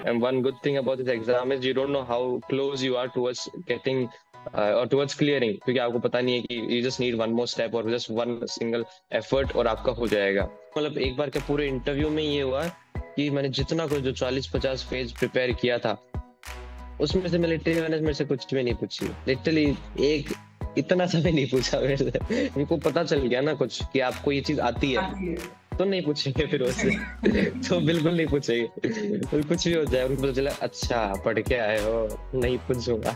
and one good thing about this exam is you don't know how close you are towards getting or towards clearing, क्योंकि आपको पता नहीं है कि you just need one more step or just one single effort और आपका हो जाएगा। मतलब एक बार के पूरे इंटरव्यू में ये हुआ कि मैंने जितना कुछ जो 40-50 पेज प्रिपेयर किया था, उसमें से मैं लिटरली मैंने मेरे से कुछ भी नहीं पूछी, लिटरली एक इतना सा भी नहीं पूछा मेरे से। उनको पता चल गया ना कुछ कि आपको ये चीज आती है, आती है। तो नहीं पूछेंगे फिर उससे। तो बिल्कुल नहीं पूछेंगे, फिर कुछ भी हो जाए उनको पता चला अच्छा पढ़ के आए हो, नहीं पूछूंगा।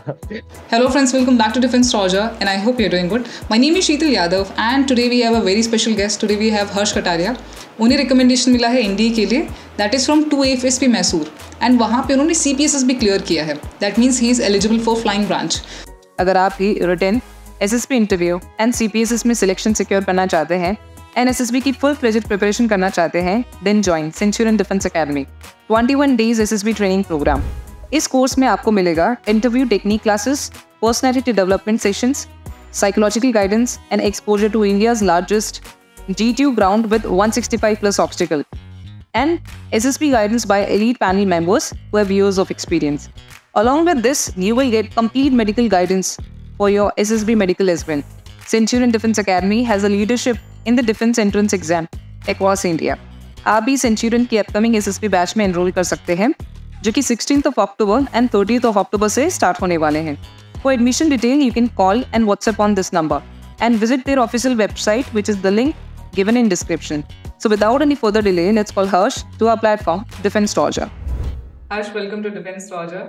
Hello friends, welcome back to Defense Roger and I hope you're doing good. My name is Sheetal Yadav and today we have a very special guest. Today we have Harsh Kataria. उन्हें recommendation मिला है NDA के लिए, that is from 2AFSP Mysore and वहाँ पे उन्होंने CPSS भी clear किया है। That means he is eligible for flying branch. अगर आप भी written SSP interview and CPSS में सिलेक्शन सिक्योर करना चाहते हैं एंड एसएसबी की फुल फ्लेजेड प्रिपरेशन करना चाहते हैं, then join Centurion Defence Academy 21 days SSB training programme. इस कोर्स में आपको मिलेगा interview technique classes, personality development sessions, psychological guidance and exposure to India's largest G2 ground with 165 plus obstacle and SSP guidance by elite panel members who have years of experience. Along with this, you will get complete medical guidance for your SSB medical as well. Centurion Defense Academy has a leadership in the defense entrance exam across India. आप भी Centurion की upcoming SSB batch में enroll कर सकते हैं, जो कि 16th of October and 30th of October से start होने वाले हैं. For admission detail, you can call and WhatsApp on this number and visit their official website, which is the link given in description. So without any further delay, let's call Harsh to our platform, Defense Roger. Harsh, welcome to Defense Roger.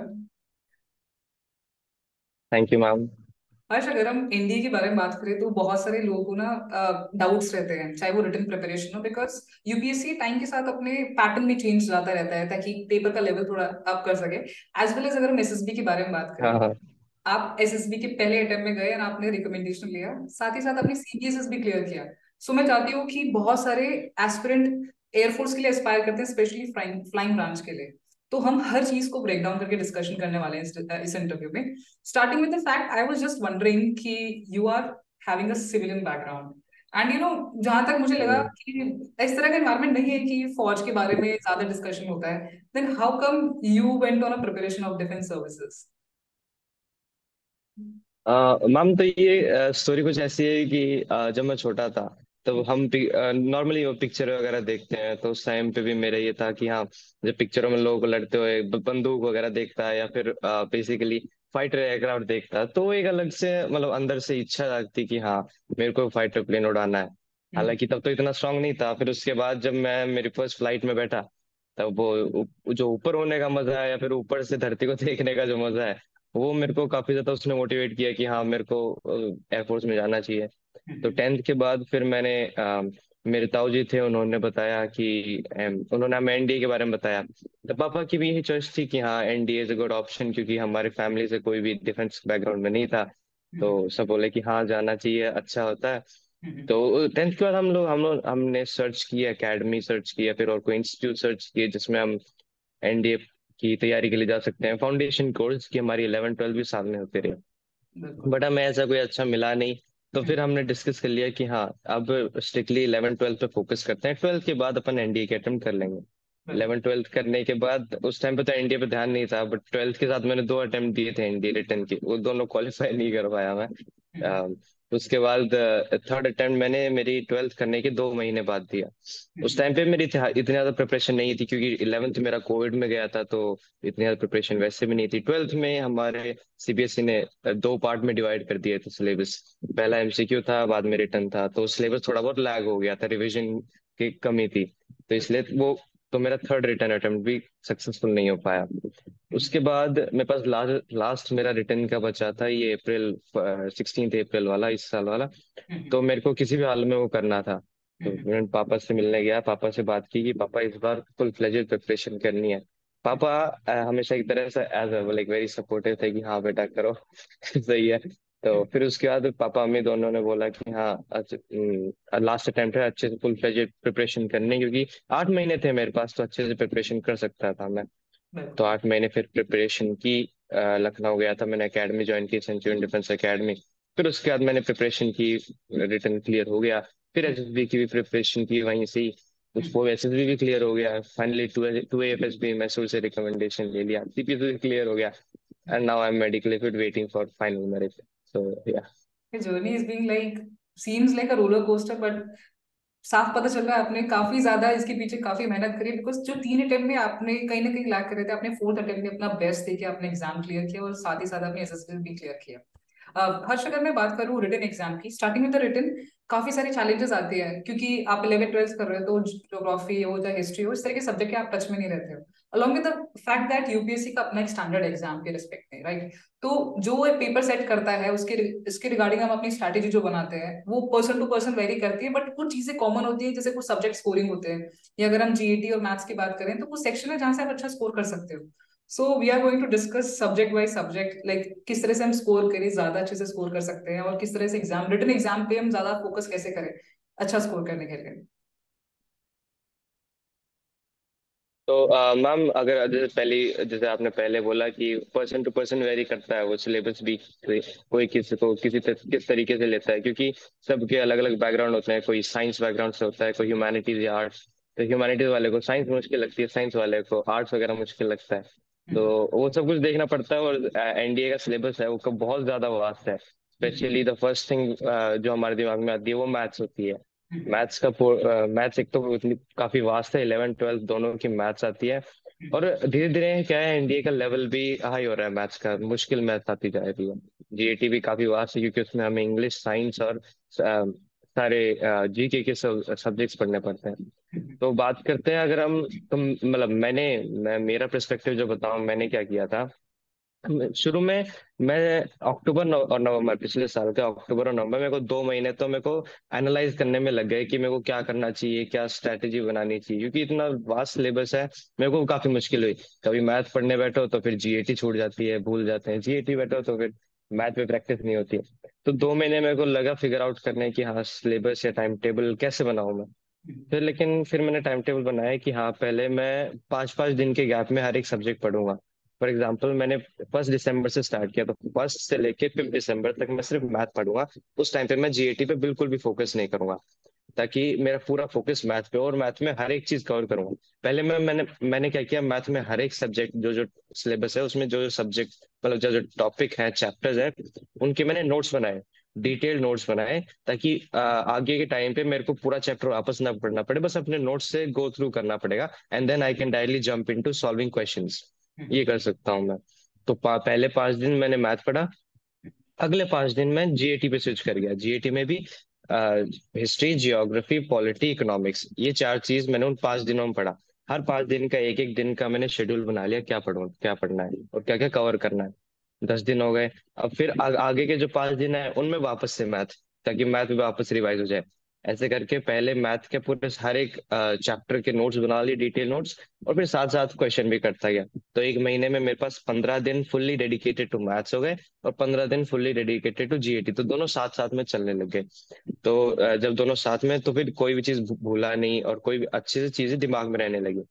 Thank you ma'am. Harsh, अगर हम NDA के बारे में बात करें तो बहुत सारे लोगों को ना डाउट्स रहते हैं, चाहे वो रिटन प्रिपरेशन हो, बिकॉज यूपीएससी टाइम के साथ अपने पैटर्न में चेंज लाता रहता है ताकि पेपर का लेवल थोड़ा अप कर सके। एज वेल एज अगर हम एसएसबी के बारे में बात करें, हाँ, आप एसएसबी के पहले अटेम्प्ट में गए और आपने रिकमेंडेशन लिया, साथ ही साथ आपने सीपीएसएस भी क्लियर किया। सो मैं चाहती हूँ कि बहुत सारे एस्पिरेंट एयरफोर्स के लिए एस्पायर करते हैं, स्पेशली फ्लाइंग ब्रांच के लिए, तो हम हर चीज को ब्रेक डाउन करके डिस्कशन करने वाले हैं इस इंटरव्यू में। Starting with the fact, I was just wondering कि you are having a civilian background and जहां तक मुझे लगा कि इस तरह का एनवायरनमेंट नहीं है कि फौज के बारे में ज्यादा डिस्कशन होता है, then how come you went on a preparation of defence services? Ma'am तो ये स्टोरी कुछ ऐसी है कि जब मैं छोटा था तो हम नॉर्मली वो पिक्चर वगैरह देखते हैं, तो उस टाइम पे भी मेरा ये था कि हाँ, जब पिक्चरों में लोग लड़ते हुए बंदूक वगैरह देखता है या फिर बेसिकली फाइटर एयरक्राफ्ट देखता है, तो वो एक अलग से मतलब अंदर से इच्छा जागती कि हाँ, मेरे को फाइटर प्लेन उड़ाना है। हालांकि तब तो इतना स्ट्रांग नहीं था। फिर उसके बाद जब मैं मेरी फर्स्ट फ्लाइट में बैठा, तब वो जो ऊपर होने का मजा है या फिर ऊपर से धरती को देखने का जो मजा है, वो मेरे को काफी ज्यादा उसने मोटिवेट किया कि हाँ, मेरे को एयरफोर्स में जाना चाहिए। तो 10th के बाद फिर मैंने मेरे ताऊ जी थे, उन्होंने बताया कि उन्होंने हमें एनडीए के बारे में बताया। तो पापा की भी यही चॉइस थी कि हाँ, NDA is a good option, क्योंकि हमारी फैमिली से कोई भी डिफेंस बैकग्राउंड में नहीं था। तो सब बोले कि हाँ, जाना चाहिए, अच्छा होता है। तो 10th के बाद हमने सर्च किया, एकेडमी सर्च किया, फिर और कोई इंस्टीट्यूट सर्च किए जिसमें हम एनडीए की तैयारी के लिए जा सकते हैं, फाउंडेशन कोर्स की हमारी 11-12 भी साथ में होते रहे। बट हमें ऐसा कोई अच्छा मिला नहीं। तो फिर हमने डिस्कस कर लिया कि हाँ, अब स्ट्रिक्टली 11-12 पे फोकस करते हैं, 12th के बाद अपन एनडीए के अटेम्प्ट कर लेंगे। 11-12 करने के बाद उस टाइम पे तो एनडीए पे ध्यान नहीं था, बट 12th के साथ मैंने 2 अटेम्प्ट दिए थे एनडीए रिटर्न के, वो दोनों क्वालिफाई नहीं कर पाया मैं। उसके बाद थर्ड अटेम्प्ट मैंने मेरी 12th करने के 2 महीने बाद दिया। उस टाइम पे मेरी इतनी ज्यादा प्रिपरेशन नहीं थी, क्योंकि 11th मेरा कोविड में गया था, तो इतनी ज्यादा प्रिपरेशन वैसे भी नहीं थी। 12th में हमारे सीबीएसई ने 2 पार्ट में डिवाइड कर दिए थे सिलेबस। पहला एमसीक्यू था, बाद में रिटर्न था, तो सिलेबस थोड़ा बहुत लैग हो गया था, रिवीजन की कमी थी। तो इसलिए वो तो मेरा थर्ड रिटर्न अटेम्प्ट भी सक्सेसफुल नहीं हो पाया। उसके बाद मेरे पास लास्ट लास्ट मेरा रिटर्न का बचा था, ये अप्रैल 16 अप्रैल वाला, इस साल वाला। तो मेरे को किसी भी हाल में वो करना था। तो मैंने पापा से मिलने गया, पापा से बात की कि पापा इस बार फुल फ्लेजेड प्रिपरेशन करनी है। पापा हमेशा एक तरह से एज लाइक वेरी सपोर्टिव थे कि हाँ बेटा करो। सही है। तो फिर उसके बाद पापा मम्मी दोनों ने बोला कि हाँ, लास्ट अटेम्प्ट है, अच्छे से फुल फ्लेजेड प्रिपरेशन करने, क्योंकि 8 महीने थे मेरे पास, तो अच्छे से प्रिपरेशन कर सकता था मैं। तो 8 महीने फिर प्रिपरेशन की, लखनऊ गया था, मैंने एकेडमी ज्वाइन की, सेंचुरियन डिफेंस एकेडमी। फिर उसके बाद मैंने प्रिपरेशन की, रिटर्न क्लियर हो गया। फिर एसएसबी की भी प्रिपरेशन की वहीं से ही। उसको एसएसबी भी क्लियर हो गया, फाइनली टू एएफएसबी मैसूर से रिकमेंडेशन ले लिया, सीपीएसबी भी क्लियर हो गया, and now I am medically fit waiting for final merit. So yeah. Journey is being like seems like a roller coaster, but साफ पता चल रहा है आपने काफी ज्यादा इसके पीछे काफी मेहनत करी, बिकॉज जो 3 अटेम्प्ट में आपने कहीं ना कहीं लैक कर रहे थे, आपने 4th अटेम्प्ट में अपना बेस्ट देके आपने एग्जाम क्लियर किया और साथ ही साथ अपने एसएसबी भी क्लियर किया। हर्ष, अगर मैं बात करूँ रिटन एग्जाम की, स्टार्टिंग में तो रिटन काफी सारे चैलेंजेस आते हैं, क्योंकि आप 11th 12th कर रहे हो, तो ज्योग्राफी हो चाहे हिस्ट्री हो, इस तरह के सब्जेक्ट के आप टच में नहीं रहते हो, along with the fact that UPSC का अपना एक स्टैंडर्ड एग्जाम के रिस्पेक्ट में, राइट? तो जो पेपर सेट करता है उसके इसके रिगार्डिंग हम अपनी स्ट्रैटेजी जो बनाते हैं वो पर्सन टू पर्सन वेरी करती है, बट कुछ चीजें कॉमन होती है, जैसे कुछ सब्जेक्ट स्कोरिंग होते हैं, या अगर हम जीएटी और मैथ्स की बात करें तो कुछ सेक्शन है जहां से आप अच्छा स्कोर कर सकते हो। So we are going to discuss subject wise subject, like किस तरह से हम स्कोर करें, ज्यादा अच्छे से स्कोर कर सकते हैं, और किस तरह से एग्जाम रिटन एग्जाम पे हम ज्यादा फोकस कैसे करें अच्छा स्कोर करने के लिए। तो मैम, अगर जैसे आपने पहले बोला कि पर्सन टू पर्सन वेरी करता है वो सिलेबस भी, कोई किसी को किस तरीके से लेता है, क्योंकि सबके अलग अलग बैकग्राउंड होते हैं, कोई साइंस बैकग्राउंड से होता है, कोई ह्यूमैनिटीज या आर्ट्स। तो ह्यूमैनिटीज वाले को साइंस मुश्किल लगती है, साइंस वाले को आर्ट्स वगैरह मुश्किल लगता है। तो वो सब कुछ देखना पड़ता है, और एनडीए का सिलेबस है वो बहुत ज्यादा वास्ट है। स्पेशली द फर्स्ट थिंग जो हमारे दिमाग में आती है वो मैथ्स होती है। मैथ्स एक तो इतनी काफी वास्ट है, 11th 12th दोनों की मैथ्स आती है। और धीरे धीरे क्या है, एनडीए का लेवल भी हाई हो रहा है मैथ्स का, मुश्किल मैथ्स आती जा रही है। जीएटी भी काफी वास्ट है, क्योंकि उसमें हमें इंग्लिश, साइंस और सारे जीके के सब्जेक्ट्स पढ़ने पड़ते हैं। तो बात करते हैं, अगर हम, तो मतलब मैं मेरा पर्सपेक्टिव जो बताऊं, मैंने क्या किया था शुरू में। मैं और नवंबर, पिछले साल के अक्टूबर और नवंबर, मेरे को 2 महीने तो मेरे को एनालाइज करने में लग गए कि मेरे को क्या करना चाहिए, क्या स्ट्रैटेजी बनानी चाहिए, क्योंकि इतना वास्ट सिलेबस है। मेरे को काफी मुश्किल हुई, कभी मैथ पढ़ने बैठो तो फिर जीएटी छूट जाती है, भूल जाते हैं, जीएटी बैठो तो फिर मैथ पे प्रैक्टिस नहीं होती। तो 2 महीने मेरे को लगा फिगर आउट करने की, हाँ सिलेबस या टाइम टेबल कैसे बनाऊं मैं। फिर मैंने टाइम टेबल बनाया कि हाँ, पहले मैं 5-5 दिन के गैप में हर एक सब्जेक्ट पढ़ूंगा। फॉर एग्जाम्पल, मैंने 1 दिसंबर से स्टार्ट किया, तो 1 से लेके 5 दिसंबर तक मैं सिर्फ मैथ पढ़ूंगा। उस टाइम पे मैं जीएटी पे बिल्कुल भी फोकस नहीं करूंगा, ताकि मेरा पूरा फोकस मैथ पे हो, और मैथ में हर एक चीज कवर करूंगा। पहले मैंने क्या किया, मैथ में हर एक सब्जेक्ट, जो जो सिलेबस है उसमें जो जो सब्जेक्ट, मतलब जो जो टॉपिक है, चैप्टर्स है, उनके मैंने नोट्स बनाए, डिटेल्ड नोट्स बनाए, ताकि आगे के टाइम पे मेरे को पूरा चैप्टर वापस ना पढ़ना पड़े, बस अपने नोट्स से गो थ्रू करना पड़ेगा, and then I can directly jump into solving questions. ये कर सकता हूँ मैं। तो पहले 5 दिन मैंने मैथ पढ़ा, अगले 5 दिन मैं जीएटी पे स्विच कर गया। जीएटी में भी हिस्ट्री, जियोग्राफी, पॉलिटी, इकोनॉमिक्स, ये 4 चीज मैंने उन 5 दिनों में पढ़ा। हर 5 दिन का एक एक दिन का मैंने शेड्यूल बना लिया, क्या पढ़ूं, क्या पढ़ना है और क्या क्या कवर करना है। 10 दिन हो गए। अब फिर आगे के जो 5 दिन है उनमें वापस से मैथ, ताकि मैथ भी वापस रिवाइज हो जाए। ऐसे करके पहले मैथ के पूरे हर एक चैप्टर के नोट्स बना लिए, डिटेल नोट्स, और फिर साथ साथ क्वेश्चन भी करता गया। तो एक महीने में मेरे पास 15 दिन फुल्ली डेडिकेटेड टू मैथ्स हो गए, और 15 दिन फुल्ली डेडिकेटेड टू जीएटी। तो दोनों साथ साथ में चलने लग गए। तो जब दोनों साथ में, तो फिर कोई भी चीज भूला नहीं, और कोई भी अच्छी सी चीजें दिमाग में रहने लगी।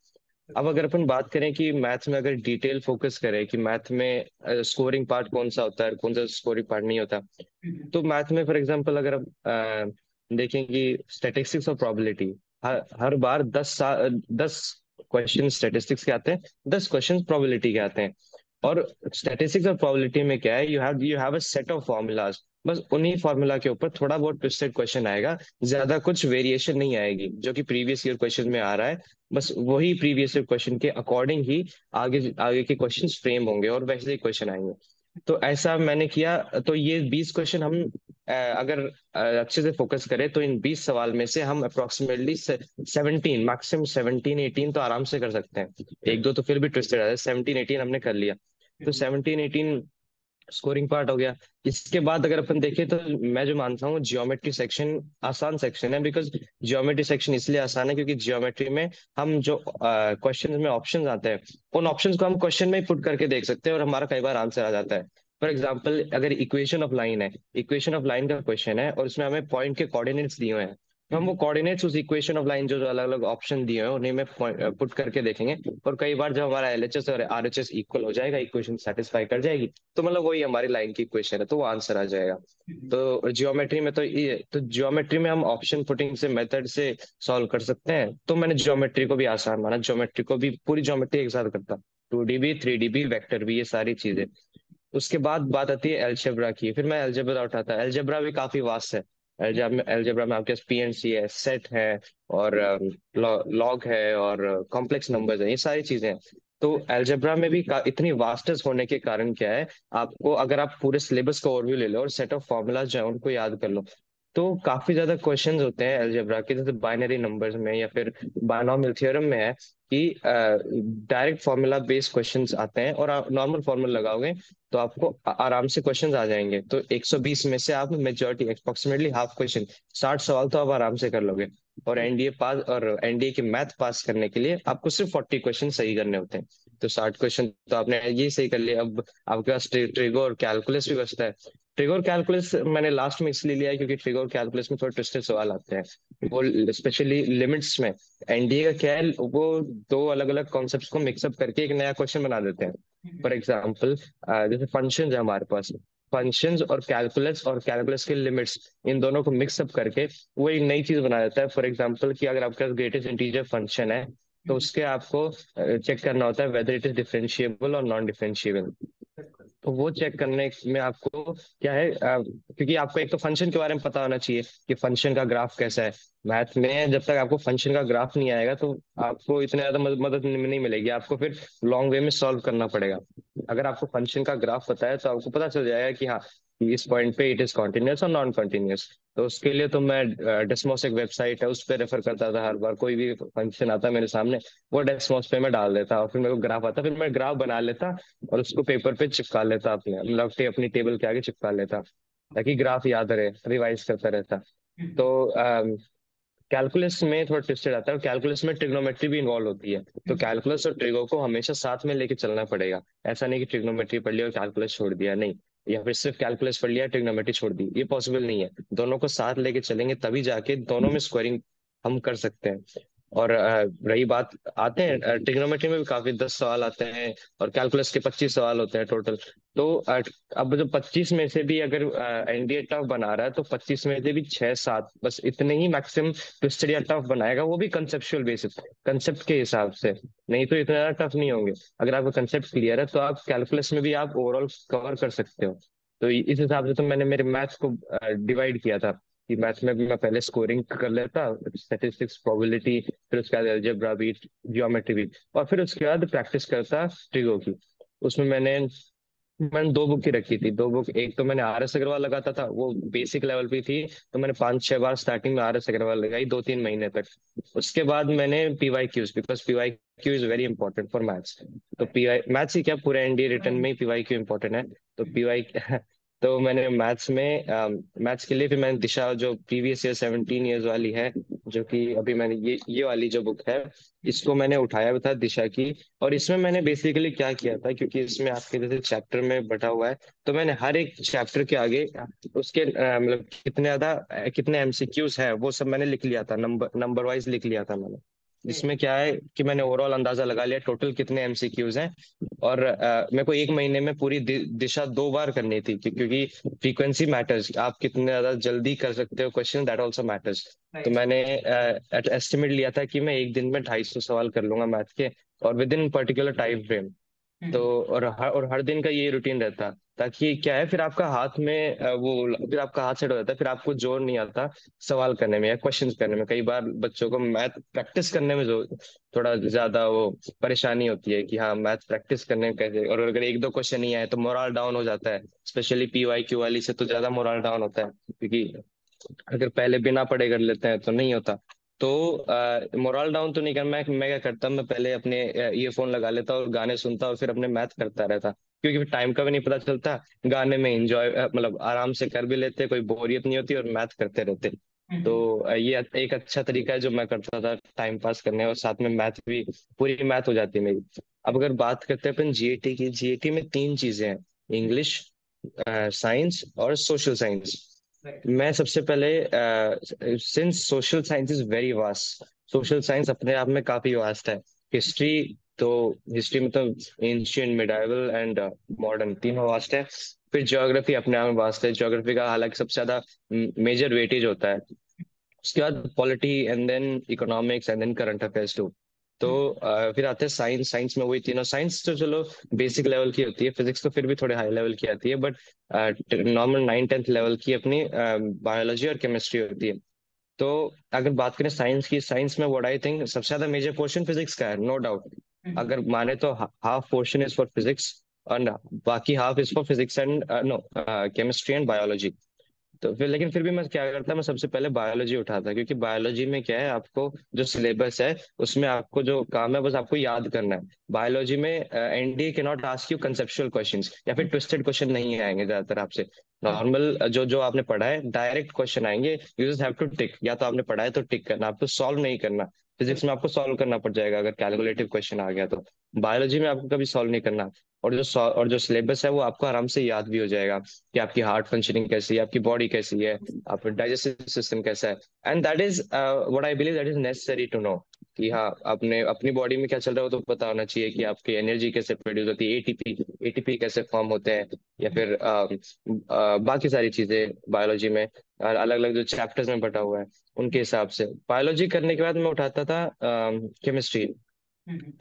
अब अगर अपन बात करें कि मैथ में अगर डिटेल फोकस करें कि मैथ में स्कोरिंग पार्ट कौन सा होता है, कौन सा स्कोरिंग पार्ट नहीं होता, तो मैथ में फॉर एग्जांपल अगर आप देखें कि स्टैटिस्टिक्स और प्रोबेबिलिटी, हर बार 10 क्वेश्चन स्टैटिस्टिक्स के आते हैं, 10 क्वेश्चन प्रोबेबिलिटी के आते हैं। और स्टैटिस्टिक्स और प्रोबेबिलिटी में क्या है, you have a set of formulas, बस उन्हीं फॉर्मूला के ऊपर थोड़ा बहुत ट्विस्टेड क्वेश्चन आएगा, ज्यादा कुछ वेरिएशन नहीं आएगी, जो कि प्रीवियस ईयर क्वेश्चन में आ रहा है। बस वही प्रीवियस ईयर क्वेश्चन के अकॉर्डिंग ही आगे आगे के क्वेश्चंस फ्रेम होंगे, और वैसे ही क्वेश्चन आएंगे। तो ऐसा मैंने किया। तो ये 20 क्वेश्चन हम अगर अच्छे से फोकस करें, तो इन 20 सवाल में से हम अप्रोक्सीमेटली 17, मैक्सिमम 17-18 तो आराम से कर सकते हैं। एक दो तो फिर भी ट्विस्टेड आ जाए, 17-18 हमने कर लिया। तो 17-18 स्कोरिंग पार्ट हो गया। इसके बाद अगर अपन देखें, तो मैं जो मानता हूँ जियोमेट्री सेक्शन आसान सेक्शन है, बिकॉज जियोमेट्री सेक्शन इसलिए आसान है क्योंकि जियोमेट्री में हम जो क्वेश्चन में ऑप्शंस आते हैं, उन ऑप्शंस को हम क्वेश्चन में ही पुट करके देख सकते हैं, और हमारा कई बार आंसर आ जाता है। फॉर एग्जाम्पल, अगर इक्वेशन ऑफ लाइन है, इक्वेशन ऑफ लाइन का क्वेश्चन है, और उसमें हमें पॉइंट के कोऑर्डिनेट्स दिए हुए हैं, तो हम वो कोऑर्डिनेट्स उस इक्वेशन ऑफ लाइन जो जो अलग अलग ऑप्शन दिए हैं उन्हें में पुट करके देखेंगे। और कई बार जब हमारा एलएचएस और आरएचएस इक्वल हो जाएगा, इक्वेशन सेटिस्फाई कर जाएगी, तो मतलब वही हमारी लाइन की इक्वेशन है, तो वो आंसर आ जाएगा। तो जियोमेट्री में तो जियोमेट्री में हम ऑप्शन पुटिंग से मेथड से सॉल्व कर सकते हैं। तो मैंने ज्योमेट्री को भी आसान माना, ज्योमेट्री को भी पूरी ज्योमेट्री एक साथ करता, 2D भी 3D भी वेक्टर भी, ये सारी चीजें। उसके बाद बात आती है अलजेब्रा की, फिर मैं अलजेब्रा उठाता। अलजेब्रा भी काफी वास्ट है। अलजेब्रा में आपके पास पीएनसी है, सेट है, और लॉग है, और कॉम्प्लेक्स नंबर्स है, ये सारी चीजें हैं। तो अलजेब्रा में भी इतनी वास्टेस्ट होने के कारण क्या है, आपको अगर आप पूरे सिलेबस का ओवरव्यू ले लो और सेट ऑफ फॉर्मूलाज जो है उनको याद कर लो, तो काफी ज्यादा क्वेश्चंस होते हैं अलजेब्रा के, जैसे बाइनरी नंबर्स में या फिर बायनॉमियल थ्योरम में है कि डायरेक्ट फॉर्मूला बेस्ड क्वेश्चंस आते हैं, और आप नॉर्मल फॉर्मूला लगाओगे तो आपको आराम से क्वेश्चंस आ जाएंगे। तो 120 में से आप मेजोरिटी अप्रोक्सीमेटली हाफ क्वेश्चन, 60 सवाल तो आप आराम से कर लोगे। और एनडीए पास, और एनडीए के मैथ पास करने के लिए आपको सिर्फ 40 क्वेश्चन सही करने होते हैं। तो 60 क्वेश्चन तो आपने ये सही कर लिया। अब आपके पास ट्रिगो और कैलकुलस भी बचता है। ट्रिगो और कैलकुलस मैंने लास्ट में इसलिए लिया है क्योंकि ट्रिगो और कैलकुलस में थोड़े ट्विस्टेड सवाल आते हैं, वो स्पेशली लिमिट्स में। एनडीए का क्या है, वो दो अलग अलग कॉन्सेप्ट्स को मिक्सअप करके एक नया क्वेश्चन बना देते हैं। फॉर एग्जाम्पल, जैसे फंक्शन है हमारे पास, फंक्शंस और कैलकुलस के लिमिट्स, इन दोनों को मिक्सअप करके वो एक नई चीज बना देता है। फॉर एग्जाम्पल कि अगर आपके पास ग्रेटेस्ट इंटीजर फंक्शन है, तो उसके आपको चेक करना होता है वेदर इट इज डिफरेंशिएबल और नॉन डिफरेंशिएबल। तो वो चेक करने में आपको क्या है, क्योंकि आपको एक तो फंक्शन के बारे में पता होना चाहिए कि फंक्शन का ग्राफ कैसा है। मैथ में जब तक आपको फंक्शन का ग्राफ नहीं आएगा तो आपको इतने ज्यादा मदद नहीं मिलेगी, आपको फिर लॉन्ग वे में सॉल्व करना पड़ेगा। अगर आपको फंक्शन का ग्राफ पता है तो आपको पता चल जाएगा कि हाँ, इस पॉइंट पे इट इज कॉन्टिन्यूस और नॉन कॉन्टिन्यूस। तो उसके लिए तो मैं डेस्मोस एक वेबसाइट है, उस पर रेफर करता था हर बार, कोई भी फंक्शन आता मेरे सामने वो डेस्मोस पे मैं डाल देता, और फिर मेरे को ग्राफ आता, फिर मैं ग्राफ बना लेता और उसको पेपर पे चिपका लेता, अपने मतलब अपनी टेबल के आगे चिपका लेता, ताकि ग्राफ याद रहे, रिवाइज करता रहता। तो कैलकुलस में थोड़ा ट्विस्टेड आता है, कैलकुलस में ट्रिग्नोमेट्री भी इन्वॉल्व होती है। तो कैलकुलस और ट्रिगो को हमेशा साथ में लेके चलना पड़ेगा। ऐसा नहीं कि ट्रिग्नोमेट्री पढ़ लिया और कैलकुलस छोड़ दिया, नहीं, या फिर सिर्फ कैलकुलस पढ़ लिया ट्रिग्नोमेट्री छोड़ दी, ये पॉसिबल नहीं है। दोनों को साथ लेके चलेंगे तभी जाके दोनों में स्क्वायरिंग हम कर सकते हैं। और रही बात, आते हैं ट्रिग्नोमेट्री में भी काफी 10 सवाल आते हैं, और कैलकुलस के 25 सवाल होते हैं टोटल। तो अब जो 25 में से भी अगर एनडीए टफ बना रहा है तो 25 में से भी 6-7 बस इतने ही मैक्सिमम ट्विस्टेड या टफ बनाएगा, वो भी कंसेप्चुअल बेसिस, कंसेप्ट के हिसाब से, नहीं तो इतना ज्यादा टफ नहीं होंगे। अगर आपका कंसेप्ट क्लियर है तो आप कैलकुलस में भी आप ओवरऑल कवर कर सकते हो। तो इस हिसाब से तो मैंने मेरे मैथ्स को डिवाइड किया था कि मैथ्स में भी मैं पहले स्कोरिंग कर लेता, स्टैटिस्टिक्स, प्रोबेबिलिटी, फिर उसके बाद अलजेब्रा भी, जियोमेट्री भी, और फिर उसके बाद प्रैक्टिस करता ट्रिगो की। उसमें मैंने दो बुक ही रखी थी, दो बुक। एक तो मैंने आर एस अग्रवाल लगाता था, वो बेसिक लेवल पे थी, तो मैंने 5-6 बार स्टार्टिंग में आर एस अग्रवाल लगाई 2-3 महीने तक। उसके बाद मैंने PY Qs, because PY Q is very important for maths. तो पीवाई मैथ्स ही क्या, पूरे एनडीए रिटर्न में ही पीवाई क्यू इंपॉर्टेंट है। तो पीवाई तो मैंने मैथ्स में मैथ्स के लिए फिर मैंने दिशा, जो प्रीवियस ईयर 17 ईयर्स वाली है, जो कि अभी मैंने ये वाली जो बुक है, इसको मैंने उठाया हुआ था, दिशा की। और इसमें मैंने बेसिकली क्या किया था, क्योंकि इसमें आपके जैसे चैप्टर में बटा हुआ है, तो मैंने हर एक चैप्टर के आगे उसके मतलब कितने एमसीक्यूज है वो सब मैंने लिख लिया था, नंबर वाइज लिख लिया था मैंने। जिसमें क्या है कि मैंने ओवरऑल अंदाजा लगा लिया टोटल कितने एमसीक्यूज हैं। और मेरे को एक महीने में पूरी दिशा 2 बार करनी थी, क्योंकि फ्रीक्वेंसी मैटर्स, आप कितने ज्यादा जल्दी कर सकते हो क्वेश्चन, दैट आल्सो मैटर्स। तो मैंने एस्टिमेट लिया था कि मैं एक दिन में 250 सवाल कर लूंगा मैथ के, और with in particular time frame. तो और हर दिन का ये रूटीन रहता, ताकि क्या है, फिर आपका हाथ में फिर आपका हाथ सेट हो जाता है, फिर आपको जोर नहीं आता सवाल करने में या क्वेश्चंस करने में। कई बार बच्चों को मैथ प्रैक्टिस करने में जो थोड़ा ज्यादा वो परेशानी होती है कि हाँ, मैथ प्रैक्टिस करने में कैसे, और अगर एक दो क्वेश्चन नहीं आए तो मोरल डाउन हो जाता है। स्पेशली पीवाई क्यू वाली से तो ज्यादा मोरल डाउन होता है, क्योंकि अगर पहले बिना पढ़े कर लेते हैं तो नहीं होता। तो मोरल डाउन तो नहीं करना, मैं क्या करता, मैं पहले अपने ईयरफोन लगा लेता और गाने सुनता और फिर अपने मैथ करता रहता, क्योंकि फिर टाइम का भी नहीं पता चलता, गाने में एंजॉय मतलब आराम से कर भी लेते, कोई बोरियत नहीं होती और मैथ करते रहते। तो ये एक अच्छा तरीका है जो मैं करता था टाइम पास करने, और साथ में मैथ भी, पूरी मैथ हो जाती है मेरी। अब अगर बात करते हैं अपन जीएटी की, जीएटी में 3 चीजें हैं, इंग्लिश, साइंस और सोशल साइंस। राइट। मैं सबसे पहले, since social science is very vast, social science अपने आप में काफी वास्ट है। हिस्ट्री, तो हिस्ट्री में तो एंशियंट, मिडाइवल एंड मॉडर्न तीनों वास्ट है। फिर ज्योग्राफी अपने आप में वास्ट है, ज्योग्राफी का हालांकि सबसे ज्यादा मेजर वेटेज होता है। उसके बाद polity and then economics and then current affairs too. तो फिर आते हैं साइंस, साइंस में वही तीनों, साइंस तो चलो बेसिक लेवल की होती है, फिजिक्स तो फिर भी थोड़े हाई लेवल की आती है, बट नॉर्मल 9th-10th लेवल की अपनी बायोलॉजी और केमिस्ट्री होती है। तो अगर बात करें साइंस की, साइंस में व्हाट आई थिंक सबसे ज्यादा मेजर पोर्शन फिजिक्स का है, नो डाउट। अगर माने तो half portion is for physics, और बाकी half is for physics and no chemistry and biology. तो फिर लेकिन फिर भी मैं क्या करता, मैं सबसे पहले बायोलॉजी उठाता, क्योंकि बायोलॉजी में क्या है, आपको जो सिलेबस है उसमें आपको जो काम है बस आपको याद करना है। बायोलॉजी में एनडीए के not ask you conceptual questions, या फिर ट्विस्टेड क्वेश्चन नहीं आएंगे ज्यादातर आपसे। नॉर्मल जो जो आपने पढ़ा है डायरेक्ट क्वेश्चन आएंगे, you just have two tick, या तो आपने पढ़ा है तो टिक करना, आपको सॉल्व नहीं करना। फिजिक्स में आपको सॉल्व करना पड़ जाएगा अगर कैलकुलेटिव क्वेश्चन आ गया तो। बायोलॉजी में आपको कभी सॉल्व नहीं करना। और जो सिलेबस है वो आपको आराम से याद भी हो जाएगा, कि आपकी हार्ट फंक्शनिंग कैसी है, आपकी बॉडी कैसी है, आपका डाइजेस्टिव सिस्टम कैसा है। And that is what I believe that is necessary to know, कि हाँ अपने अपनी बॉडी में क्या चल रहा है वो तो पता होना चाहिए, कि आपकी एनर्जी कैसे प्रोड्यूस होती है, एटीपी एटीपी कैसे फॉर्म होते हैं, या फिर बाकी सारी चीजें बायोलॉजी में अलग अलग जो चैप्टर्स में बटा हुआ है उनके हिसाब से। बायोलॉजी करने के बाद मैं उठाता था केमिस्ट्री।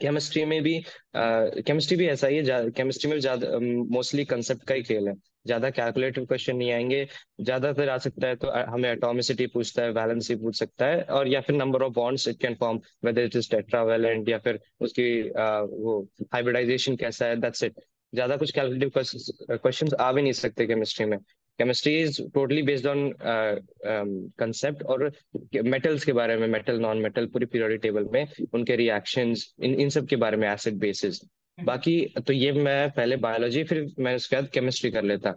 केमिस्ट्री में भी केमिस्ट्री भी ऐसा ही है, केमिस्ट्री में ज्यादा मोस्टली कंसेप्ट का ही खेल है, ज्यादा कैलकुलेटिव क्वेश्चन नहीं आएंगे। ज्यादातर आ सकता है तो हमें एटॉमिसिटी पूछता है, वैलेंसी पूछ सकता है, और या फिर number of bonds it can form, weather it is tetravalent, या फिर उसकी वो हाइब्रिडाइजेशन कैसा है, दैट्स इट। ज्यादा कुछ कैलकुलेटिव क्वेश्चंस आ भी नहीं सकते केमिस्ट्री में। Chemistry is totally based on concept, और मेटल्स के बारे में, मेटल नॉन मेटल पूरी पीरियोडिक टेबल में उनके रिएक्शंस, इन इन सब के बारे में, एसिड बेसिस। बाकी तो ये मैं पहले बायोलॉजी, फिर मैं उसके बाद केमिस्ट्री कर लेता।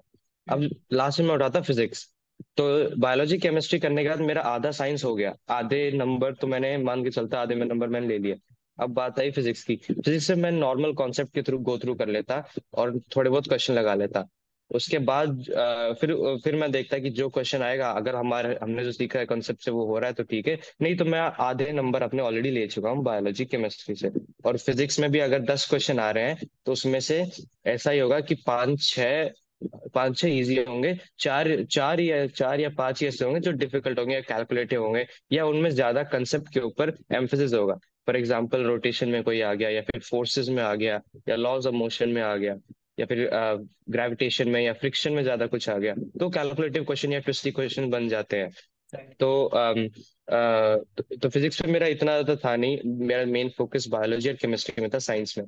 अब लास्ट में मैं उठाता फिजिक्स। तो बायोलॉजी केमिस्ट्री करने के बाद मेरा आधा साइंस हो गया, आधे नंबर तो मैंने मान के चलता, आधे में नंबर मैंने ले लिया। अब बात आई फिजिक्स की, फिजिक्स से मैं नॉर्मल कॉन्सेप्ट के थ्रू गो थ्रू कर लेता, और थोड़े बहुत क्वेश्चन लगा लेता। उसके बाद फिर मैं देखता कि जो क्वेश्चन आएगा, अगर हमने जो सीखा है कॉन्सेप्ट से वो हो रहा है तो ठीक है, नहीं तो मैं आधे नंबर अपने ऑलरेडी ले चुका हूँ बायोलॉजी केमिस्ट्री से। और फिजिक्स में भी अगर 10 क्वेश्चन आ रहे हैं तो उसमें से ऐसा ही होगा कि पांच छह इजी होंगे, चार या पांच ही ऐसे होंगे जो डिफिकल्ट होंगे या कैलकुलेटिव होंगे, या उनमें ज्यादा कंसेप्ट के ऊपर एम्फेसिस होगा। फॉर एग्जाम्पल रोटेशन में कोई आ गया, या फिर फोर्सेस में आ गया, या लॉज ऑफ मोशन में आ गया, या फिर ग्रेविटेशन में या फ्रिक्शन में ज्यादा कुछ आ गया, तो कैलकुलेटिव क्वेश्चन या ट्विस्टी क्वेश्चन बन जाते हैं। तो तो फिजिक्स में मेरा इतना ज्यादा था नहीं, मेरा मेन फोकस बायोलॉजी और केमिस्ट्री में था, साइंस में।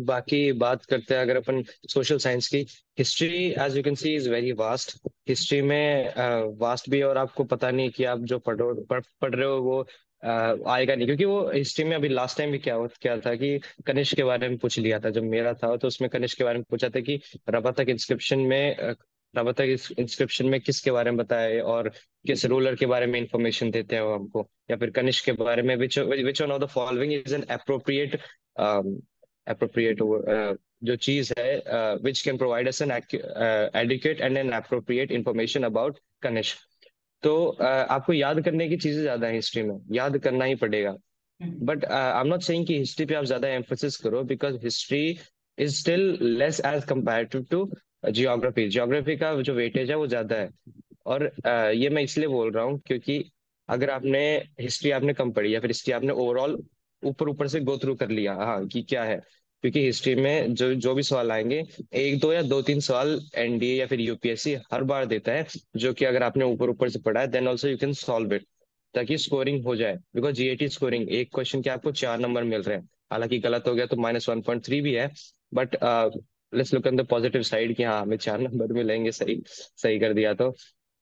बाकी बात करते हैं अगर अपन सोशल साइंस की, history as you can see is very vast. History में वास्ट भी है, और आपको पता नहीं कि आप जो पढ़ रहे हो वो आएगा नहीं, क्योंकि वो हिस्ट्री में अभी लास्ट टाइम भी क्या था कि कनिष्क के बारे में पूछ लिया था जब मेरा था, तो उसमें कनिष्क के बारे में पूछा था कि रबातक इंस्क्रिप्शन में किसके बारे में बताया है, और किस रूलर के बारे में इंफॉर्मेशन देते हैं वो हमको, या फिर कनिष्क के बारे में which one of the following is an appropriate जो चीज है which can provide us an educate and an appropriate information about Kanishka. तो आपको याद करने की चीजें ज्यादा है हिस्ट्री में, याद करना ही पड़ेगा। But I am not saying कि हिस्ट्री पे आप ज्यादा एम्फोसिस करो, because history is still less as comparative to geography. Geography का जो वेटेज है वो ज्यादा है। और ये मैं इसलिए बोल रहा हूँ क्योंकि अगर आपने हिस्ट्री आपने कम पढ़ी, या फिर हिस्ट्री आपने ओवरऑल ऊपर ऊपर से गो थ्रू कर लिया हाँ कि क्या है, क्योंकि हिस्ट्री में जो जो भी सवाल आएंगे, एक दो या दो तीन सवाल एनडीए या फिर यूपीएससी हर बार देता है, जो कि अगर आपने ऊपर ऊपर से पढ़ा है then also you can solve it, ताकि स्कोरिंग हो जाए। बिकॉज जीएटी स्कोरिंग एक क्वेश्चन के आपको 4 नंबर मिल रहे हैं, हालांकि गलत हो गया तो -1.3 भी है, but let's look on the positive side कि हाँ हमें 4 नंबर मिलेंगे, सही सही कर दिया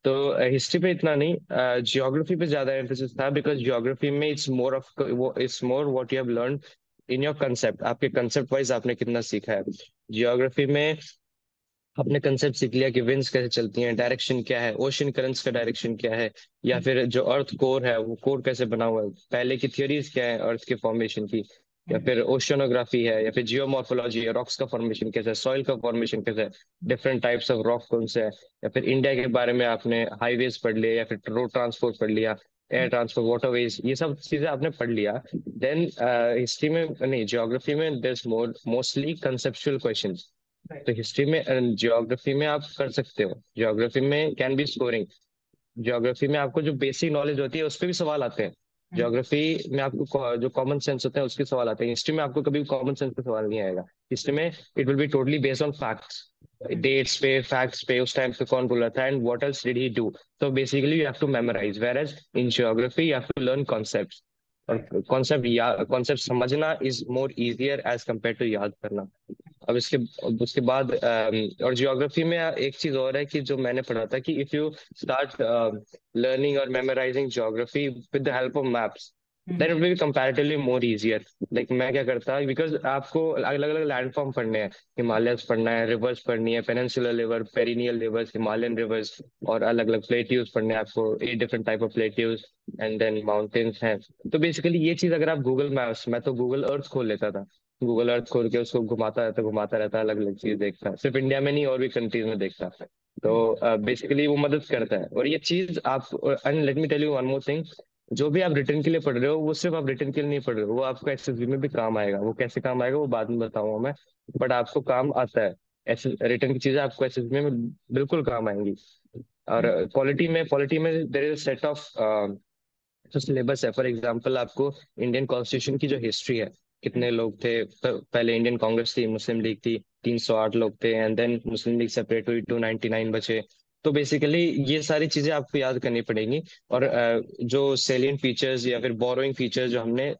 तो हिस्ट्री पे इतना नहीं, जियोग्राफी पे ज्यादा एम्फेसिस था, बिकॉज जियोग्राफी में it's more what you have learn in your concept, आपके कंसेप्ट वाइज आपने कितना सीखा है। जियोग्राफी में आपने कंसेप्ट सीख लिया कि विंड्स कैसे चलती हैं, डायरेक्शन क्या है, ओशन करंट्स का डायरेक्शन क्या है, या फिर जो अर्थ कोर है वो कोर कैसे बना हुआ है, पहले की थियोरीज क्या है अर्थ के फॉर्मेशन की, या फिर ओशियोनोग्राफी है, या फिर जियोमॉर्फोलॉजी है, रॉक्स का फॉर्मेशन कैसा है, सॉइल का फॉर्मेशन कैसा है, डिफरेंट टाइप्स ऑफ रॉक कौन से है, या फिर इंडिया के बारे में आपने हाईवेज पढ़ लिया, या फिर रोड ट्रांसपोर्ट पढ़ लिया, एयर ट्रांसपोर्ट, वाटरवेज, ये सब चीजें आपने पढ़ लिया। देन हिस्ट्री में नहीं, ज्योग्राफी में देयर मोस्टली कंसेप्चुअल क्वेश्चंस। तो हिस्ट्री में, ज्योग्राफी में आप कर सकते हो, ज्योग्राफी में कैन बी स्कोरिंग। ज्योग्राफी में आपको जो बेसिक नॉलेज होती है उस पे भी सवाल आते हैं। ज्योग्राफी में आपको जो कॉमन सेंस होता है उसके सवाल आते हैं। हिस्ट्री में आपको कभी कॉमन सेंस पे सवाल नहीं आएगा। हिस्ट्री में it will be totally based on facts, dates पे, फैक्ट्स पे, उस टाइम पे कौन बोला था and what else did he do. तो basically you have to memorise, whereas in geography you have to learn concepts. और कॉन्सेप्ट समझना is more easier as compare to याद करना। अब उसके बाद और जियोग्राफी में एक चीज और है कि जो मैंने पढ़ा था कि इफ यू स्टार्ट लर्निंग और memorising geography with the help of maps, then it will be comparatively more easier. Like मैं क्या करता, बिकॉज आपको अलग अलग लैंडफॉर्म पढ़ने हैं, हिमालयस पढ़ना है, रिवर्स पढ़नी है, peninsular river, perennial rivers, Himalayan rivers, और अलग अलग प्लेट्यूज पढ़ने हैं आपको, 8 different type of plateaus, and then mountains हैं। तो बेसिकली ये चीज अगर आप गूगल मैप्स, मैं तो गूगल अर्थ खोल लेता था, गूगल अर्थ खोल के उसको घुमाता रहता, अलग अलग चीज देखता, सिर्फ इंडिया में नहीं और भी कंट्रीज में देखता। तो बेसिकली वो मदद करता है। और ये चीज आप, and let me tell you one more thing, जो भी आप रिटर्न के लिए पढ़ रहे हो वो सिर्फ आप रिटर्न के लिए नहीं पढ़ रहे हो, वो आपको एसएसबी में भी काम आएगा। वो कैसे काम आएगा वो बाद में बताऊंगा मैं, बट आपको काम आता है। ऐसे रिटर्न की चीजें आपको एसएसबी में बिल्कुल काम आएंगी। और पॉलिटी में देयर इज सेट ऑफ जो सिलेबस है। फॉर एग्जांपल आपको इंडियन कॉन्स्टिट्यूशन की जो हिस्ट्री है, कितने लोग थे पहले, इंडियन कांग्रेस थी, मुस्लिम लीग थी, 308 लोग थे, and then Muslim League separate हुई, 299 बचे। तो बेसिकली ये सारी चीजें आपको याद करनी पड़ेंगी। और जो सेलियंट फीचर्स या फिर बोरोइंग फीचर्स जो हमने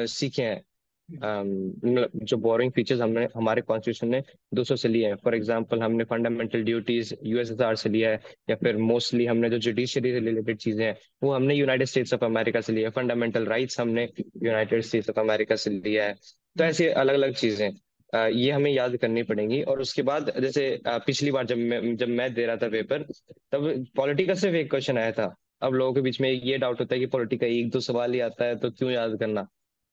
सीखे हैं, जो बोरिंग फीचर्स हमने हमारे कॉन्स्टिट्यूशन ने 200 से लिए हैं। फॉर एग्जांपल हमने फंडामेंटल ड्यूटीज यूएसएसआर से लिया है, या फिर मोस्टली हमने जो जुडिशरी से रिलेटेड चीजें हैं वो हमने यूनाइटेड स्टेट्स ऑफ अमेरिका से लिया है। फंडामेंटल राइट्स हमने यूनाइटेड स्टेट्स ऑफ अमेरिका से लिया है। तो ऐसे अलग अलग चीजें ये हमें याद करनी पड़ेंगी। और उसके बाद जैसे पिछली बार जब मैं दे रहा था पेपर, तब पॉलिटी का सिर्फ एक क्वेश्चन आया था। अब लोगों के बीच में ये डाउट होता है कि पॉलिटी का एक दो सवाल ही आता है तो क्यों याद करना।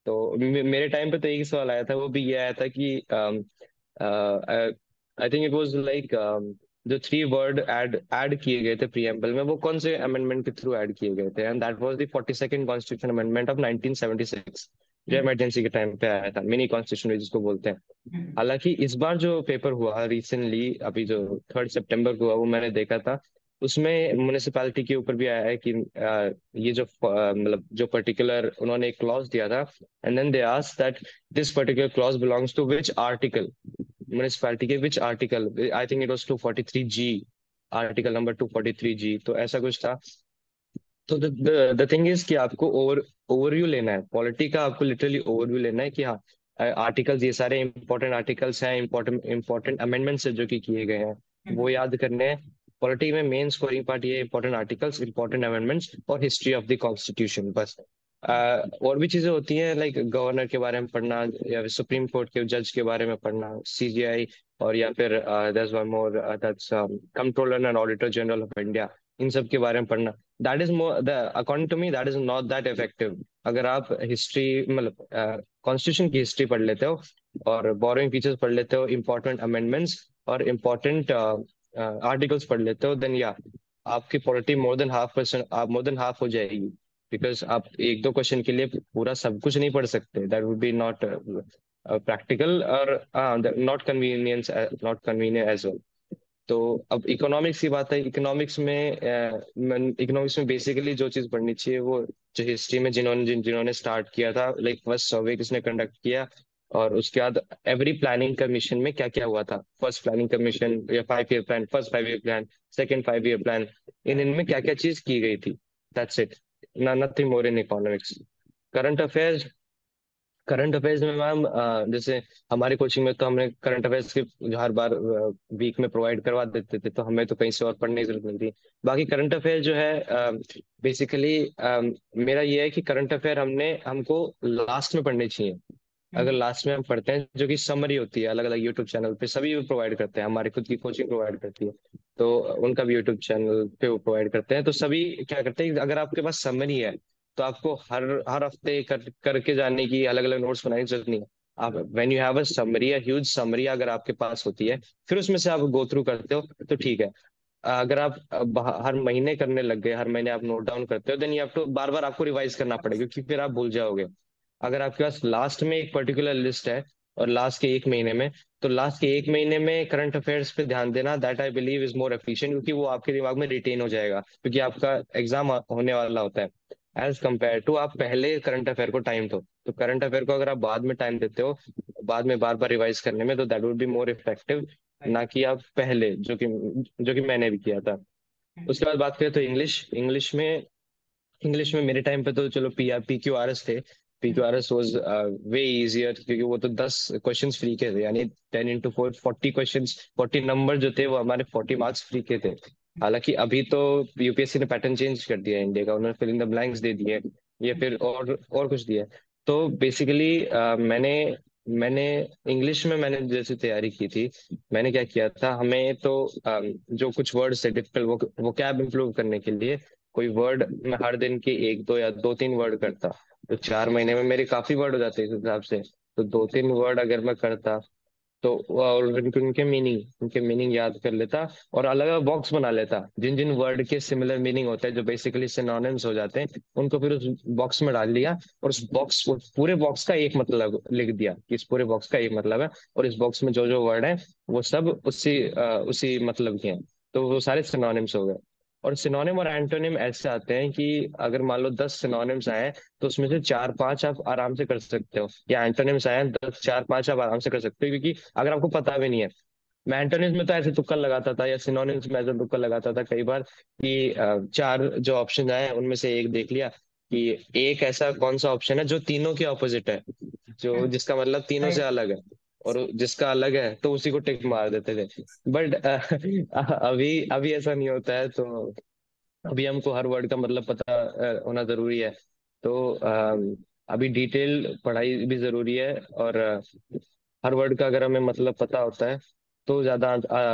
तो मेरे टाइम पे तो एक ही सवाल आया था, वो भी ये आया था कि आई थिंक इट वाज लाइक जो 3 वर्ड ऐड किए गए थे प्रीएम्बल में, वो कौन से अमेंडमेंट के थ्रू ऐड किए गए थे, and that was the 42nd constitution amendment of 1976, जो इमरजेंसी के टाइम पे आया था, मिनी कॉन्स्टिट्यूशन जिसको बोलते हैं। हालांकि इस बार जो पेपर हुआ रिसेंटली, अभी जो 3 सितंबर को हुआ, वो मैंने देखा था, उसमें म्युनिसिपैलिटी के ऊपर भी आया है कि ये जो मतलब जो पर्टिकुलर उन्होंने एक क्लॉज दिया था, and then they asked that this particular clause belongs to which article, municipality के which article, I think it was 243G, article number 243G, तो ऐसा कुछ था। तो द थिंग इज कि आपको ओवरव्यू लेना है पॉलिटी का, आपको लिटरली ओवरव्यू लेना है कि हाँ आर्टिकल्स, ये सारे इंपॉर्टेंट आर्टिकल्स हैं, इंपॉर्टेंट अमेंडमेंट्स जो कि किए गए हैं वो याद करने हैं। पॉलिटी में मेन स्कोरिंग पार्ट ये इंपॉर्टेंट आर्टिकल्स, इंपॉर्टेंट अमेंडमेंट्स और हिस्ट्री ऑफ द कॉन्स्टिट्यूशन, बस। और भी चीजें होती हैं, लाइक गवर्नर के बारे में पढ़ना, या सुप्रीम कोर्ट के जज के बारे में पढ़ना, सीजीआई, और या फिर there's one more that's controller and auditor general of India, इन सब के बारे में पढ़ना। That is more the according to me that is not that effective. अगर आप हिस्ट्री मतलब कॉन्स्टिट्यूशन की हिस्ट्री पढ़ लेते हो और बोरोइंग फीचर्स पढ़ लेते हो, इंपॉर्टेंट अमेंडमेंट्स और इंपॉर्टेंट आर्टिकल्स पढ़ लेते हो, देन या आपकी पॉलिटी मोर देन हाफ हो जाएगी। बिकॉज आप एक दो क्वेश्चन के लिए पूरा सब कुछ नहीं पढ़ सकते, that would B not practical, और नॉट कन्वीनियंट एज वेल। तो अब इकोनॉमिक्स की बात है। इकोनॉमिक्स में बेसिकली जो चीज पढ़नी चाहिए वो जो हिस्ट्री में जिन्होंने स्टार्ट किया था, लाइक फर्स्ट सर्वे किसने कंडक्ट किया, और उसके बाद एवरी प्लानिंग कमीशन में क्या क्या हुआ था, फर्स्ट प्लानिंग कमीशन या 5 year plan, first 5 year plan, second 5 year plan, इनमें क्या क्या चीज की गई थी, that's it, nothing more in economics. Current affairs current affairs में मैम जैसे हमारे कोचिंग में तो हमने करंट अफेयर्स के जो हर बार वीक में प्रोवाइड करवा देते थे, तो हमें तो कहीं से और पढ़ने की जरूरत नहीं थी। बाकी करंट अफेयर जो है बेसिकली मेरा ये है कि करंट अफेयर हमको लास्ट में पढ़ने चाहिए। अगर लास्ट में हम पढ़ते हैं, जो कि समरी होती है, अलग अलग यूट्यूब चैनल पे सभी प्रोवाइड करते हैं, हमारी खुद की कोचिंग प्रोवाइड करती है, तो उनका भी यूट्यूब चैनल पे वो प्रोवाइड करते हैं, तो सभी क्या करते हैं, अगर आपके पास समरी है तो आपको हर हर हफ्ते करके जाने की, अलग अलग नोट्स बनाने की जरूरत नहीं है। आप when you have a summary, a huge summary अगर आपके पास होती है, फिर उसमें से आप गो थ्रू करते हो तो ठीक है। अगर आप हर महीने करने लग गए, हर महीने आप नोट डाउन करते हो, देन यू हैव टू बार बार आपको रिवाइज करना पड़ेगा, क्योंकि फिर आप भूल जाओगे। अगर आपके पास लास्ट में एक पर्टिकुलर लिस्ट है और लास्ट के एक महीने में, तो लास्ट के एक महीने में करंट अफेयर्स पे ध्यान देना, that I believe is more efficient, क्योंकि वो आपके दिमाग में रिटेन हो जाएगा, क्योंकि आपका एग्जाम होने वाला होता है। एज कम्पेयर टू आप पहले करंट अफेयर को टाइम दो, तो करंट अफेयर को अगर आप बाद में टाइम देते हो, बाद में बार बार रिवाइज करने में, तो that would be more effective, ना कि आप पहले, जो कि मैंने भी किया था। उसके बाद बात करें तो इंग्लिश में मेरे टाइम पे तो चलो PQRS थे। PQRS वाज वे इजियर, क्योंकि वो तो 10 क्वेश्चंस फ्री के थे, यानी 10 into 4 40 क्वेश्चंस, 40 नंबर जो थे वो हमारे 40 मार्क्स फ्री के थे। हालांकि अभी तो यूपीएससी ने पैटर्न चेंज कर दिया है इंडिया का, उन्होंने फिल इन द ब्लैंक्स दे दिए, या फिर और कुछ दिया है। तो बेसिकली मैंने मैंने इंग्लिश में मैंने जैसे तैयारी की थी, मैंने क्या किया था, हमें तो जो कुछ वर्ड्स थे डिफिकल्ट, वो कैब इंप्रूव करने के लिए कोई वर्ड मैं हर दिन के एक दो या दो तीन वर्ड करता, तो 4 महीने में मेरे काफी वर्ड हो जाते इस हिसाब से। तो दो तीन वर्ड अगर मैं करता, तो और उनके मीनिंग याद कर लेता, और अलग अलग बॉक्स बना लेता, जिन जिन वर्ड के सिमिलर मीनिंग होते हैं, जो बेसिकली सिनोनिम्स हो जाते हैं, उनको फिर उस बॉक्स में डाल लिया, और पूरे बॉक्स का एक मतलब लिख दिया कि इस पूरे बॉक्स का एक मतलब है, और इस बॉक्स में जो जो वर्ड है वो सब उसी मतलब के हैं, तो वो सारे सिनोनिम्स हो गए। और सिनोनिम और एंटोनिम ऐसे आते हैं कि अगर मान लो 10 सिनोनिम्स आए, तो उसमें से 4-5 आप आराम से कर सकते हो, या एंटोनिम्स आए हैं 10, 4-5 आप आराम से कर सकते हो, क्योंकि अगर आपको पता भी नहीं है। मैं एंटोनिम्स में तो ऐसे तुक्का लगाता था, या सिनोनिम्स में ऐसे तुक्का लगाता था कई बार कि चार जो ऑप्शन आए उनमें से एक देख लिया कि एक ऐसा कौन सा ऑप्शन है जो तीनों के ऑपोजिट है, जो जिसका मतलब तीनों से राइट। अलग है, और जिसका अलग है तो उसी को टिक मार देते थे। बट अभी अभी ऐसा नहीं होता है, तो अभी हमको हर वर्ड का मतलब पता होना जरूरी है। तो अभी डिटेल पढ़ाई भी जरूरी है, और हर वर्ड का अगर हमें मतलब पता होता है तो ज्यादा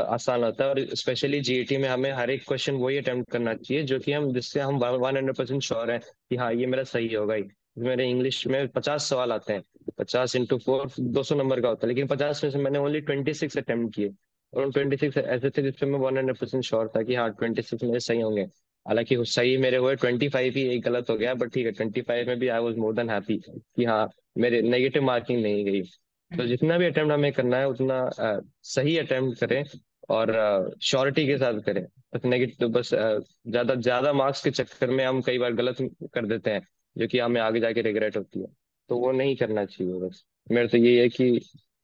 आसान होता है। और स्पेशली जीईटी में हमें हर एक क्वेश्चन वही अटेम्प्ट करना चाहिए जो कि हम जिससे हम 100% श्योर है कि हाँ ये मेरा सही होगा ही। मेरे इंग्लिश में 50 सवाल आते हैं, 50 into 4 200 नंबर का होता है, लेकिन 50 में से मैंने ओनली 26 अटेम्प्ट किए, और उन 26 ऐसे थे जिसपे मैं 100% श्योर था कि हाँ 26 मेरे सही होंगे। हालांकि वो सही मेरे हुए 25 ही, एक गलत हो गया, बट ठीक है, 25 में भी I was more than happy कि हाँ मेरे नेगेटिव मार्किंग नहीं गई। तो जितना भी अटेम्प्ट हमें करना है उतना सही अटेम्प्ट करें, और श्योरिटी के साथ करें। बस नेगेटिव तो बस ज्यादा ज्यादा मार्क्स के चक्कर में हम कई बार गलत कर देते हैं, जो कि हमें आगे जाके रिग्रेट होती है, तो वो नहीं करना चाहिए। बस मेरे तो ये है कि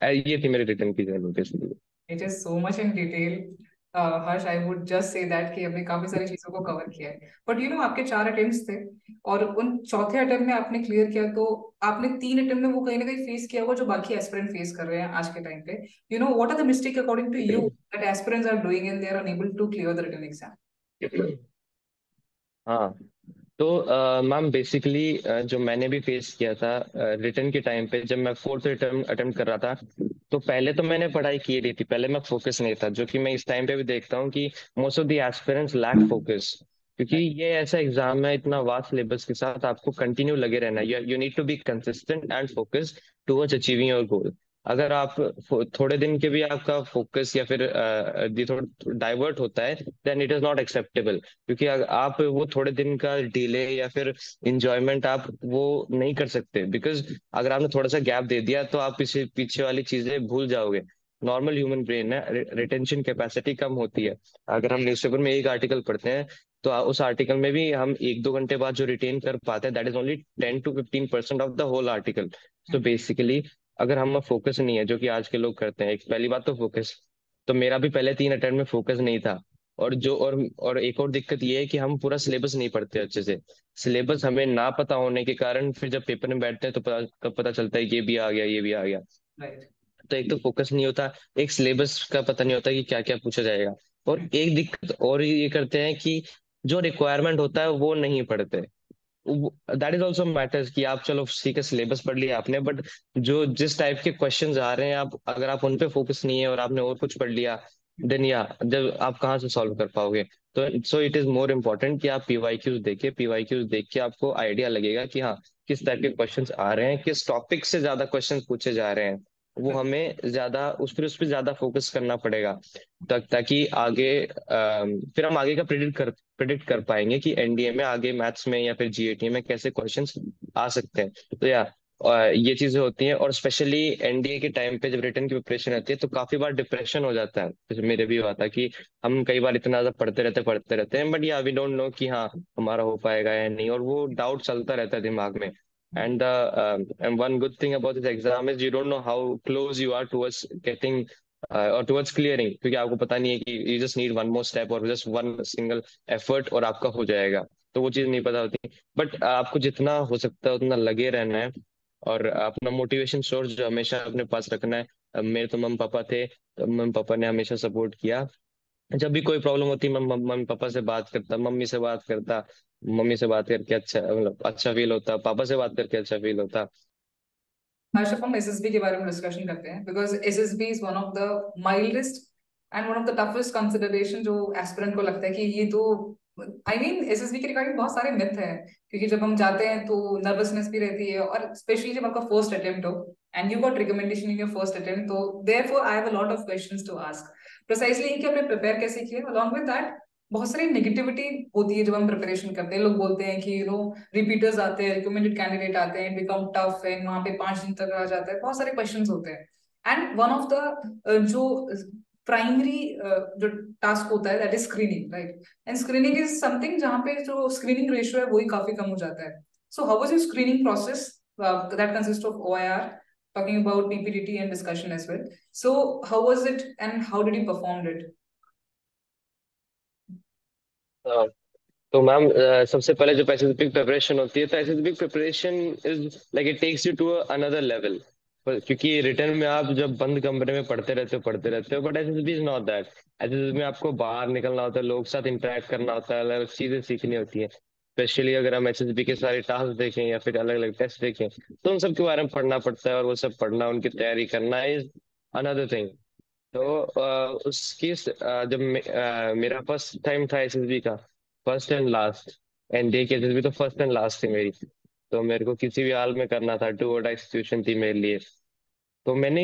ये थी मेरी रिटर्न की journey basically. It is so much in detail. Harsh, I would just say that कि हमने काफी सारी चीजों को कवर किया है। बट आपके 4 अटेम्प्ट्स थे, और उन चौथे अटेम्प्ट में आपने क्लियर किया, तो आपने 3 अटेम्प्ट में वो कहीं ना कहीं फेस किया होगा जो बाकी एस्पिरेंट फेस कर रहे हैं आज के टाइम पे। What are the mistake according to you that aspirants are doing and they are unable to clear the written exam? हाँ, तो मैम बेसिकली जो मैंने भी फेस किया था रिटर्न के टाइम पे, जब मैं फोर्थ अटेम्प्ट कर रहा था, तो पहले तो मैंने पढ़ाई की रही थी, पहले मैं फोकस नहीं था, जो कि मैं इस टाइम पे भी देखता हूँ कि most of the aspirants lack focus, क्योंकि ये ऐसा एग्जाम है इतना वास्ट सिलेबस के साथ, आपको कंटिन्यू लगे रहना है, you need to be consistent and focus towards achieving your goal. अगर आप थोड़े दिन के भी आपका फोकस या फिर थोड़ा डाइवर्ट होता है, then it is not acceptable, क्योंकि अगर आप वो थोड़े दिन का डिले या फिर इंजॉयमेंट आप वो नहीं कर सकते, बिकॉज अगर आपने थोड़ा सा गैप दे दिया तो आप पीछे पीछे वाली चीजें भूल जाओगे। नॉर्मल ह्यूमन ब्रेन है, रिटेंशन कैपेसिटी कम होती है। अगर हम न्यूज़पेपर में एक आर्टिकल पढ़ते हैं, तो उस आर्टिकल में भी हम एक दो घंटे बाद जो रिटेन कर पाते हैं, that is only 10 to 15% of the whole article. So basically अगर हम फोकस नहीं है, जो कि आज के लोग करते हैं, एक पहली बात तो फोकस, तो मेरा भी पहले 3 अटेम्प्ट में फोकस नहीं था। और एक और दिक्कत ये है कि हम पूरा सिलेबस नहीं पढ़ते अच्छे से। सिलेबस हमें ना पता होने के कारण फिर जब पेपर में बैठते हैं तो तब पता चलता है कि ये भी आ गया, ये भी आ गया। राइट। तो एक तो फोकस नहीं होता, एक सिलेबस का पता नहीं होता कि क्या क्या पूछा जाएगा, और एक दिक्कत और ये करते हैं कि जो रिक्वायरमेंट होता है वो नहीं पढ़ते। दैट इज ऑल्सो मैटर्स कि आप चलो ठीक है सिलेबस पढ़ लिया आपने, बट जो जिस टाइप के क्वेश्चंस आ रहे हैं, आप अगर आप उन पे फोकस नहीं है और आपने और कुछ पढ़ लिया, देन या जब आप कहाँ से सॉल्व कर पाओगे। तो so it is more important कि आप पीवाईक्यूज देखिए, पीवाईक्यूज देख के आपको आइडिया लगेगा कि हाँ किस टाइप के क्वेश्चंस आ रहे हैं, किस टॉपिक से ज्यादा क्वेश्चंस पूछे जा रहे हैं। वो हमें ज्यादा उस पर ज्यादा फोकस करना पड़ेगा, ताकि आगे फिर हम आगे का प्रिडिक्ट कर पाएंगे कि एनडीए में आगे मैथ्स में या फिर जीएटी में कैसे क्वेश्चंस आ सकते हैं। तो या ये चीजें होती हैं। और स्पेशली एनडीए के टाइम पे जब रिटर्न की प्रिपरेशन होती है तो काफी बार डिप्रेशन हो जाता है, जैसे मेरे भी हुआ था कि हम कई बार इतना ज्यादा पढ़ते रहते हैं बट या वी डोंट नो कि हाँ हमारा हो पाएगा या नहीं, और वो डाउट चलता रहता है दिमाग में। And the one good thing about this exam is you don't know how close you are towards getting और टुवर्ड्स क्लियरिंग, क्योंकि आपको पता नहीं है कि you just need one more step और जस्ट वन सिंगल एफर्ट और आपका हो जाएगा। तो वो चीज नहीं पता होती। बट आपको जितना हो सकता है उतना लगे रहना है, और अपना मोटिवेशन सोर्स जो हमेशा अपने पास रखना है। अब मेरे तो मम्मी पापा थे, तो मम्मी पापा ने हमेशा सपोर्ट किया। जब भी कोई प्रॉब्लम होती मम्मी पापा से बात करता, मम्मी से बात करता, मम्मी से बात करके अच्छा मतलब अच्छा फील होता, पापा से बात करके अच्छा फील होता। हर्षद, हम एसएसबी के बारे में डिस्कशन करते हैं because SSB is one of the mildest and one of the toughest consideration जो एस्पिरेंट को लगता है कि ये तो आई मीन एसएसबी के रिगार्डिंग बहुत सारे मिथ हैं, क्योंकि जब हम जाते हैं तो नर्वसनेस भी रहती है, और स्पेशली जब आपका फर्स्ट अटेम्प्ट हो and you got recommendation in your first attempt, तो therefore I have a lot of questions to ask. Precisely कि आपने प्रिपेयर कैसे किया, अलॉन्ग विद दैट बहुत सारी नेगेटिविटी होती है जब हम प्रिपरेशन करते हैं। लोग बोलते हैं कि रिपीटर्स आते हैं, रिकमेंडेड कैंडिडेट आते हैं, बिकम टफ है, वहां पे 5 दिन तक रह जाता है, बहुत सारे क्वेश्चंस होते हैं। एंड वन ऑफ द जो प्राइमरी जो टास्क होता है that is screening, right? And screening is something जहाँ पे जो स्क्रीनिंग रेशियो है वही काफी कम हो जाता है। So how was your screening process that consist of OIR, talking about PPTT and discussion as well? So how was it and how did you perform it? तो मैम सबसे पहले जब एसएसबी प्रिपरेशन होती है तो SSB preparation is like it takes you to another level. क्योंकि written में आप जब बंद कमरे में पढ़ते रहते हो but SSB is not that. SSB में आपको बाहर निकलना होता है, लोगों के साथ इंटरेक्ट करना होता है, अलग अलग चीजें सीखनी होती है। स्पेशली अगर हम एसएसबी के सारे टास्क देखें या फिर अलग अलग टेस्ट देखें तो उन सब के बारे में पढ़ना पड़ता है, और वो सब पढ़ना उनकी तैयारी करना इज अनदर थिंग। तो जब मेरा फर्स्ट टाइम था एसएसबी का, first and last, and day की एसएसबी तो फर्स्ट एंड लास्ट थी मेरी। तो मेरे को किसी भी हाल में करना था, टू और डाई सिचुएशन थी मेरे लिए। तो मैंने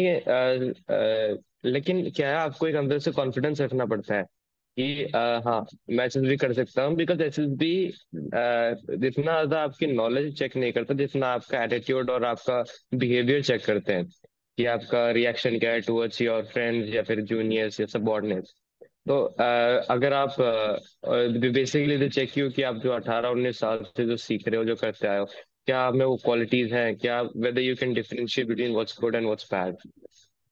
लेकिन क्या है, आपको एक अंदर से कॉन्फिडेंस रखना पड़ता है कि हाँ मैं एसएसबी कर सकता हूँ। बिकॉज एसएसबी जितना ज्यादा आपकी नॉलेज चेक नहीं करता जितना आपका एटीट्यूड और आपका बिहेवियर चेक करते हैं, कि आपका रिएक्शन क्या है टुवर्ड्स योर फ्रेंड्स या फिर जूनियर्स या सबॉर्डिनेट्स। तो अगर आप बेसिकली दे चेक यू कि आप जो 18-19 साल से जो सीख रहे हो, जो करते आए हो, क्या आप में वो क्वालिटीज हैं, क्या whether you can differentiate between what's good and what's bad.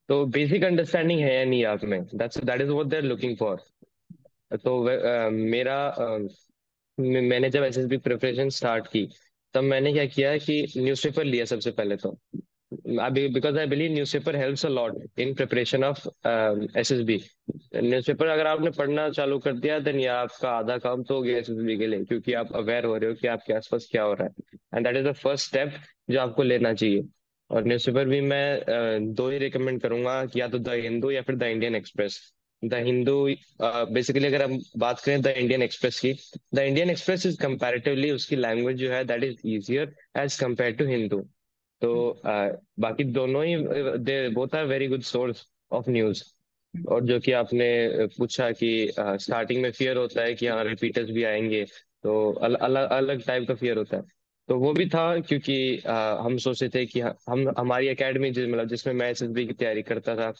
तो बेसिक अंडरस्टैंडिंग है या नहीं आप में, that is what they are looking for. तो मैंने जब एसएसबी प्रिपरेशन स्टार्ट की तब मैंने क्या किया कि न्यूज़पेपर लिया सबसे पहले तो। अभी because I believe newspaper helps a lot in preparation of SSB. Newspaper अगर आपने पढ़ना चालू कर दिया देन या आपका आधा काम तो हो गया एसएसबी के लिए, क्योंकि आप अवेयर हो रहे हो कि आपके आसपास क्या हो रहा है, and that is the first step जो आपको लेना चाहिए। और न्यूज़पेपर भी मैं दो ही रिकमेंड करूंगा, कि या तो द हिंदू या फिर the Indian Express. The Hindu basically अगर हम बात करें द इंडियन एक्सप्रेस की, the Indian Express is comparatively उसकी लैंग्वेज जो है that is easier as compare to Hindu. तो बाकी दोनों ही they both are very good source of news. और जो कि आपने पूछा कि स्टार्टिंग में फियर होता है कि हाँ रिपीटर्स भी आएंगे, तो अलग अलग टाइप का फियर होता है। तो वो भी था क्योंकि हम सोचते थे कि हम हमारी एकेडमी मतलब जिसमें मैं एसएसबी की तैयारी करता था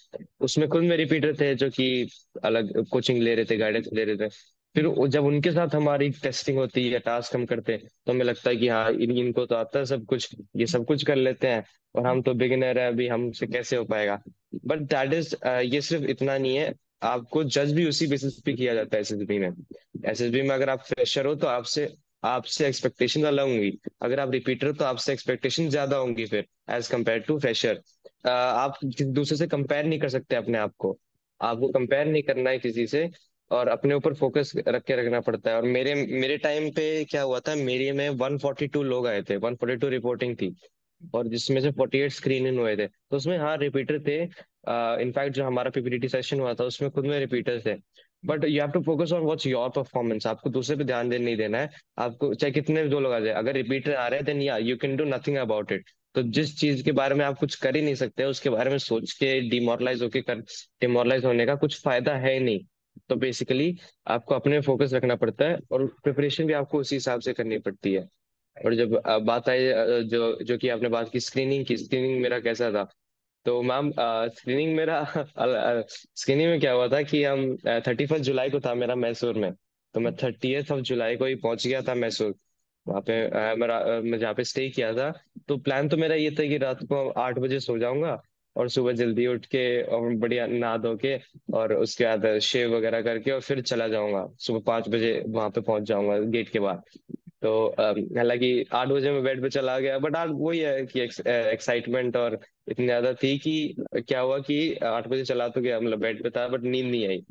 उसमें खुद में रिपीटर थे जो कि अलग कोचिंग ले रहे थे, गाइडेंस ले रहे थे। फिर जब उनके साथ हमारी टेस्टिंग होती है या टास्क हम करते हैं तो हमें लगता है कि हाँ इनको तो आता है सब कुछ, ये सब कुछ कर लेते हैं, और हम तो बिगिनर है, अभी हमसे कैसे हो पाएगा। बट दैट इज ये सिर्फ इतना नहीं है, आपको जज भी उसी बेसिस पे किया जाता है एसएसबी में। एसएसबी में अगर आप फ्रेशर हो तो आपसे आपसे एक्सपेक्टेशन अलग होंगी, अगर आप रिपीटर हो तो आपसे एक्सपेक्टेशन ज्यादा होंगी फिर एज कम्पेयर टू फ्रेशर। आप किसी दूसरे से कंपेयर नहीं कर सकते अपने आप को, आपको कंपेयर नहीं करना है किसी से, और अपने ऊपर फोकस रख के रखना पड़ता है। और मेरे मेरे टाइम पे क्या हुआ था, मेरे में 142 लोग आए थे, 142 रिपोर्टिंग थी, और जिसमें से 48 स्क्रीन इन हुए थे। तो उसमें हाँ रिपीटर थे, इनफैक्ट जो हमारा पीपीटी सेशन हुआ था उसमें खुद में रिपीटर्स थे। But you have to focus on what's your performance, आपको दूसरे पे ध्यान नहीं देना है। आपको चाहे कितने भी दो लोग आ जाए, अगर रिपीटर आ रहे हैं देन या you can do nothing about it. तो जिस चीज के बारे में आप कुछ कर ही नहीं सकते उसके बारे में सोच के डिमोरलाइज होने का कुछ फायदा है ही नहीं। तो बेसिकली आपको अपने फोकस रखना पड़ता है और प्रिपरेशन भी आपको उसी हिसाब से करनी पड़ती है। और जब बात आई जो जो कि आपने बात की स्क्रीनिंग की, स्क्रीनिंग मेरा कैसा था। तो मैम स्क्रीनिंग मेरा स्क्रीनिंग में क्या हुआ था कि हम 31 जुलाई को था मेरा मैसूर में। तो मैं 30th ऑफ जुलाई को ही पहुंच गया था मैसूर। वहाँ पे मैं जहाँ पे स्टे किया था। तो प्लान तो मेरा ये था कि रात को 8 बजे सो जाऊंगा और सुबह जल्दी उठ के और बढ़िया नहा धो के और उसके बाद शेव वगैरह करके और फिर चला जाऊंगा, सुबह 5 बजे वहां पे पहुंच जाऊंगा गेट के बाहर। तो हालांकि 8 बजे मैं बेड पे चला गया, बट आज वही है कि एक्साइटमेंट और इतनी ज्यादा थी कि क्या हुआ कि 8 बजे चला तो गया, मतलब बेड पे था बट नींद नहीं आई।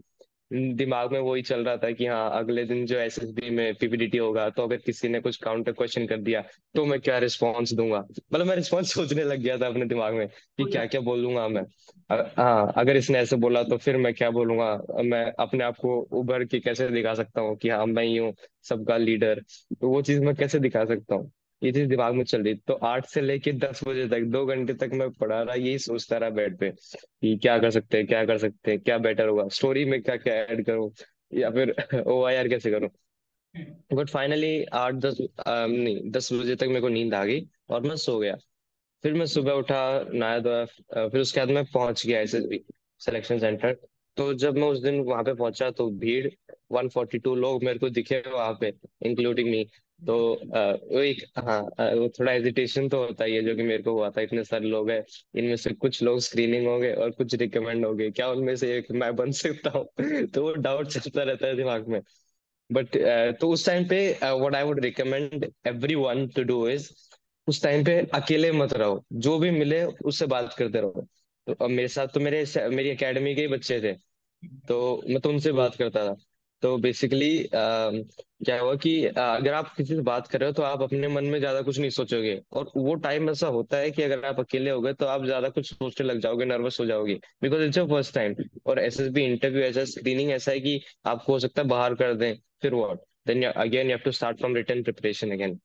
दिमाग में वही चल रहा था कि हाँ अगले दिन जो एसएसबी में पीपीडीटी होगा तो अगर किसी ने कुछ काउंटर क्वेश्चन कर दिया तो मैं क्या रिस्पॉन्स दूंगा। मतलब मैं रिस्पॉन्स सोचने लग गया था अपने दिमाग में कि क्या क्या बोलूंगा मैं। हाँ अगर इसने ऐसे बोला तो फिर मैं क्या बोलूंगा। मैं अपने आप को उभर के कैसे दिखा सकता हूँ कि हाँ मैं ही हूँ सबका लीडर। तो वो चीज मैं कैसे दिखा सकता हूँ, ये चीज दिमाग में चल रही। तो 8 से लेके 10 बजे तक 2 घंटे तक मैं पढ़ा रहा, यही सोचता रहा बेड पे कि क्या कर सकते हैं, क्या कर सकते हैं, क्या बेटर होगा, स्टोरी में क्या क्या ऐड करूं या फिर ओआईआर कैसे करूं। बट फाइनली नहीं 10 बजे तक मेरे को नींद आ गई और मैं सो गया। फिर मैं सुबह उठा, नहाया धोया, फिर उसके बाद मैं पहुंच गया एसएसबी सिलेक्शन सेंटर। तो जब मैं उस दिन वहां पे पहुंचा तो भीड़ 142 लोग मेरे को दिखे वहां पे, इंक्लूडिंग मी। तो वो एक हाँ वो थोड़ा हेजिटेशन तो होता ही है जो कि मेरे को हुआ था, इतने सारे लोग हैं, इनमें से कुछ लोग स्क्रीनिंग हो गए और कुछ रिकमेंड हो गए, क्या उनमें से एक मैं बन सकता हूँ तो वो डाउट चलता रहता है दिमाग में। बट तो उस टाइम पे what I would recommend every one two do is, उस टाइम पे अकेले मत रहो, जो भी मिले उससे बात करते रहो। तो अब मेरे साथ तो मेरी एकेडमी के ही बच्चे थे, तो मैं तो उनसे बात करता था। तो बेसिकली क्या हुआ कि अगर आप किसी से बात कर रहे हो तो आप अपने मन में ज्यादा कुछ नहीं सोचोगे, और वो टाइम ऐसा होता है कि अगर आप अकेले हो गए तो आप ज्यादा कुछ सोचने लग जाओगे, नर्वस हो जाओगे, because it's your first time. और एसएसबी इंटरव्यू ऐसा, स्क्रीनिंग ऐसा है कि आपको हो सकता है बाहर कर दें, फिर what, then again you have to start from written preparation again.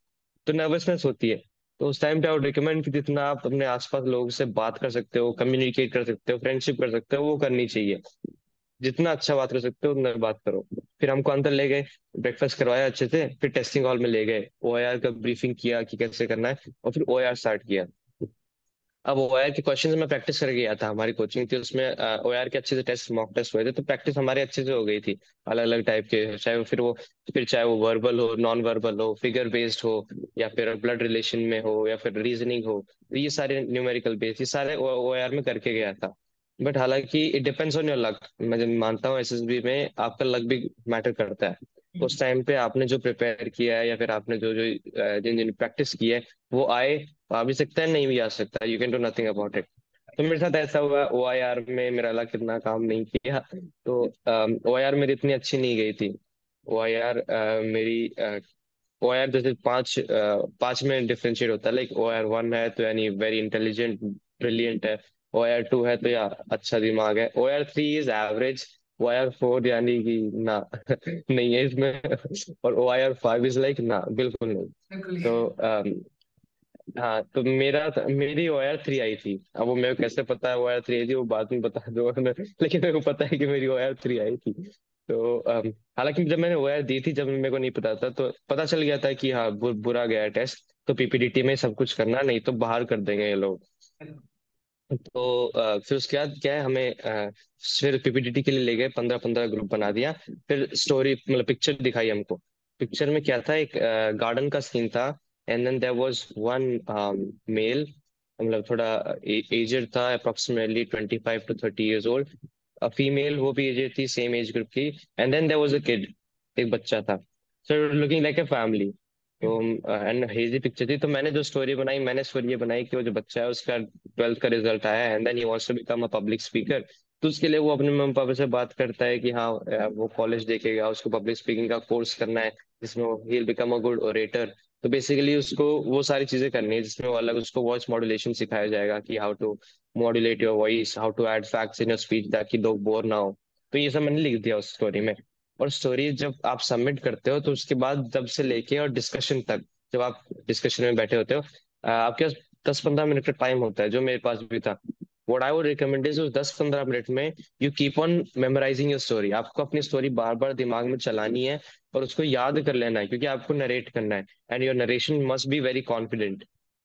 तो नर्वसनेस होती है। तो उस टाइम पे आई वुड रिकमेंड कि जितना आप अपने आसपास लोगों से बात कर सकते हो, कम्युनिकेट कर सकते हो, फ्रेंडशिप कर सकते हो, वो करनी चाहिए। जितना अच्छा बात कर सकते हो उतना बात करो। फिर हमको अंदर ले गए, ब्रेकफास्ट करवाया अच्छे से, फिर टेस्टिंग हॉल में ले गए, ओआईआर का ब्रीफिंग किया कि कैसे करना है, और फिर ओआईआर स्टार्ट किया। अब ओआईआर के क्वेश्चंस मैं प्रैक्टिस करके गया था, हमारी कोचिंग थी उसमें ओआईआर के अच्छे से टेस्ट, मॉक टेस्ट हुए थे, तो प्रैक्टिस हमारे अच्छे से हो गई थी अलग अलग टाइप के, चाहे वो वर्बल हो, नॉन वर्बल हो, फिगर बेस्ड हो, या फिर ब्लड रिलेशन में हो, या फिर रीजनिंग हो, तो ये सारे न्यूमेरिकल बेस्ड, ये सारे ओआईआर में करके गया था। बट हालांकि it depends on your luck, मैं जब मानता हूँ एसएसबी में आपका लक भी मैटर करता है। उस टाइम पे आपने जो प्रिपेयर किया है या फिर आपने जो जो जिन जिन प्रैक्टिस की है वो आए, आ भी सकता है नहीं भी आ सकता है, you can do nothing about it. तो मेरे साथ ऐसा हुआ, ओआईआर में मेरा लक इतना काम नहीं किया। तो ओआईआर मेरी इतनी अच्छी नहीं गई थी। ओआईआर मेरी ओआईआर जैसे पांच में डिफरेंशिएट होता है, लाइक ओआईआर 1 है तो यानी वेरी इंटेलिजेंट ब्रिलियंट है, ओआईआर 2 है तो या अच्छा दिमाग है, ओआईआर 3 इज एवरेज, ओआईआर 4 यानी कि ना नहीं है इसमें, और ओआईआर 5 इज लाइक ना बिल्कुल नहीं। बिल्कुल ही। तो हाँ तो मेरी ओआईआर 3 आई थी। अब वो मेरे को कैसे पता है ओआईआर 3 आई थी वो बाद में बता दो लेकिन मेरे को पता है कि मेरी ओआईआर 3 आई थी। तो हालांकि जब मैंने ओआईआर दी थी, जब मेरे को नहीं पता था, तो पता चल गया था कि हाँ बुरा गया टेस्ट, तो पीपीडीटी में सब कुछ करना, नहीं तो बाहर कर देंगे ये लोग। तो फिर उसके बाद क्या है, हमें फिर पीपीटीटी के लिए ले गए, 15-15 ग्रुप बना दिया। फिर स्टोरी मतलब पिक्चर दिखाई हमको। पिक्चर में क्या था, एक गार्डन का सीन था, and then there was one male, मतलब थोड़ा एजड था, approximately 25 to 30 years old. Female वो भी एजड थी, सेम एज ग्रुप की, and then there was a kid, एक बच्चा था। So looking like a family. तो एंड हेजी पिक्चर थी। तो मैंने जो स्टोरी बनाई, मैंने स्टोरी ये बनाई कि वो जो बच्चा है उसका 12th का रिजल्ट आया है, and then he wants to become a public speaker. तो उसके लिए वो अपने मम्मी पापा से बात करता है कि हाँ वो कॉलेज देखेगा, उसको पब्लिक स्पीकिंग का कोर्स करना है जिसमें he will become a good orator. तो बेसिकली उसको वो सारी चीजें करनी है, जिसमें वो अलग उसको वॉइस मॉड्यूलेशन सिखाया जाएगा कि how to modulate your voice, how to add facts in your speech ताकि लोग बोर ना हो। तो ये सब मैंने लिख दिया उस स्टोरी में। और स्टोरी जब आप सबमिट करते हो तो उसके बाद जब से लेके और डिस्कशन तक, जब आप डिस्कशन में बैठे होते हो, आपके पास 10-15 मिनट का टाइम होता है, जो मेरे पास भी था। What I would recommend is उस 10-15 मिनट में you keep on memorising your story. आपको अपनी स्टोरी बार बार दिमाग में चलानी है और उसको याद कर लेना है, क्योंकि आपको नरेट करना है। And your narration must be very confident.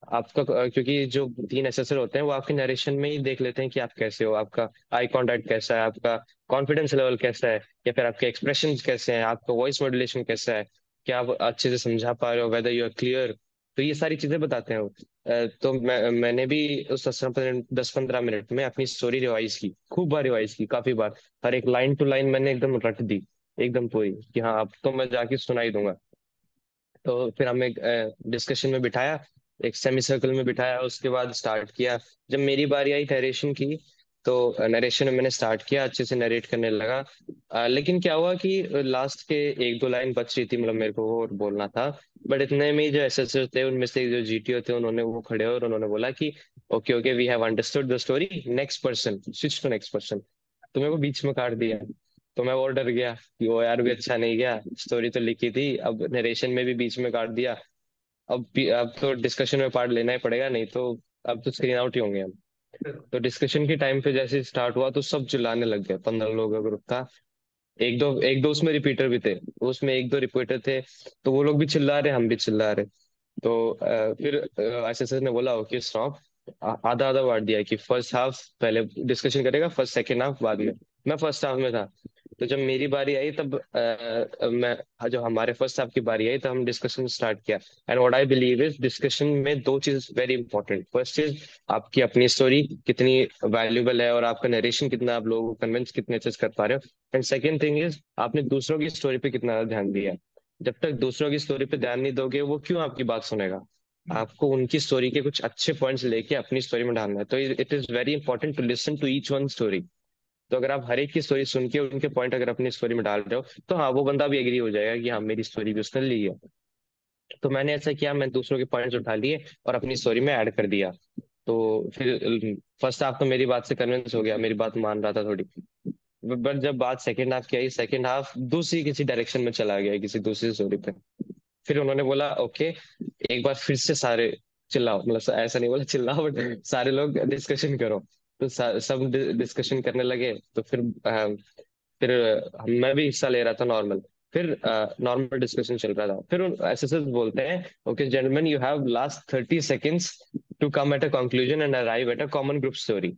आपका क्योंकि जो 3 एसेसर होते हैं वो आपके नरेशन में ही देख लेते हैं कि आप कैसे हो, आपका आई कांटेक्ट कैसा है, आपका कॉन्फिडेंस लेवल कैसा है, या फिर आपके एक्सप्रेशन कैसे हैं, आपका वॉइस मॉड्यूलेशन कैसा है, क्या आप अच्छे से समझा पा रहे हो, वेदर यू आर क्लियर। तो ये सारी चीजें बताते हैं वो। तो मैंने भी उस 10-15 मिनट में अपनी स्टोरी रिवाइज की, खूब बार रिवाइज की, काफी बार। हर एक लाइन टू लाइन मैंने एकदम रट दी, एकदम पूरी, कि हाँ अब तो मैं जाके सुनाई दूंगा। तो फिर हमें डिस्कशन में बिठाया, एक सेमी सर्कल में बिठाया, उसके बाद स्टार्ट किया। जब मेरी बारी आई नरेशन की, तो नरेशन में मैंने स्टार्ट किया, अच्छे से नरेट करने लगा। लेकिन क्या हुआ कि लास्ट के 1-2 लाइन बच रही थी, मतलब मेरे को और बोलना था। बट इतने में ही जो एसएसओ थे उनमें से जो जीटीओ थे, उन्होंने वो खड़े और उन्होंने बोला कि okay okay, we have understood the story, next person, switch to next person. तो मेरे को बीच में काट दिया। तो मैं और डर गया कि वो यार भी अच्छा नहीं गया, स्टोरी तो लिखी थी, अब नरेशन में भी बीच में काट दिया। अब तो डिस्कशन में पार्ट लेना ही पड़ेगा, नहीं तो अब तो स्क्रीन आउट ही होंगे हम। तो डिस्कशन के टाइम पे जैसे स्टार्ट हुआ तो सब चिल्लाने लग गए, 15 लोगों का ग्रुप था। एक दो उसमें रिपीटर भी थे, उसमें एक दो रिपीटर थे। तो वो लोग भी चिल्ला रहे, हम भी चिल्ला रहे। तो फिर एसएसएस ने बोला ओके स्टॉप। आधा आधा बांट दिया कि फर्स्ट हाफ पहले डिस्कशन करेगा, फर्स्ट सेकेंड हाफ बाद में। मैं फर्स्ट हाफ में था। तो जब मेरी बारी आई तब मैं जब हमारे फर्स्ट हाफ की बारी आई तब हम डिस्कशन स्टार्ट किया। And what I believe is discussion में दो चीज वेरी इंपॉर्टेंट। फर्स्ट इज आपकी अपनी स्टोरी कितनी वैल्यूबल है और आपका नरेशन कितना, आप लोगों को कन्विंस कितने अच्छे से कर पा रहे हो। एंड सेकेंड थिंग इज आपने दूसरों की स्टोरी पे कितना ध्यान दिया है। जब तक दूसरों की स्टोरी पे ध्यान नहीं दोगे वो क्यों आपकी बात सुनेगा। आपको उनकी स्टोरी के कुछ अच्छे पॉइंट्स लेके अपनी स्टोरी में डालना है। तो it is very important to listen to each one story. तो अगर आप हर एक की स्टोरी सुन के उनके पॉइंट अगर अपनी स्टोरी में डाल रहे हो तो हाँ वो बंदा भी एग्री हो जाएगा कि हाँ मेरी स्टोरी भी उसने ली है। तो मैंने ऐसा किया, मैं दूसरों के पॉइंट्स उठा लिए और अपनी स्टोरी में ऐड कर दिया। तो फिर फर्स्ट हाफ तो मेरी बात से कन्विंस हो गया, मेरी बात मान रहा था थोड़ी। बट जब बात सेकंड हाफ की आई, सेकंड हाफ दूसरी किसी डायरेक्शन में चला गया, किसी दूसरी स्टोरी पे। फिर उन्होंने बोला ओके एक बार फिर से सारे चिल्लाओ, मतलब ऐसा नहीं बोला चिल्लाओ, बट सारे लोग डिस्कशन करो। तो सब डिस्कशन करने लगे। तो फिर मैं भी हिस्सा ले रहा था नॉर्मल। फिर नॉर्मल डिस्कशन चल रहा था। फिर एसएसएस बोलते हैं okay gentleman, you have last 30 seconds to come at a conclusion and arrive at a common group story.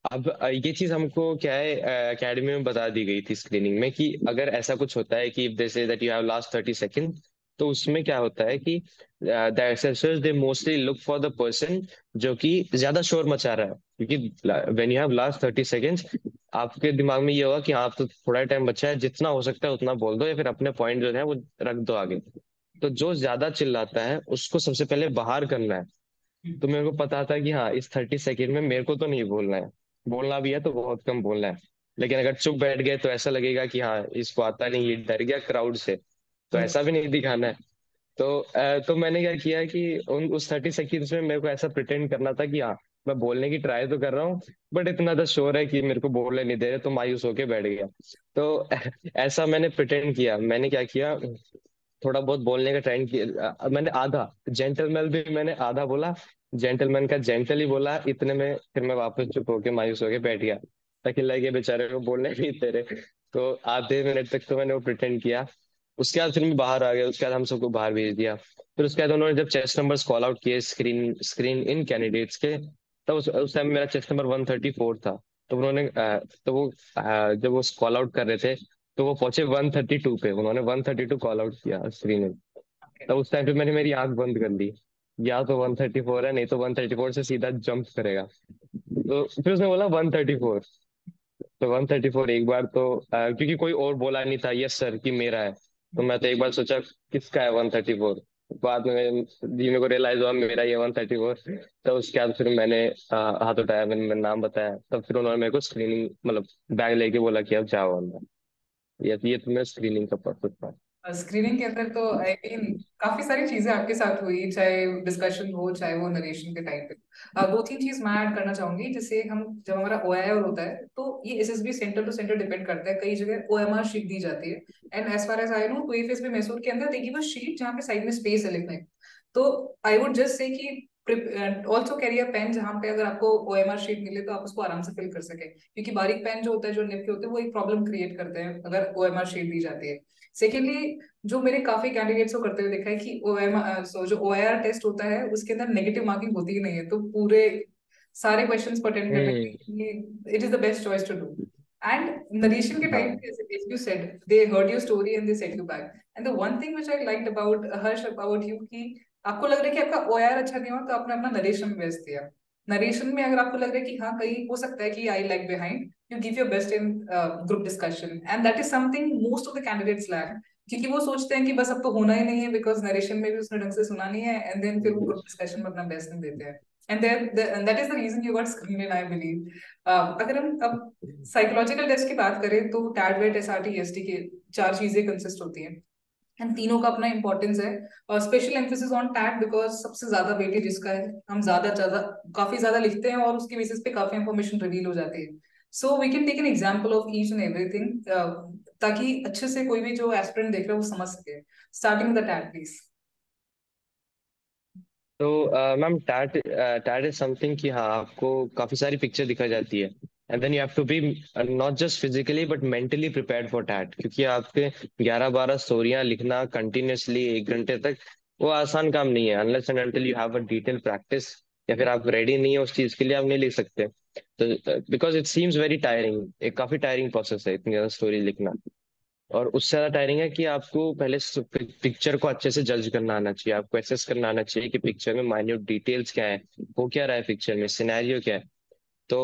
अब ये चीज हमको क्या है एकेडमी में बता दी गई थी स्क्रीनिंग में, कि अगर ऐसा कुछ होता है कि if they say that you have last 30 second, तो उसमें क्या होता है कि the assessors they mostly look for the person जो कि ज्यादा शोर मचा रहा है। क्योंकि when you have last 30 seconds, आपके दिमाग में ये होगा कि हाँ अब तो थोड़ा टाइम बचा है, जितना हो सकता है उतना बोल दो या फिर अपने पॉइंट जो है वो रख दो आगे। तो जो ज्यादा चिल्लाता है उसको सबसे पहले बाहर करना है। तो मेरे को पता था कि हाँ इस 30 सेकेंड में मेरे को तो नहीं बोलना है, बोलना भी है तो बहुत कम बोलना है। लेकिन अगर चुप बैठ गए तो ऐसा लगेगा कि हाँ इसको आता नहीं, ये डर गया क्राउड से। तो ऐसा भी नहीं दिखाना है। तो मैंने क्या किया कि उस 30 सेकेंड्स में मेरे को ऐसा प्रिटेंड करना था कि हाँ मैं बोलने की ट्राई तो कर रहा हूँ, बट इतना तो श्योर है कि मेरे को बोलने नहीं दे रहे, तो मायूस होके बैठ गया। तो ऐसा मैंने प्रिटेंड किया। मैंने क्या किया, थोड़ा बहुत बोलने का ट्राई किया। मैंने आधा जेंटलमैन भी मैंने आधा बोला, जेंटलमैन का जेंटल ही बोला इतने में। फिर मैं वापस चुप होके मायूस होके बैठ गया, ताकि लगे बेचारे को बोलने नहीं दे रहे। तो आधे मिनट तक तो मैंने वो प्रिटेंड किया। उसके बाद फिर मैं बाहर आ गया, उसके बाद हम सबको बाहर भेज दिया। फिर उसके बाद उन्होंने जब चेस्ट नंबर्स कॉल आउट किए स्क्रीन स्क्रीन इन कैंडिडेट्स के, तब उस टाइम मेरा चेस्ट नंबर 134 था। तो उन्होंने तो वो जब वो कॉल आउट कर रहे थे तो वो पहुंचे 132 पे, उन्होंने 132 कॉल आउट किया स्क्रीन में। तब उस टाइम पे मैंने मेरी आंख बंद कर ली, या तो 134 है, नहीं तो 134 से सीधा जंप करेगा। तो फिर उसने बोला 134। तो 134 एक बार तो क्योंकि कोई और बोला नहीं था यस सर कि मेरा है, तो मैं तो एक बार सोचा किसका है 134। बाद में जी मेरे को रियलाइज हुआ मेरा ये 134। तो उसके बाद फिर मैंने हाथ उठाया, मैंने नाम बताया। तब फिर उन्होंने मेरे को स्क्रीनिंग मतलब बैग लेके बोला कि अब जाओ अंदर। ये तुम्हें स्क्रीनिंग का प्रोसेस था। स्क्रीनिंग के अंदर तो आई मीन काफी सारी चीजें आपके साथ हुई, चाहे डिस्कशन हो चाहे वो नरेशन के टाइम पे। दो तीन चीज मैं ऐड करना चाहूंगी, जैसे हम जब हमारा ओआईआर होता है तो ये SSB centre to centre depend करता है। कई जगह ओएमआर शीट दी जाती है, and as far as I know UFS भी मैसूर के अंदर देगी वो शीट जहाँ पे साइड में स्पेस है लिखने का। तो आई वुड जस्ट से कि ऑल्सो कैरी अ पेन, जहाँ पे अगर आपको ओएमआर शीट मिले तो आप उसको आराम से फिल कर सके, क्योंकि बारीक पेन जो होता है जो निब के होते हैं वो एक प्रॉब्लम क्रिएट करते हैं अगर ओएमआर शीट दी जाती है। सेकेंडली, जो मेरे काफी कैंडिडेट्स को करते हुए देखा है कि जो ओआईआर टेस्ट होता है उसके अंदर नेगेटिव मार्किंग होती ही नहीं है, तो पूरे सारे क्वेश्चंस को अटेंड करने हम्म। के लिए it is the best choice to do. And narration के टाइम हाँ। पे as you said, they heard your story and they set you back. And the one thing which I liked about Harsh about you कि आपको लग रहा है कि आपका ओआईआर अच्छा नहीं हुआ तो आपने अपना नरेशन में बेस्ट दिया। नरेशन में अगर आपको लग रहा है कि हाँ कहीं हो सकता है कि I lag behind, you give your best in group discussion, and that is something most of the candidates lack, क्योंकि वो सोचते हैं कि बस अब तो होना ही नहीं है बिकॉज नरेशन में भी उसने ढंग से सुना नहीं है, एंड देन फिर वो ग्रुप डिस्कशन में अपना बेस्ट नहीं देते हैं। And that is the reason you got screen in, I believe. अगर हम अब साइकोलॉजिकल टेस्ट की बात करें तो टैट वेट एसआरटी एसटी के चार चीजें कंसिस्ट होती हैं, एंड तीनों का अपना इंपॉर्टेंस है। और special emphasis on TAT because सबसे ज्यादा वेटेज जिसका है, हम ज्यादा ज्यादा काफी ज्यादा लिखते हैं और उसके बेसिस पे काफी इंफॉर्मेशन रिवील हो जाती है। So we can take an example of each and everything, ताकि अच्छे से कोई भी जो एस्पिरेंट देख रहा है वो समझ सके। Starting with the TAT please. तो ma'am TAT TAT is something कि हाँ आपको काफी सारी पिक्चर दिखा जाती है, and then you have to be not just physically but mentally prepared for TAT, क्योंकि आपके 11-12 स्टोरियां लिखना कंटिन्यूअसली 1 घंटे तक वो आसान काम नहीं है, unless and until you have a detail practice, या फिर आप रेडी नहीं है उस चीज के लिए आप नहीं लिख सकते। तो because it seems very tiring, एक काफी टायरिंग प्रोसेस है इतनी ज्यादा स्टोरी लिखना। और उससे ज्यादा टायरिंग है कि आपको पहले पिक्चर को अच्छे से जज करना आना चाहिए, आपको एसेस करना आना चाहिए कि पिक्चर में माइन्यूट डिटेल्स क्या है, हो क्या रहा है पिक्चर में, सिनेरियो क्या है। तो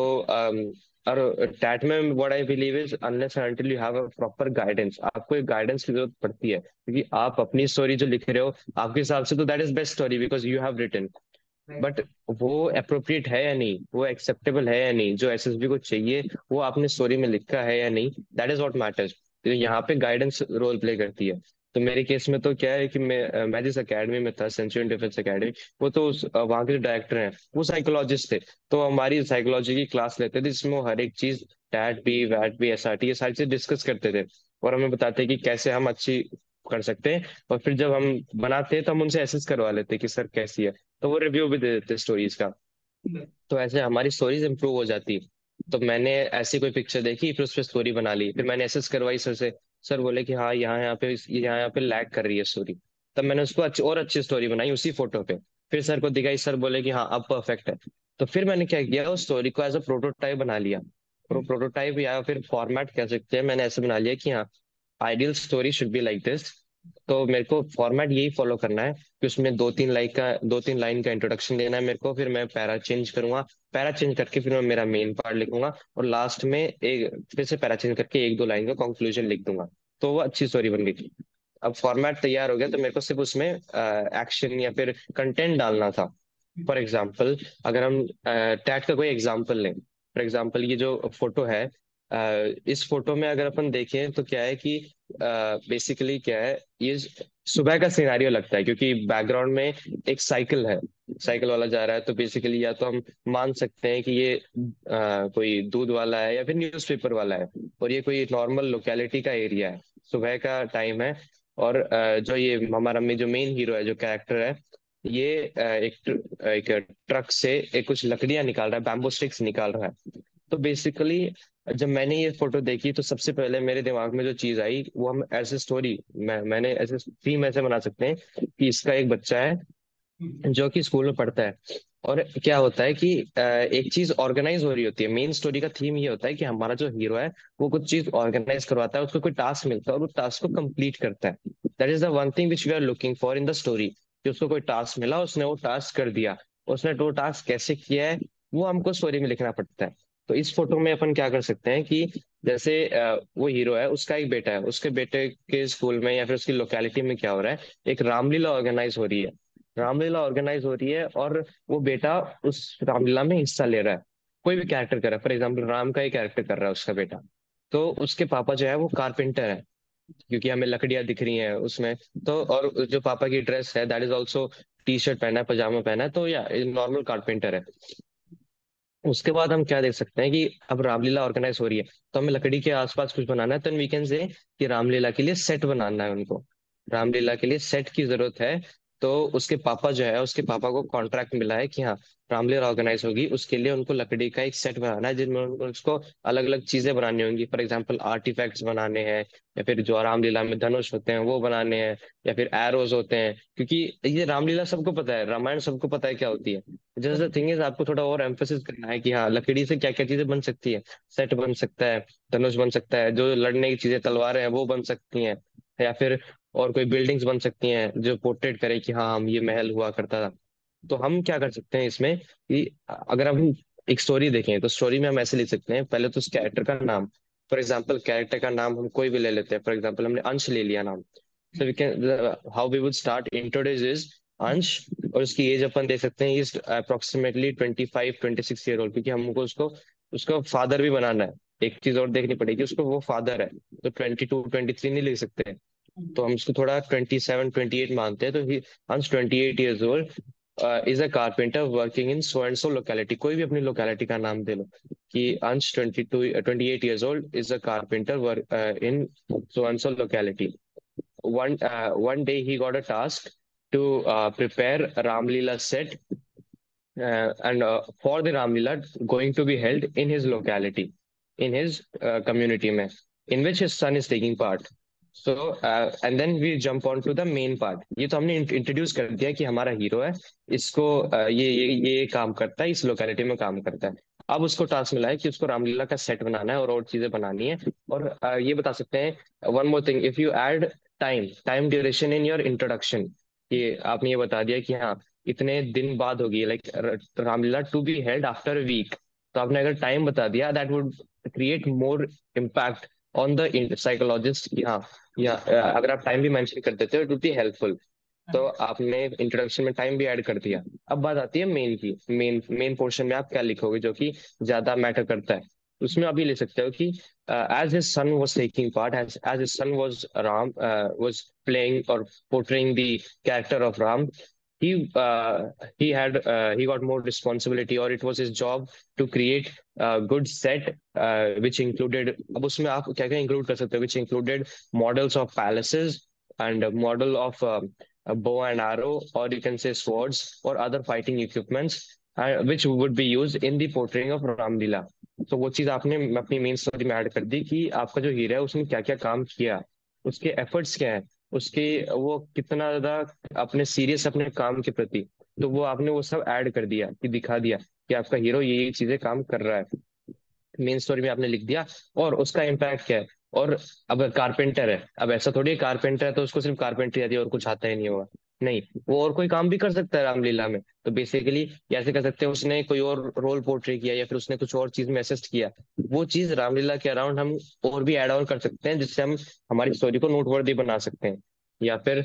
और टैट में what I believe is unless until you have a proper guidance, आपको एक गाइडेंस की जरूरत पड़ती है, क्योंकि आप अपनी स्टोरी जो लिख रहे हो आपके हिसाब से तो that is best story because you have written, but वो अप्रोप्रिएट है या नहीं, वो एक्सेप्टेबल है या नहीं, जो एसएसबी को चाहिए वो आपने स्टोरी में लिखा है या नहीं, दैट इज व्हाट मैटर्स। तो यहाँ पे गाइडेंस रोल प्ले करती है। तो मेरे केस में तो क्या है कि मैं जिस एकेडमी में था, सेंचुरियन डिफेंस एकेडमी, वो तो वहाँ के जो डायरेक्टर हैं वो साइकोलॉजिस्ट थे, तो हमारी साइकोलॉजी की क्लास लेते थे जिसमें वो हर एक चीज टैट बी वैट बी एसआरटी ये सारी चीज डिस्कस करते थे, और हमें बताते कि कैसे हम अच्छी कर सकते हैं। और फिर जब हम बनाते हैं तो हम उनसे एसेस करवा लेते हैं कि सर कैसी है, तो वो रिव्यू भी दे देते स्टोरीज का। तो ऐसे हमारी स्टोरीज इंप्रूव हो जाती। तो मैंने ऐसी कोई पिक्चर देखी फिर उस पर स्टोरी बना ली, फिर मैंने एसेस करवाई सर से, सर बोले कि हाँ यहाँ यहाँ पे लैग कर रही है स्टोरी, तब मैंने उसको और अच्छी स्टोरी बनाई उसी फोटो पे, फिर सर को दिखाई, सर बोले कि हाँ अब परफेक्ट है। तो फिर मैंने क्या किया, उस स्टोरी को एज अ प्रोटोटाइप बना लिया। प्रोटोटाइप या फिर फॉर्मेट कह सकते हैं, मैंने ऐसे बना लिया कि हाँ ideal story should be like this. तो मेरे को फॉर्मेट यही फॉलो करना है कि उसमें 2-3 लाइन का इंट्रोडक्शन देना है मेरे को, फिर मैं पैरा चेंज करूंगा, पैरा चेंज करके फिर मैं मेरा मेन पार्ट लिखूंगा, और लास्ट में एक फिर से पैरा चेंज करके 1-2 लाइन का कंक्लूजन लिख दूंगा। तो वो अच्छी स्टोरी बन गई। अब फॉर्मेट तैयार हो गया तो मेरे को सिर्फ उसमें एक्शन या फिर कंटेंट डालना था। फॉर एग्जाम्पल, अगर हम टैग का कोई एग्जाम्पल लें, फॉर एग्जाम्पल ये जो फोटो है, इस फोटो में अगर अपन देखें तो क्या है कि बेसिकली क्या है, ये सुबह का सिनेरियो लगता है क्योंकि बैकग्राउंड में एक साइकिल है, साइकिल वाला जा रहा है, तो बेसिकली या तो हम मान सकते हैं कि ये कोई दूध वाला है या फिर न्यूज़पेपर वाला है, और ये कोई नॉर्मल लोकेलिटी का एरिया है, सुबह का टाइम है। और जो ये हमारा में जो मेन हीरो है, जो कैरेक्टर है, ये एक ट्रक से एक कुछ लकड़ियां निकाल रहा है, बैम्बू स्टिक्स निकाल रहा है। तो बेसिकली जब मैंने ये फोटो देखी तो सबसे पहले मेरे दिमाग में जो चीज आई वो हम ऐसे स्टोरी मैंने ऐसे थीम ऐसे बना सकते हैं कि इसका एक बच्चा है जो कि स्कूल में पढ़ता है, और क्या होता है कि एक चीज ऑर्गेनाइज हो रही होती है। मेन स्टोरी का थीम ये होता है कि हमारा जो हीरो है वो कुछ चीज ऑर्गेनाइज करवाता है, उसको कोई टास्क मिलता है और वो टास्क को कंप्लीट करता है। That is the one thing which we are looking for in the story, कि उसको कोई टास्क मिला, उसने वो टास्क कर दिया, उसने वो टास्क कैसे किया है वो हमको स्टोरी में लिखना पड़ता है। तो इस फोटो में अपन क्या कर सकते हैं कि जैसे वो हीरो है, उसका एक बेटा है, उसके बेटे के स्कूल में या फिर उसकी लोकेलिटी में क्या हो रहा है, एक रामलीला ऑर्गेनाइज हो रही है, रामलीला ऑर्गेनाइज हो रही है, और वो बेटा उस रामलीला में हिस्सा ले रहा है, कोई भी कैरेक्टर कर रहा है, फॉर एग्जाम्पल राम का ही कैरेक्टर कर रहा है उसका बेटा। तो उसके पापा जो है वो कारपेंटर है, क्योंकि हमें लकड़ियां दिख रही हैं उसमें। तो और जो पापा की ड्रेस है that is also T shirt पहना है, पजामा पहना है, तो या नॉर्मल कारपेंटर है। उसके बाद हम क्या देख सकते हैं कि अब रामलीला ऑर्गेनाइज हो रही है, तो हमें लकड़ी के आसपास कुछ बनाना है, तो वी कैन से कि रामलीला के लिए सेट बनाना है उनको। रामलीला के लिए सेट की जरूरत है। तो उसके पापा जो है, उसके पापा को कॉन्ट्रैक्ट मिला है कि हाँ रामलीला ऑर्गेनाइज होगी, उसके लिए उनको लकड़ी का एक सेट बनाना है जिनमें उसको अलग अलग चीजें बनानी होंगी। फॉर एग्जाम्पल आर्टिफैक्ट्स बनाने हैं, या फिर जो रामलीला में धनुष होते हैं वो बनाने हैं, या फिर एरोज होते हैं। क्योंकि ये रामलीला सबको पता है, रामायण सबको पता है क्या होती है। जैसे थिंग इज आपको थोड़ा और एम्फोसिस करना है कि हाँ लकड़ी से क्या क्या चीजें बन सकती है। सेट बन सकता है, धनुष बन सकता है, जो लड़ने की चीजें तलवारें हैं वो बन सकती हैं, या फिर और कोई बिल्डिंग्स बन सकती हैं जो पोर्ट्रेट करे कि हाँ हम ये महल हुआ करता था। तो हम क्या कर सकते हैं इसमें कि अगर हम एक स्टोरी देखें तो स्टोरी में हम ऐसे लिख सकते हैं, पहले तो उस कैरेक्टर का नाम। फॉर एग्जाम्पल कैरेक्टर का नाम हम कोई भी ले लेते हैं, फॉर एग्जाम्पल हमने अंश ले लिया नाम। So we can how we would start introduce is Ansh. और उसकी एज अपन देख सकते हैं, इज अप्रोक्सीमेटली 25-26 ईयर ओल्ड, क्योंकि हमको उसको उसको फादर भी बनाना है। एक चीज और देखनी पड़ेगी, उसको वो फादर है, तो 22-23 नहीं लिख सकते। तो हम इसको थोड़ा 27-28 मानते हैं, तो ही अंश 28 years old is a carpenter working in so and so locality. कोई भी अपनी लोकेलिटी का नाम दे लो कि अंश 28 years old is a carpenter work in so and so locality. One day he got a task to prepare Ramlila set, and for the Ramlila going to be held in his locality, in his community mein, in which his son is taking part. So and then we jump on to the main part. ये तो हमने introduce कर दिया कि हमारा hero है, इसको ये काम करता है, इस लोकेलिटी में काम करता है। अब उसको टास्क मिला है कि उसको रामलीला का सेट बनाना है और चीजें बनानी है। और ये बता सकते हैं one more thing, if you add time duration in your introduction, कि आपने ये बता दिया कि हाँ इतने दिन बाद होगी, like Ramlila to be held after a week. तो आपने अगर टाइम बता दिया that would create more impact on the psychologist कि हाँ, या अगर आप टाइम भी मेंशन कर देते हो इट वुड बी हेल्पफुल। तो आपने इंट्रोडक्शन में टाइम भी ऐड कर दिया। अब बात आती है मेन की। मेन पोर्शन में आप क्या लिखोगे जो कि ज्यादा मैटर करता है। उसमें आप ये लिख सकते हो कि as his son was taking part, as his son was Ram was playing और portraying the character of Ram, he got more responsibility, or it was his job to create a good set which included, अब उसमें आप क्या क्या include कर सकते हो, which included models of palaces and a model of a bow and arrow, or you can say swords or other fighting equipments which would be used in the portraying of Ramlila. तो वो चीज आपने अपनी main story में add कर दी कि आपका जो हीरो है उसने क्या क्या काम किया, उसके एफर्ट्स क्या है, उसके वो कितना ज्यादा अपने सीरियस अपने काम के प्रति। तो वो आपने वो सब ऐड कर दिया कि दिखा दिया कि आपका हीरो ये चीजें काम कर रहा है, मेन स्टोरी में आपने लिख दिया। और उसका इम्पैक्ट क्या है। और अब कारपेंटर है, अब ऐसा थोड़ी कारपेंटर है तो उसको सिर्फ कारपेंटरी आती है और कुछ आता ही नहीं होगा। नहीं, वो और कोई काम भी कर सकता है रामलीला में। तो बेसिकली ऐसे कर सकते हैं, उसने कोई और रोल पोर्ट्रे किया या फिर उसने कुछ और चीज में असिस्ट किया, वो चीज रामलीला के अराउंड हम और भी ऐड ऑन कर सकते हैं, जिससे हम हमारी स्टोरी को नोटवर्दी बना सकते हैं। या फिर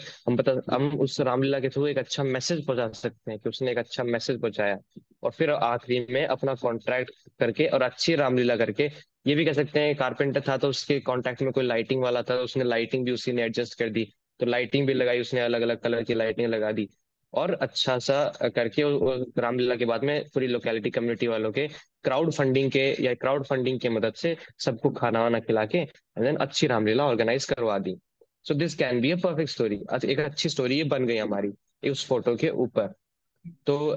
हम उस रामलीला के थ्रू एक अच्छा मैसेज पहुंचा सकते हैं कि उसने एक अच्छा मैसेज पहुंचाया। और फिर आखिरी में अपना कॉन्ट्रैक्ट करके और अच्छी रामलीला करके ये भी कह सकते हैं, कारपेंटर था तो उसके कांटेक्ट में कोई लाइटिंग वाला था, तो उसने लाइटिंग भी उसी ने एडजस्ट कर दी। तो लाइटिंग भी लगाई उसने, अलग अलग कलर की लाइटिंग लगा दी। और अच्छा सा करके रामलीला के बाद में पूरी लोकेलिटी कम्युनिटी वालों के क्राउड फंडिंग के मदद से सबको खाना वाना खिला के एंड देन अच्छी रामलीला ऑर्गेनाइज करवा दी। So this can be a perfect story. एक अच्छी स्टोरी ये बन गई हमारी उस फोटो के ऊपर। तो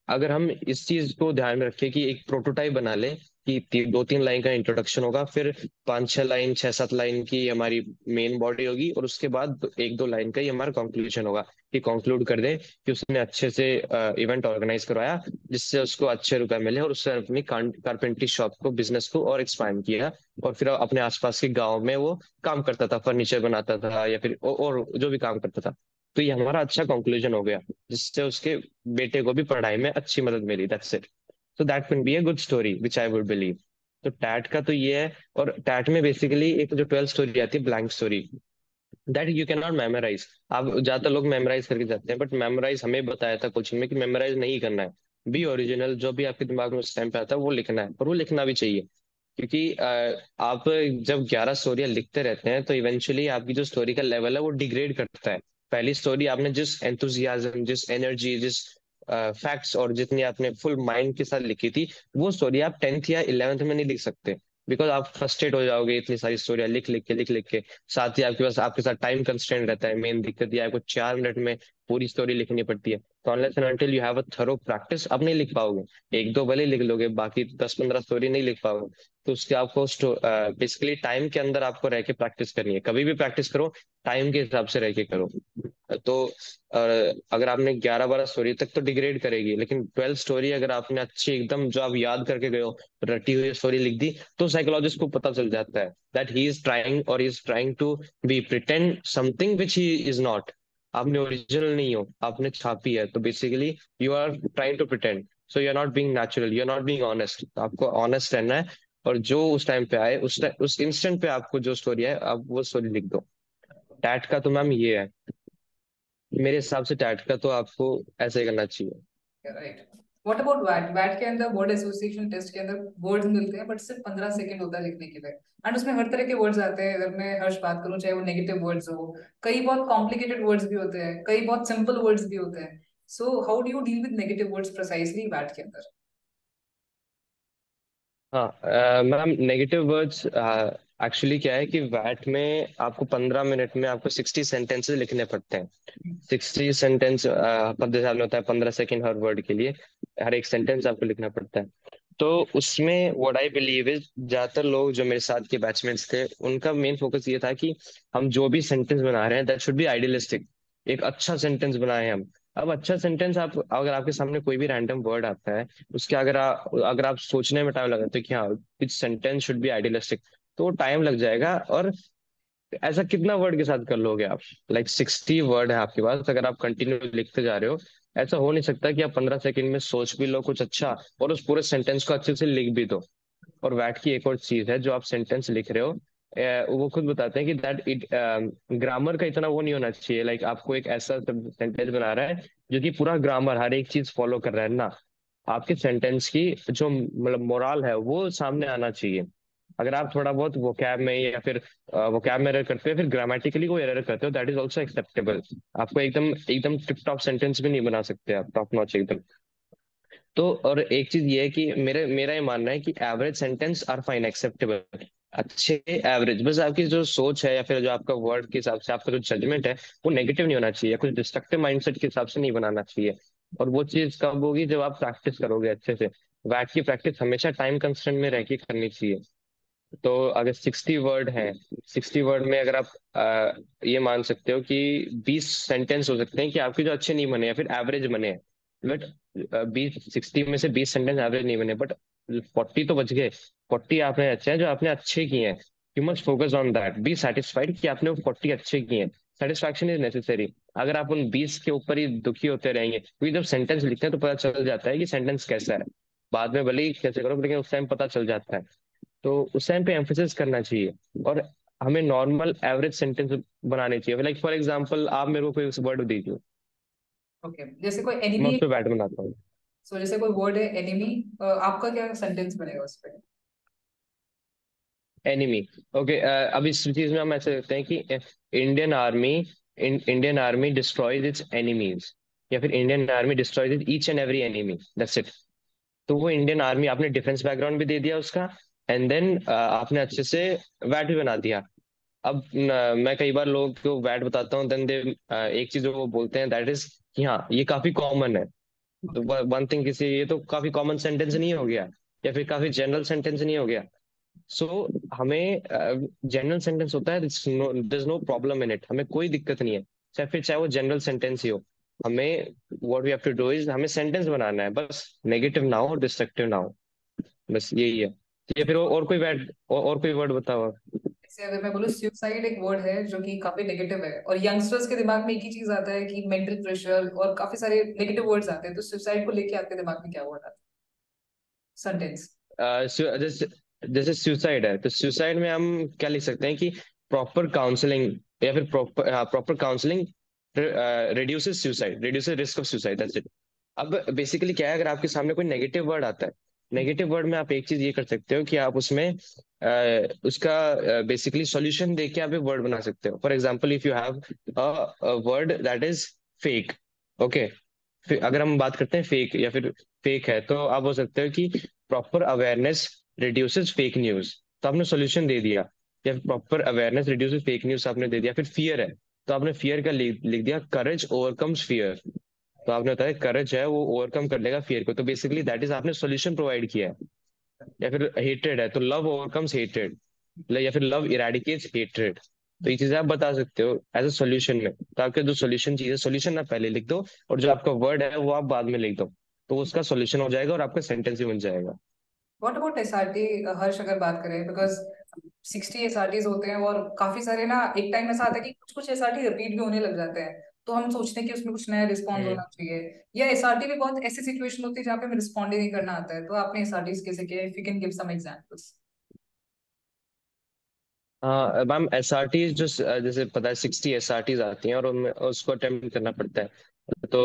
अगर हम इस चीज को ध्यान में रखें कि एक प्रोटोटाइप बना ले कि 2-3 लाइन का इंट्रोडक्शन होगा, फिर 5-6 लाइन 6-7 लाइन की हमारी मेन बॉडी होगी, और उसके बाद 1-2 लाइन का ही हमारा कंक्लूजन होगा कि कंक्लूड कर दे कि उसने अच्छे से इवेंट ऑर्गेनाइज करवाया जिससे उसको अच्छे रुपए मिले, और उसने अपनी कारपेंट्री शॉप को बिजनेस को और एक्सपांड किया। और फिर अपने आसपास के गांव में वो काम करता था, फर्नीचर बनाता था या फिर और जो भी काम करता था। तो ये हमारा अच्छा कंक्लूजन हो गया, जिससे उसके बेटे को भी पढ़ाई में अच्छी मदद मिली। That's it. So that can be a good story which I would believe. तो टैट का तो ये है। और टैट में बेसिकली एक जो 12 स्टोरी आती है, blank story, that you cannot नॉट मेमोराइज। आप ज्यादातर लोग मेमोराइज करके जाते हैं, बट मेमोराइज हमें बताया था कोचिंग में कि मेमोराइज नहीं करना है। बी ओरिजिनल, जो भी आपके दिमाग में उस टाइम पे आता है वो लिखना है, और वो लिखना भी चाहिए। क्योंकि आप जब 11 स्टोरियां लिखते रहते हैं तो इवेंचुअली आपकी जो स्टोरी का लेवल है वो डिग्रेड करता है। पहली स्टोरी आपने जिस एंथुजियाज्म, जिस एनर्जी, जिस फैक्ट्स और जितनी आपने फुल माइंड के साथ लिखी थी, वो स्टोरी आप 10th या 11th में नहीं लिख सकते। बिकॉज आप फ्रस्ट्रेट हो जाओगे इतनी सारी स्टोरियां लिख लिख के। साथ ही आपके साथ टाइम कंस्ट्रेंट रहता है। मेन दिक्कत ये है, आपको 4 मिनट में पूरी स्टोरी लिखनी पड़ती है। तो unless and until you have a thorough practice, आप नहीं लिख पाओगे। एक दो भले लिख लोगे, बाकी 10-15 स्टोरी नहीं लिख पाओगे। तो उसके आपको बेसिकली टाइम के अंदर आपको रह के प्रैक्टिस करनी है। कभी भी प्रैक्टिस करो, टाइम के हिसाब से रह के करो। तो अगर आपने 11-12 स्टोरी तक तो डिग्रेड करेगी, लेकिन 12 स्टोरी अगर आपने अच्छी एकदम जो आप याद करके गए हो, रटी हुई स्टोरी लिख दी, तो साइकोलॉजिस्ट को पता चल जाता है दैट ही इज ट्राइंग और is trying to be pretend something which he is not. आपने ओरिजिनल नहीं हो, आपने छापी है, तो basically you are trying to pretend. So you are not being natural, you are not being honest. आपको honest रहना है, और जो उस टाइम पे आए, उस इंस्टेंट पे आपको जो स्टोरी है, आप वो स्टोरी लिख दो। टैट का तो मैम ये है, मेरे हिसाब से टैट का तो आपको ऐसे ही करना चाहिए। राइट। व्हाट अबाउट वैट? वैट के अंदर वर्ड एसोसिएशन टेस्ट के अंदर वर्ड्स मिलते हैं, बट सिर्फ 15 सेकंड होता है लिखने के लिए। एंड उसमें हर तरह के वर्ड्स आते हैं। अगर मैं हर्ष बात करूं, चाहे वो नेगेटिव वर्ड्स हो, कई बहुत कॉम्प्लिकेटेड वर्ड्स भी होते हैं, कई बहुत सिंपल वर्ड्स भी होते हैं। So how do you deal with negative words precisely वैट के अंदर? हाँ मैम, नेगेटिव वर्ड्स एक्चुअली क्या है कि वैट में आपको 15 मिनट में आपको 60 सेंटेंसेस लिखने पड़ते हैं। 60 सेंटेंस पर हिसाब में होता है, 15 सेकेंड हर वर्ड के लिए, हर एक सेंटेंस आपको लिखना पड़ता है। तो उसमें व्हाट आई बिलीव इज, ज्यादातर लोग जो मेरे साथ के बैचमेट्स थे, उनका मेन फोकस ये था कि हम जो भी सेंटेंस बना रहे हैं दैट शुड बी आइडियलिस्टिक। एक अच्छा सेंटेंस बनाए हम। अब अच्छा सेंटेंस, आप अगर आपके सामने कोई भी रैंडम वर्ड आता है, उसके अगर आप सोचने में टाइम लगाते हो कि हाँ विच सेंटेंस शुड बी आइडियलिस्टिक, तो टाइम लग जाएगा। और ऐसा कितना वर्ड के साथ कर लोगे आप? लाइक 60 वर्ड है आपके पास, अगर आप कंटिन्यू लिखते जा रहे हो, ऐसा हो नहीं सकता कि आप 15 सेकंड में सोच भी लो कुछ अच्छा और उस पूरे सेंटेंस को अच्छे से लिख भी दो। और वैट की एक और चीज है, जो आप सेंटेंस लिख रहे हो, वो खुद बताते हैं कि दैट इट ग्रामर का इतना वो नहीं होना चाहिए। लाइक आपको एक ऐसा सेंटेंस बना रहा है जो कि पूरा ग्रामर हर एक चीज फॉलो कर रहा है ना। आपके सेंटेंस की जो मतलब मोरल है वो सामने आना चाहिए। अगर आप थोड़ा बहुत वोकैब में या फिर वोकैब में एरर करते हो, फिर ग्रामेटिकली कोई एरर करते हो, दैट इज ऑल्सो एक्सेप्टेबल। आपको एकदम एकदम टिप टॉप सेंटेंस भी नहीं बना सकते आप, टॉप नॉच एकदम। तो और एक चीज ये है कि मेरा ये मानना है कि average sentence are fine, acceptable, अच्छे एवरेज। बस आपकी जो सोच है या फिर जो आपका वर्ड के हिसाब से आपका जो जजमेंट है, वो नेगेटिव नहीं होना चाहिए, कुछ डिस्ट्रक्टिव माइंडसेट के हिसाब से नहीं बनाना चाहिए। और वो चीज कब होगी? जब आप प्रैक्टिस करोगे अच्छे से। वैट की प्रैक्टिस हमेशा टाइम कंस्ट्रेंट में रह के करनी चाहिए। तो अगर 60 वर्ड है, 60 वर्ड में अगर आप ये मान सकते हो कि 20 सेंटेंस हो सकते हैं कि आपके जो अच्छे नहीं बने या फिर एवरेज बने। बट 60 में से 20 सेंटेंस एवरेज नहीं बने, बट 40 तो बच गए। 40 आपने अच्छे हैं जो आपने अच्छे किए हैं। You must focus on that, be satisfied कि आपने वो 40 अच्छे किए हैं। Satisfaction is necessary. अगर आप उन 20 के ऊपर ही दुखी होते रहेंगे, क्योंकि जब सेंटेंस लिखते हैं तो पता चल जाता है कि सेंटेंस कैसा है। बाद में भले ही कैसे करो, लेकिन उस टाइम पता चल जाता है। तो उस टाइम पे एम्फोसिस करना चाहिए। और हमें नॉर्मल एवरेज सेंटेंस बनाने चाहिए। लाइक फॉर एग्जांपल, आप मेरे को कोई वर्ड दीजिए, ओके, जैसे कोई मैं एनिमी। उस पर बैट बनाता हूँ। सो जैसे कोई वर्ड है एनिमी, आपका क्या सेंटेंस बनेगा उस पे? एनिमी। ओके, अब इस चीज में हम ऐसे देखते हैं कि Indian army destroys it's enemies, या फिर Indian army destroys each and every enemy, that's it. तो वो इंडियन आर्मी, आपने डिफेंस बैकग्राउंड भी दे दिया उसका, एंड देन आपने अच्छे से वैट भी बना दिया। अब मैं कई बार लोग को वैट बताता हूँ, देन दे एक चीज जो वो बोलते हैं दैट इज कि हाँ ये काफी कॉमन है। तो वन थिंग, किसी ये तो काफी कॉमन सेंटेंस नहीं हो गया, या फिर काफी जनरल सेंटेंस नहीं हो गया। सो हमें जनरल सेंटेंस होता है, there is no problem in it, हमें कोई दिक्कत नहीं है। चाहे वो जनरल सेंटेंस ही हो। हमें what we have to do is, हमें सेंटेंस बनाना है, बस नेगेटिव ना हो, डिस्ट्रक्टिव ना हो। बस यही है। या फिर और कोई वर्ड, और कोई वर्ड बताओ आप। जैसे अगर मैं बोलूँ सुसाइड एक वर्ड है जो कि काफी नेगेटिव है, और यंगस्टर्स के दिमाग में एक ही चीज आता है कि मेंटल प्रेशर, और काफी सारे नेगेटिव वर्ड्स आते हैं। तो सुसाइड को लेके आपके दिमाग में क्या वर्ड आता है, सेंटेंस? जैसे जैसे सुसाइड है, तो सुसाइड में हम क्या लिख सकते हैं कि प्रॉपर काउंसलिंग, या फिर proper counselling reduces suicide, reduces risk of suicide, that's it. अब बेसिकली क्या है, अगर आपके सामने कोई नेगेटिव वर्ड आता है, नेगेटिव वर्ड में आप एक चीज ये कर सकते हो कि आप उसमें उसका बेसिकली सॉल्यूशन दे के आप एक वर्ड बना सकते हो। For example, if you have a word that is fake, okay, फिर अगर हम बात करते हैं फेक या फिर फेक है, तो आप बोल सकते हो कि proper awareness reduces fake news. तो आपने सॉल्यूशन दे दिया। या proper awareness reduces fake news आपने दे दिया। फिर फियर है, तो आपने फियर का लिख दिया करेज ओवरकम्स फियर। तो आपने बताया करेज है वो ओवरकम कर लेगा फियर को, तो बेसिकली दैट इज आपने सॉल्यूशन प्रोवाइड किया है। या फिर हेट्रेड है तो लव ओवरकम्स हेट्रेड, या फिर लव इरेडिकेट्स हेट्रेड। तो ये चीजें आप बता सकते हो एज अ सॉल्यूशन में। तो आपके जो सॉल्यूशन चीजें, सॉल्यूशन आप पहले लिख दो और जो आपका वर्ड है वो आप बाद में लिख दो, तो उसका सॉल्यूशन हो जाएगा और आपका सेंटेंस भी बन जाएगा। What about SRT? हर्ष, अगर बात करें, बिकॉज 60 एसआरटीज होते हैं और काफी सारे ना, एक टाइम ऐसा आता है कि कुछ कुछ एसआरटी रिपीट भी होने लग जाते हैं, तो हम सोचते हैं कि उसमें कुछ नया रिस्पॉन्स हम्म। होना चाहिए। या एसआरटी भी बहुत ऐसी सिचुएशन होती है जहाँ पे हमें रिस्पॉन्ड ही नहीं करना आता है, तो आपने एसआरटीज कैसे किया? If you can give some examples. हाँ मैम, एस आर टी जो जैसे पता है 60 SRTs आती हैं और उसको अटेम्प्ट करना पड़ता है। तो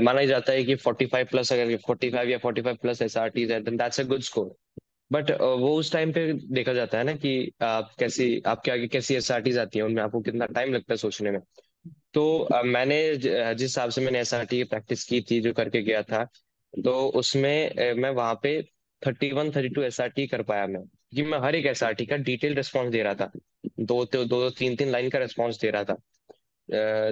माना ही जाता है कि 45 प्लस, अगर 45 या 45 प्लस SRTs है then that's a good score. But वो उस टाइम पे देखा जाता है ना कि आप कैसी, आपके आगे कैसी SRTs आती हैं, उनमें आपको कितना टाइम लगता है सोचने में। तो मैंने जिस हिसाब से मैंने SRT की प्रैक्टिस की थी, जो करके गया था, तो उसमें मैं वहां पे 31-32 SRT कर पाया मैं, क्योंकि मैं हर एक SRT का डिटेल रिस्पॉन्स दे रहा था। दो तीन तीन लाइन का रिस्पॉन्स दे रहा था।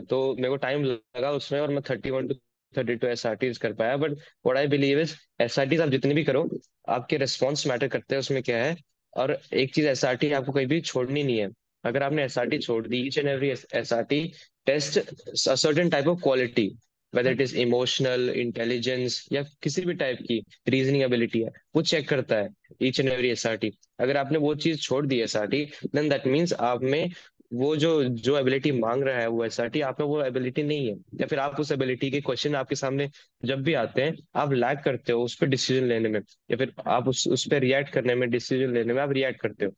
तो मेरे को टाइम लगा उसमें, और मैं 31-32 SRTs कर पाया। But what I believe is, SRTs आप जितनी भी करो, आपके रिस्पॉन्स मैटर करते हैं उसमें क्या है। और एक चीज, SRT आपको कहीं भी छोड़नी नहीं है। अगर आपने SRT छोड़ दी, each and every SRT test certain type of quality, whether it is emotional intelligence या किसी भी टाइप की रीजनिंग एबिलिटी है, वो चेक करता है ईच एंड एवरी SRT। अगर आपने वो चीज छोड़ दी SRT, देन दैट मीन्स आप में वो जो जो एबिलिटी मांग रहा है वो SRT, आप में वो एबिलिटी नहीं है। या फिर आप उस एबिलिटी के क्वेश्चन आपके सामने जब भी आते हैं, आप लैग करते हो उस पर डिसीजन लेने में, या फिर आप उस पर रिएक्ट करने में, डिसीजन लेने में आप रिएक्ट करते हो।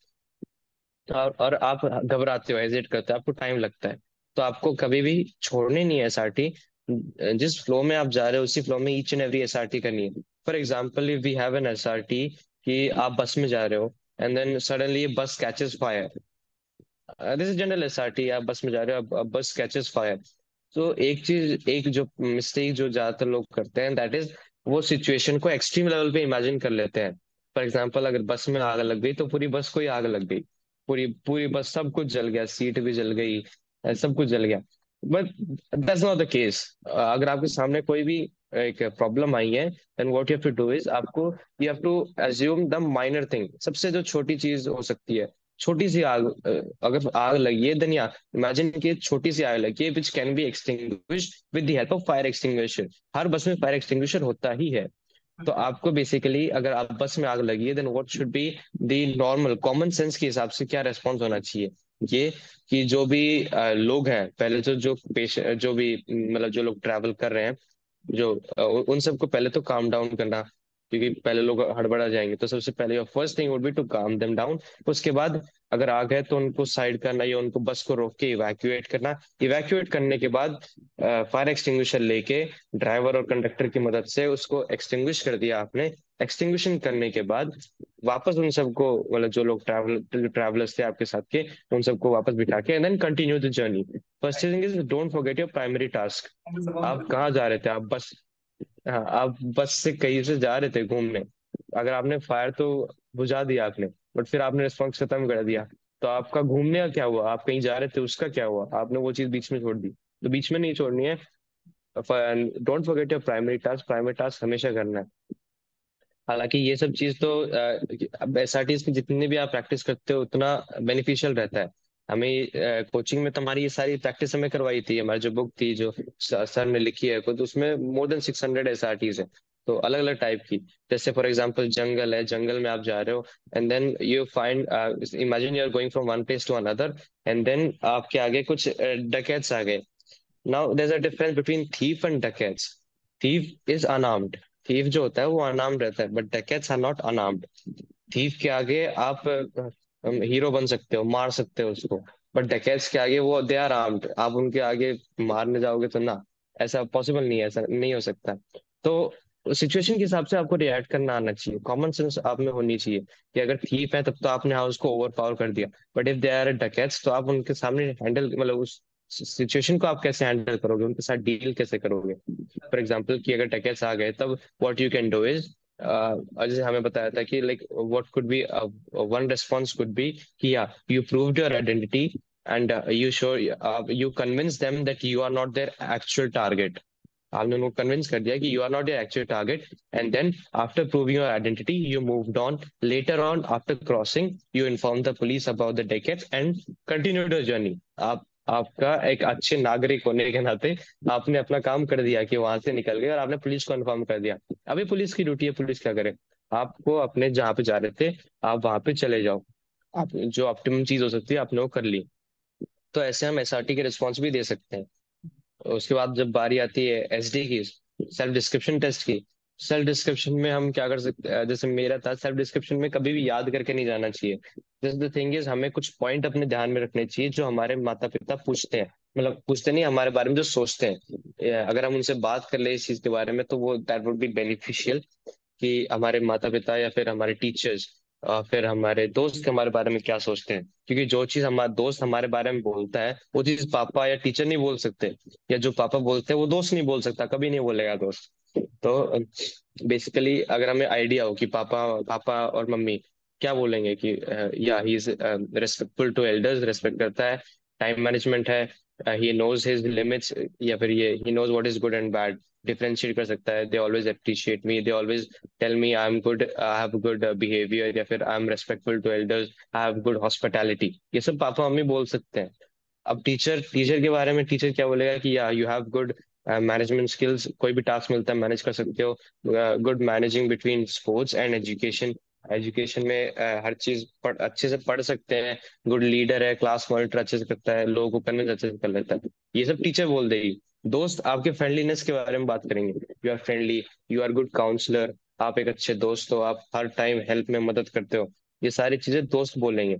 और आप घबराते हो, हेजिट करते हो, आपको टाइम लगता है। तो आपको कभी भी छोड़नी नहीं है SRT। जिस फ्लो में आप जा रहे हो उसी फ्लो में ईच एंड एवरी SRT करनी है। For example, if we have an SRT कि आप बस में जा रहे हो and then suddenly bus catches fire. This is general SRT, आप बस में जा रहे हो, अब बस कैचेस फायर। तो एक चीज, एक जो मिस्टेक जो ज्यादातर लोग करते हैं, दैट इज वो सिचुएशन को एक्सट्रीम लेवल पे इमेजिन कर लेते हैं। फॉर एग्जाम्पल, अगर बस में आग लग गई तो पूरी बस को ही आग लग गई, पूरी पूरी बस, सब कुछ जल गया, सीट भी जल गई, सब कुछ जल गया। But that's not the case. अगर आपके सामने कोई भी एक प्रॉब्लम आई है, then what you have to do is, आपको you have to assume the minor thing, सबसे जो छोटी चीज हो सकती है। छोटी सी आग, अगर आग लगी है देन या इमेजिन कि छोटी सी आग लगी है which can be extinguished with the help of fire extinguisher. हर बस में फायर एक्सटिंग्विशर होता ही है। तो आपको बेसिकली, अगर आप बस में आग लगी है, then what should be the normal common sense के हिसाब से क्या रेस्पॉन्स होना चाहिए, ये कि जो भी लोग हैं, पहले तो जो पेश जो भी मतलब जो लोग ट्रैवल कर रहे हैं, जो उन सबको पहले तो काम डाउन करना, क्योंकि पहले लोग हड़बड़ा जाएंगे। तो सबसे पहले first thing would be to calm them down. उसके बाद अगर आ गए तो उनको साइड करना या उनको बस को रोक के इवैक्यूएट करना। इवैक्यूएट करने के बाद फायर एक्सटिंग्विशर लेके ड्राइवर और कंडक्टर की मदद से उसको एक्सटिंग्विश कर दिया आपने। एक्सटिंग्विशन करने के बाद वापस उन सबको, मतलब जो लोग ट्रैवलर्स थे आपके साथ के, उन सबको वापस बिठा के and then continue the journey. First thing is don't forget your primary task. आप कहाँ जा रहे थे? आप बस, हाँ, आप बस से कहीं से जा रहे थे घूमने। अगर आपने फायर तो बुझा दिया आपने, बट फिर आपने रिस्पॉन्स खत्म कर दिया, तो आपका घूमने का क्या हुआ? आप कहीं जा रहे थे उसका क्या हुआ? आपने वो चीज बीच में छोड़ दी। तो बीच में नहीं छोड़नी है। Don't forget your primary task, primary task हमेशा करना है। हालांकि ये सब चीज तो अब SRTs की जितनी भी आप प्रैक्टिस करते हो उतना बेनिफिशियल रहता है। हमें कोचिंग में तो हमारी ये सारी प्रैक्टिस हमें करवाई थी। हमारी जो बुक थी, जो सर ने लिखी है, तो उसमें मोर देन 600 SRTs है। तो अलग अलग टाइप की, जैसे फॉर एग्जांपल जंगल है, जंगल में आप जा रहे हो and then you find, imagine you are going from one place to another and then आपके आगे कुछ डकैट्स आ गए। Now there is a difference between thief and dacoits. Thief is unarmed. Thief जो होता है वो अनआर्म्ड रहता है, but dacoits are not unarmed. Thief के आगे आप हीरो बन सकते हो, मार सकते हो उसको। बट डकैट्स के आगे वो दे आर आर्म्ड, आप उनके आगे मारने जाओगे तो ना, ऐसा पॉसिबल नहीं है, ऐसा नहीं हो सकता। तो सिचुएशन के हिसाब से आपको रिएक्ट करना आना चाहिए, कॉमन सेंस आप में होनी चाहिए कि अगर थीप है तब तो आपने हाउस को ओवर पावर कर दिया, बट इफ दे आर डकैट्स तो आप उनके सामने हैंडल, मतलब उस सिचुएशन को आप कैसे हैंडल करोगे, उनके साथ डील कैसे करोगे। फॉर एग्जाम्पल कि अगर डकैट्स आ गए तब what you can do is, जैसे हमें बताया था कि like what could be, one response could be कि या you proved your identity and you sure, you convince them that you are not their actual target. आपने उनको कन्विंस कर दिया कि you are not your actual target, and then after proving your identity you moved on. Later on after crossing you inform the police about the decade and continued your journey. आप आपका एक अच्छे नागरिक होने के नाते आपने अपना काम कर दिया कि वहां से निकल गए और आपने पुलिस को इन्फॉर्म कर दिया। अभी पुलिस की ड्यूटी है, पुलिस क्या करे, आपको अपने जहाँ पे जा रहे थे आप वहां पे चले जाओ, आप जो ऑप्टिमम चीज हो सकती है आपने वो कर ली। तो ऐसे हम एसआरटी के रिस्पॉन्स भी दे सकते हैं। उसके बाद जब बारी आती है एसडी की, सेल्फ डिस्क्रिप्शन टेस्ट की, सेल्फ डिस्क्रिप्शन में हम क्या कर सकते हैं, जैसे मेरा था, सेल्फ डिस्क्रिप्शन में कभी भी याद करके नहीं जाना चाहिए। जैसे द थिंग इज, हमें कुछ पॉइंट अपने ध्यान में रखने चाहिए जो हमारे माता पिता पूछते हैं, मतलब पूछते नहीं, हमारे बारे में जो सोचते हैं, अगर हम उनसे बात कर ले इस चीज के बारे में तो वो दैट वुड बी बेनिफिशियल, कि हमारे माता पिता या फिर हमारे टीचर्स, फिर हमारे दोस्त हमारे बारे में क्या सोचते हैं। क्योंकि जो चीज हमारा दोस्त हमारे बारे में बोलता है वो चीज पापा या टीचर नहीं बोल सकते, या जो पापा बोलते हैं वो दोस्त नहीं बोल सकता, कभी नहीं बोलेगा दोस्त। तो बेसिकली अगर हमें आइडिया हो कि पापा पापा और मम्मी क्या बोलेंगे कि या he is respectful to elders, respect करता है, टाइम मैनेजमेंट है, ही नोज हिज लिमिट्स, या फिर ये ही knows what is good and bad, differentiate कर सकता है, they always appreciate me, they always tell me I am good, I have good behaviour, या फिर I am respectful to elders, I have good hospitality, ये सब papa mummy बोल सकते हैं। अब टीचर टीचर के बारे में टीचर क्या बोलेगा कि या you have good management skills, कोई भी टास्क मिलता है मैनेज कर सकते हो, good managing between sports and education, education में हर चीज अच्छे से पढ़ सकते हैं, गुड लीडर है, क्लास मॉनिटर अच्छे से करता है, लोगों को कन्विंस अच्छे से कर लेता है, ये सब टीचर बोल देगी। दोस्त आपके फ्रेंडलीनेस के बारे में बात करेंगे, you are friendly, you are good counsellor, आप एक अच्छे दोस्त हो, आप हर टाइम हेल्प में मदद करते हो, ये सारी चीजें दोस्त बोलेंगे।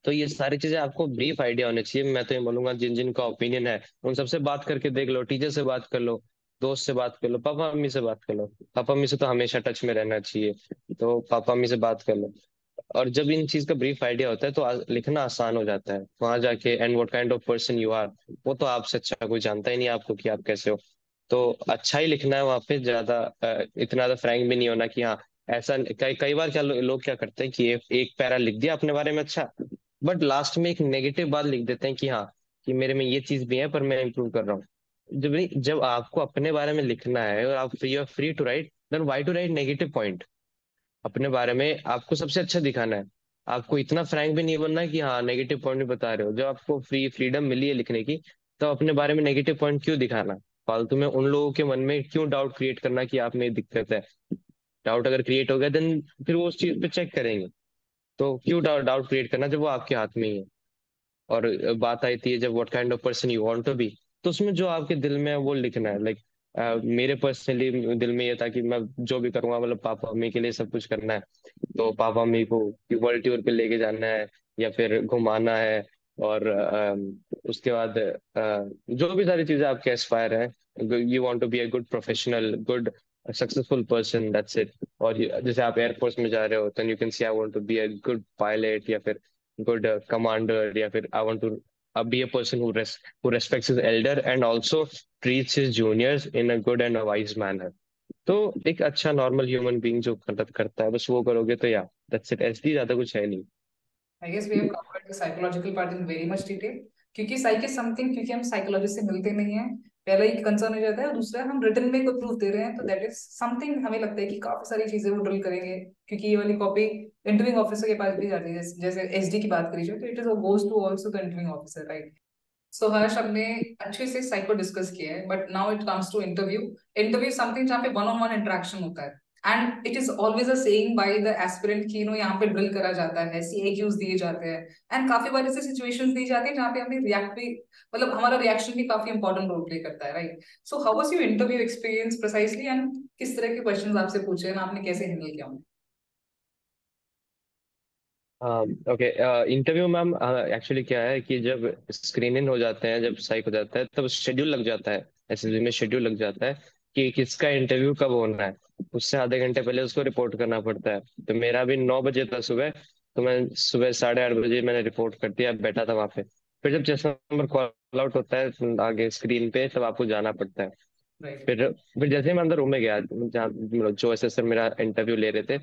तो ये सारी चीजें आपको ब्रीफ आइडिया होने चाहिए। मैं तो ये बोलूंगा जिन जिन का ओपिनियन है उन सबसे बात करके देख लो, टीचर से बात कर लो, दोस्त से बात कर लो, पापा मम्मी से बात कर लो, पापा मम्मी से तो हमेशा टच में रहना चाहिए, तो पापा मम्मी से बात कर लो। और जब इन चीज का ब्रीफ आइडिया होता है तो लिखना आसान हो जाता है वहां जाके। And what kind of person you are, वो तो आपसे अच्छा कोई जानता ही नहीं आपको कि आप कैसे हो, तो अच्छा ही लिखना है वहां पे, ज्यादा इतना ज्यादा फ्रैंक भी नहीं होना कि हाँ ऐसा। कई कई बार क्या लोग क्या करते हैं कि एक पैरा लिख दिया अपने बारे में अच्छा, बट लास्ट में एक नेगेटिव बात लिख देते हैं कि हाँ कि मेरे में ये चीज भी है पर मैं इम्प्रूव कर रहा हूँ। जब आपको अपने बारे में लिखना है और आप you are free to write, then why to write negative point. अपने बारे में आपको सबसे अच्छा दिखाना है, आपको इतना फ्रैंक भी नहीं बनना है कि हाँ नेगेटिव पॉइंट भी बता रहे हो। जब आपको फ्रीडम मिली है लिखने की, तो अपने बारे में नेगेटिव पॉइंट क्यों दिखाना, फालतू में उन लोगों के मन में क्यों डाउट क्रिएट करना कि आप में ये दिक्कत है। डाउट अगर क्रिएट हो गया देन फिर वो उस चीज पे चेक करेंगे, तो क्यों डाउट डाउट क्रिएट करना जब वो आपके हाथ में ही है। और बात आती है जब what kind of person you want to be, तो उसमें जो आपके दिल में है वो लिखना है। लाइक मेरे पर्सनली दिल में ये था कि मैं जो भी करूंगा मतलब पापा मम्मी के लिए सब कुछ करना है, तो पापा मम्मी को वर्ल्ड टूर पे लेके जाना है या फिर घुमाना है। और उसके बाद जो भी सारी चीजें आपके एस्पायर है, you want to be a good professional, good successful person, that's it. और जैसे आप एयरफोर्स में जा रहे हो तो you can see I want to be a good pilot, या फिर good commander, या फिर I want to be a person who respects his elder and also treats his juniors in a good and a wise manner। तो एक अच्छा normal human being जो मदद करता है बस वो करोगे तो या दैट्स इट, ऐसी ज्यादा कुछ है नहीं। I guess we have covered the psychological part in very much detail. क्योंकि साइक इज समथिंग, क्योंकि हम साइकोलॉजिस्ट से मिलते नहीं है, पहला ही कंसर्न हो जाता है, और दूसरा हम रिटर्न में कोई प्रूफ दे रहे हैं तो दैट इज समथिंग, हमें लगता है कि काफी सारी चीजें वो ड्रिल करेंगे, क्योंकि ये वाली कॉपी इंटरव्यूइंग ऑफिसर के पास भी जाती है। जैसे एसडी की बात करी जाए तो it is goes to also the interviewing officer, right. So Harsh, हमने अच्छे से साइको डिस्कस किया है, but now it comes to interview. Interview something जहाँ पे वन ऑन वन इंटरेक्शन होता है, and it is always a saying by the aspirant कि यहाँ पे ड्रिल करा जाता है, सीएक्यूज दिए जाते हैं, एंड काफी बार ऐसे सिचुएशंस दी जाती है जहाँ पे हमें रिएक्ट भी, मतलब हमारा रिएक्शन भी काफी इंपॉर्टेंट रोल प्ले करता है, right. So how was your interview experience precisely, and किस तरह के क्वेश्चंस आपसे पूछे हैं, आपने कैसे हैंडल किया उन्हें? ओके, इंटरव्यू मैम एक्चुअली क्या है कि जब स्क्रीन इन हो जाते हैं, जब साइक हो जाता है तब शेड्यूल लग जाता है, एसएसबी में शेड्यूल लग जाता है। कि किसका इंटरव्यू कब होना है, उससे आधे घंटे पहले उसको रिपोर्ट करना पड़ता है। तो मेरा भी 9 बजे था सुबह, तो मैं सुबह 8:30 बजे मैंने रिपोर्ट कर दिया, बैठा था वहां पे। फिर जब चेस नंबर कॉल आउट होता है आगे स्क्रीन पे, तब आपको जाना पड़ता है। राइट। फिर जैसे ही मैं अंदर रूम में गया, जहाँ मतलब जो असेसर मेरा इंटरव्यू ले रहे थे,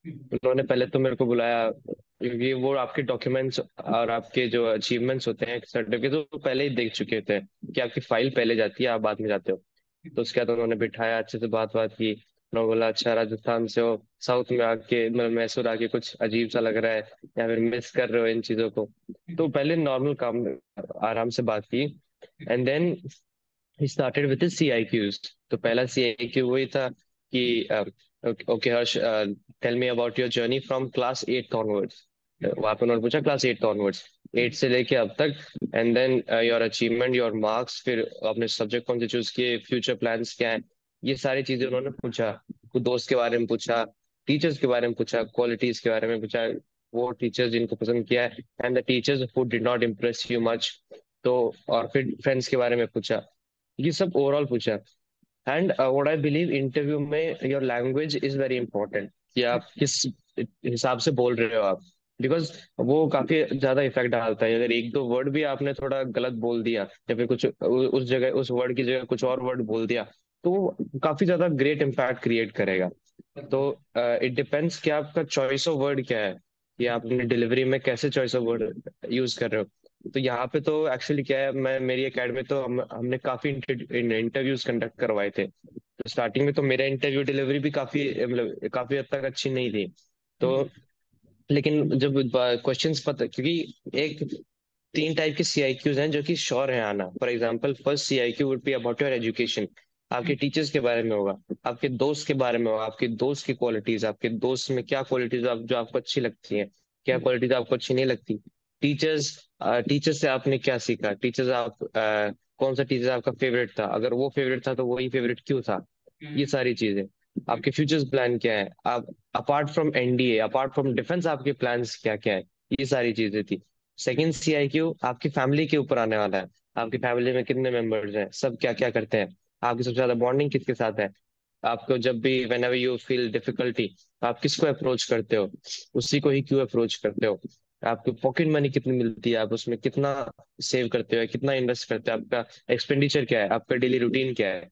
उन्होंने पहले तो मेरे को बुलाया, क्योंकि वो आपके डॉक्यूमेंट्स और आपके जो अचीवमेंट्स होते हैं सर्टिफिकेट, वो पहले ही देख चुके थे कि आपकी फाइल पहले जाती है, आप बाद में जाते हो। तो उसके बाद उन्होंने बिठाया, अच्छे से बात बात की। उन्होंने बोला अच्छा राजस्थान से हो, साउथ में आके मतलब मैसूर आके कुछ अजीब सा लग रहा है, या फिर मिस कर रहे हो इन चीजों को। तो पहले नॉर्मल काम, आराम से बात की। And then he started with his CIQs। तो पहला CIQ वही था कि okay Harsh, tell me about your journey from class 8 onwards. वहां पे उन्होंने पूछा क्लास 8 ऑनवर्ड्स, 8 से लेके अब तक। And then your achievement, your marks, फिर आपने सब्जेक्ट कौन से चूज किए, फ्यूचर प्लान्स क्या है, ये सारी चीजें उन्होंने पूछा। कुछ दोस्त के बारे में पूछा, टीचर्स के बारे में पूछा, क्वालिटीज के बारे में पूछा, वो टीचर्स जिनको पसंद किया है, and the teachers who did not impress you much. तो और फिर फ्रेंड्स के बारे में पूछा, ये सब ओवरऑल पूछा। And what I believe, interview में your language is very important, कि आप किस हिसाब से बोल रहे हो आप। बिकॉज वो काफी ज्यादा इफेक्ट डालता है, अगर एक दो वर्ड भी आपने थोड़ा गलत बोल दिया, या फिर कुछ उस जगह उस वर्ड की जगह कुछ और वर्ड बोल दिया, तो वो काफी ज्यादा ग्रेट इम्पैक्ट क्रिएट करेगा। तो इट डिपेंड्स कि आपका चॉइस ऑफ वर्ड क्या है, कि आप अपनी डिलीवरी में कैसे चॉइस ऑफ वर्ड यूज कर रहे हो। तो यहाँ पे तो एक्चुअली क्या है, मैं मेरी एकेडमी तो हमने काफी इंटरव्यूज कंडक्ट करवाए थे। तो स्टार्टिंग में तो मेरा इंटरव्यू डिलीवरी भी काफी मतलब काफी हद तक अच्छी नहीं थी। तो लेकिन जब क्वेश्चंस पता, क्योंकि एक 3 टाइप के CIQs हैं जो कि श्योर है आना। For example first CIQ would be about your education, आपके टीचर्स के बारे में होगा, आपके दोस्त के बारे में होगा, आपके दोस्त की क्वालिटीज, आपके दोस्त में क्या क्वालिटीज जो आपको अच्छी लगती हैं, क्या क्वालिटीज आपको अच्छी नहीं लगती। टीचर्स, टीचर्स से आपने क्या सीखा, टीचर्स आप कौन सा टीचर आपका फेवरेट था, अगर वो फेवरेट था तो वही फेवरेट क्यों था, ये सारी चीजें। आपके फ्यूचर्स प्लान क्या है, आप apart from NDA, apart from defence आपके प्लान्स क्या क्या है, ये सारी चीजें थी। सेकंड CIQ आपकी फैमिली के ऊपर आने वाला है, आपकी फैमिली में कितने मेंबर्स हैं, सब क्या क्या करते हैं, आपकी सबसे ज्यादा बॉन्डिंग किसके साथ है, आपको जब भी when ever you feel difficulty आप किसको अप्रोच करते हो, उसी को ही क्यों अप्रोच करते हो, आपकी पॉकेट मनी कितनी मिलती है, आप उसमें कितना सेव करते हो, कितना इन्वेस्ट करते हो, आपका एक्सपेंडिचर क्या है, आपका डेली रूटीन क्या है।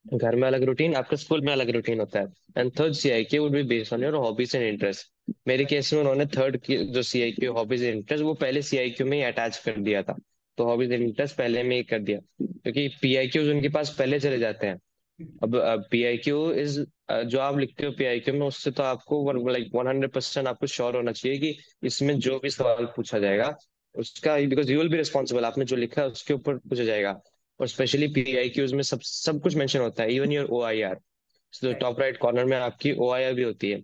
घर में अलग रूटीन, आपका स्कूल में अलग रूटीन होता है। And third CIQ would be based on your hobbies and interest. मेरे केस में उन्होंने थर्ड की जो CIQ हॉबीज एंड इंटरेस्ट, वो पहले CIQ में ही अटैच कर दिया था। तो हॉबीज एंड इंटरेस्ट पहले में ही कर दिया, क्योंकि PIQs उनके पास पहले चले जाते हैं। अब PIQ इज, जो आप लिखते हो PIQ में, उससे तो आपको लाइक 100% आपको श्योर होना चाहिए कि इसमें जो भी सवाल पूछा जाएगा उसका, because you will be responsible, आपने जो लिखा है उसके ऊपर पूछा जाएगा। और स्पेशली PIQs में सब सब कुछ मेंशन होता है, इवन योर OIR। तो टॉप राइट कॉर्नर में आपकी OIR भी होती है।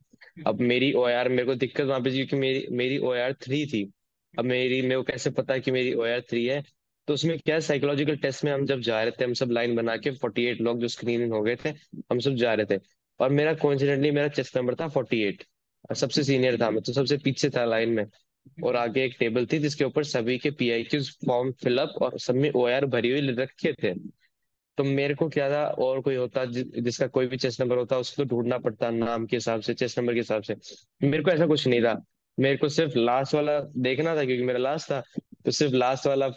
अब मेरी OIR, मेरे को दिक्कत वहां पे थी क्योंकि मेरी मेरी OIR 3 थी। अब मेरे को कैसे पता कि मेरी OIR 3 है। तो उसमें क्या, साइकोलॉजिकल टेस्ट में हम जब जा रहे थे, हम सब लाइन बना के 48 लोग जो स्क्रीन हो गए थे, हम सब जा रहे थे। और मेरा कोइंसिडेंटली मेरा चेस्ट नंबर था 48, और सबसे सीनियर था, मैं तो सबसे पीछे था लाइन में। और आगे एक टेबल थी जिसके ऊपर सभी के PIQs फॉर्म फिलअप और सब में OIR भरी हुई रखे थे। तो मेरे को क्या था, और कोई होता जिसका कोई भी चेस्ट नंबर होता उसको तो ढूंढना पड़ता नाम के हिसाब से, चेस्ट नंबर के हिसाब से। मेरे को ऐसा कुछ नहीं था, मेरे को सिर्फ लास्ट वाला देखना था, क्योंकि मेरा लास्ट था। तो सिर्फ लास्ट वाला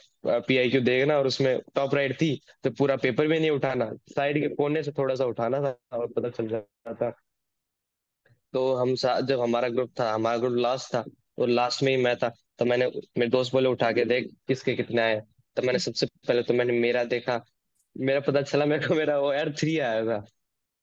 PIQ देखना, और उसमें टॉप राइट थी तो पूरा पेपर भी नहीं उठाना, साइड के कोने से थोड़ा सा उठाना था और पता चल जाता था। तो जब हमारा ग्रुप था, हमारा ग्रुप लास्ट था, तो लास्ट में ही मैं था। तो मेरे दोस्त बोले उठा के देख किसके कितने आए। तो मैंने सबसे पहले तो मैंने मेरा देखा, मेरा पता चला मेरे को मेरा OIR 3 आया था।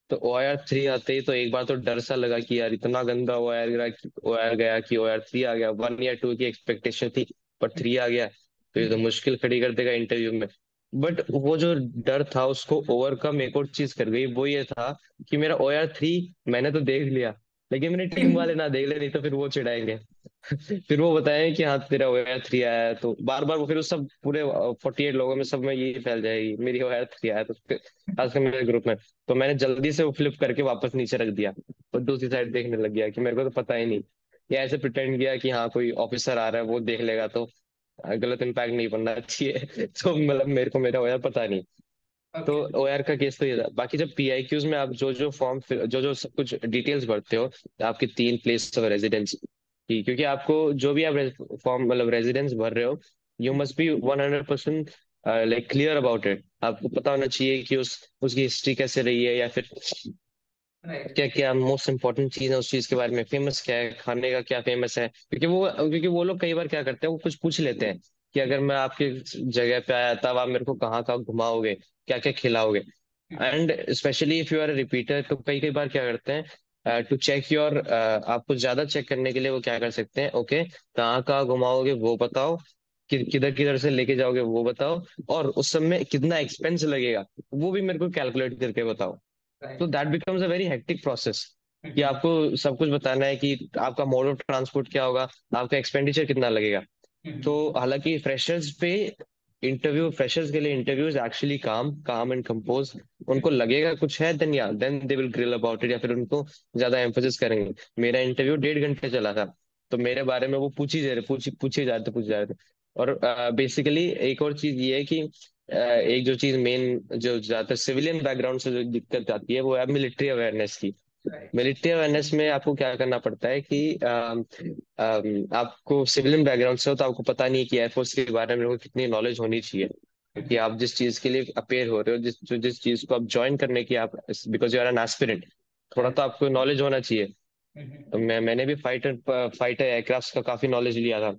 तो OIR 3 आते ही तो एक बार तो डर सा लगा कि यार इतना गंदा OIR गिरा, OIR गया कि OIR 3 आ गया, 1 या 2 की एक्सपेक्टेशन थी, पर 3 आ गया, तो ये तो मुश्किल खड़ी कर देगा इंटरव्यू में। बट वो जो डर था उसको ओवरकम एक और चीज कर गई, वो ये था कि मेरा OIR 3 मैंने तो देख लिया, लेकिन मेरी टीम वाले ना देख ले, नहीं तो फिर वो चिढ़ाएंगे। फिर वो बताएं कि हाँ तेरा OIR 3 आया है, तो बार बार वो फिर उस सब पूरे 48 लोगों में सब में ये फैल जाएगी मेरी OIR 3 आया है, तो खासकर मेरे ग्रुप में। तो मैंने जल्दी से वो फ्लिप करके वापस नीचे रख दिया और दूसरी साइड देखने लग गया कि मेरे को तो पता ही नहीं, या ऐसे प्रिटेंड किया कि हाँ कोई ऑफिसर आ रहा है वो देख लेगा तो गलत इम्पैक्ट नहीं पड़ना चाहिए। तो मतलब मेरे को मेरा OIR पता नहीं। तो ओके। ओआर का केस तो ये था। बाकी जब पीआईक्यूज में आप जो जो फॉर्म जो जो सब कुछ डिटेल्स भरते हो, आपकी 3 प्लेस ऑफ रेजिडेंस की, क्योंकि आपको जो भी आप फॉर्म मतलब रेजिडेंस भर रहे हो, you must be 100% like clear about it. आपको पता होना चाहिए कि उसकी हिस्ट्री कैसे रही है, या फिर राइट। क्या क्या मोस्ट इम्पोर्टेंट चीज है उस चीज के बारे में, फेमस क्या है, खाने का क्या फेमस है। क्योंकि वो लोग कई बार क्या करते हैं, वो कुछ पूछ लेते हैं कि अगर मैं आपकी जगह पे आया तब आप मेरे को कहाँ कहाँ घुमाओगे, क्या क्या खिलाओगे। And specially if you are repeater, तो कई कई बार क्या करते हैं, टू चेक योर, आपको ज्यादा चेक करने के लिए वो क्या कर सकते हैं, ओके कहाँ कहाँ घुमाओगे वो बताओ, किधर किधर से लेके जाओगे वो बताओ, और उस समय कितना एक्सपेंस लगेगा वो भी मेरे को कैलकुलेट करके बताओ। तो right. That becomes a very hectic process, कि आपको सब कुछ बताना है कि आपका मोड ऑफ ट्रांसपोर्ट क्या होगा, आपका एक्सपेंडिचर कितना लगेगा। तो हालांकि फ्रेशर्स के लिए interviews actually calm and compose. उनको लगेगा कुछ है, then they will grill about it, या फिर उनको ज्यादा एम्फोसिस करेंगे। मेरा इंटरव्यू 1.5 घंटे चला था, तो मेरे बारे में वो पूछी जा रहे थे, पूछे जा रहे थे। और बेसिकली एक और चीज ये है कि एक जो चीज मेन, जो ज्यादातर सिविलियन बैकग्राउंड से जो दिक्कत आती है, वो है मिलिट्री अवेयरनेस की। राइट। मिलिट्री अवेयरनेस में आपको क्या करना पड़ता है कि आपको सिविलियन बैकग्राउंड से हो तो आपको पता नहीं कि एयरफोर्स के बारे में कितनी नॉलेज होनी चाहिए, क्योंकि आप जिस चीज के लिए अपेयर हो रहे हो, जिस चीज को आप ज्वाइन करने की, आप because you are an aspirant, थोड़ा राइट। तो आपको नॉलेज होना चाहिए। तो मैंने भी फाइटर एयरक्राफ्ट का काफी नॉलेज लिया था।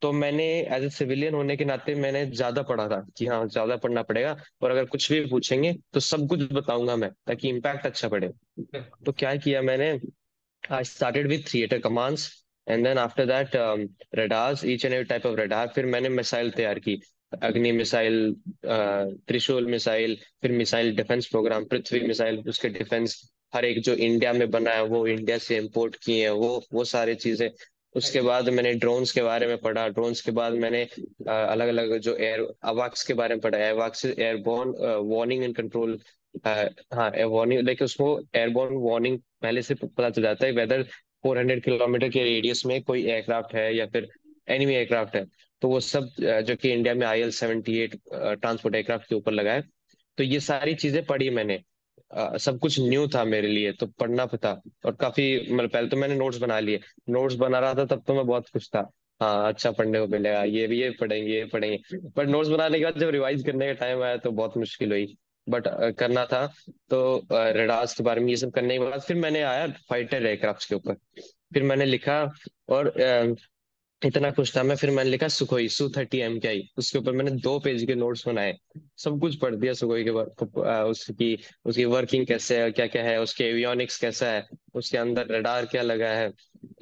तो मैंने एज ए सिविलियन होने के नाते मैंने ज्यादा पढ़ा था कि हाँ ज्यादा पढ़ना पड़ेगा, और अगर कुछ भी पूछेंगे तो सब कुछ बताऊंगा मैं, ताकि इम्पैक्ट अच्छा पड़े। तो क्या किया मैंने, I started with theater commands, and then after that radars, each and every type of radar। फिर मैंने मिसाइल तैयार की, अग्नि मिसाइल, त्रिशूल मिसाइल, फिर मिसाइल डिफेंस प्रोग्राम, पृथ्वी मिसाइल, उसके डिफेंस हर एक जो इंडिया में बना है वो इंडिया से इंपोर्ट किए हैं, वो सारी चीजें। उसके बाद मैंने ड्रोन्स के बारे में पढ़ा। ड्रोन्स के बाद मैंने अलग अलग जो एयर अवाक्स के बारे में पढ़ा, एवाक्स एयरबॉर्न वार्निंग एंड कंट्रोल। हाँ, वार्निंग लाइक उसको एयरबॉर्न वार्निंग पहले से पता चल जाता है, वेदर 400 किलोमीटर के रेडियस में कोई एयरक्राफ्ट है या फिर एनिमी एयरक्राफ्ट है। तो वो सब जो कि इंडिया में IL-78 ट्रांसपोर्ट एयरक्राफ्ट के ऊपर लगा है। तो ये सारी चीजें पढ़ी मैंने। सब कुछ न्यू था मेरे लिए, तो पढ़ना पता। और काफी मतलब पहले तो मैंने नोट्स बना लिए। नोट्स बना रहा था तब तो मैं बहुत खुश था, हाँ अच्छा पढ़ने को मिलेगा, ये भी ये पढ़ेंगे ये पढ़ेंगे। पर नोट्स बनाने के बाद जब रिवाइज करने का टाइम आया तो बहुत मुश्किल हुई, बट करना था। तो रडार्स के बारे में ये सब करने के बाद फिर मैंने आया फाइटर एयरक्राफ्ट के ऊपर। फिर मैंने लिखा, और इतना खुश था मैं, फिर मैंने लिखा सुखोई Su-30 MKI। उसके ऊपर मैंने 2 पेज के नोट्स बनाए, सब कुछ पढ़ दिया सुखोई के उसकी उसकी वर्किंग कैसे है, क्या क्या है, उसके एवियोनिक्स कैसा है, उसके अंदर रडार क्या लगा है,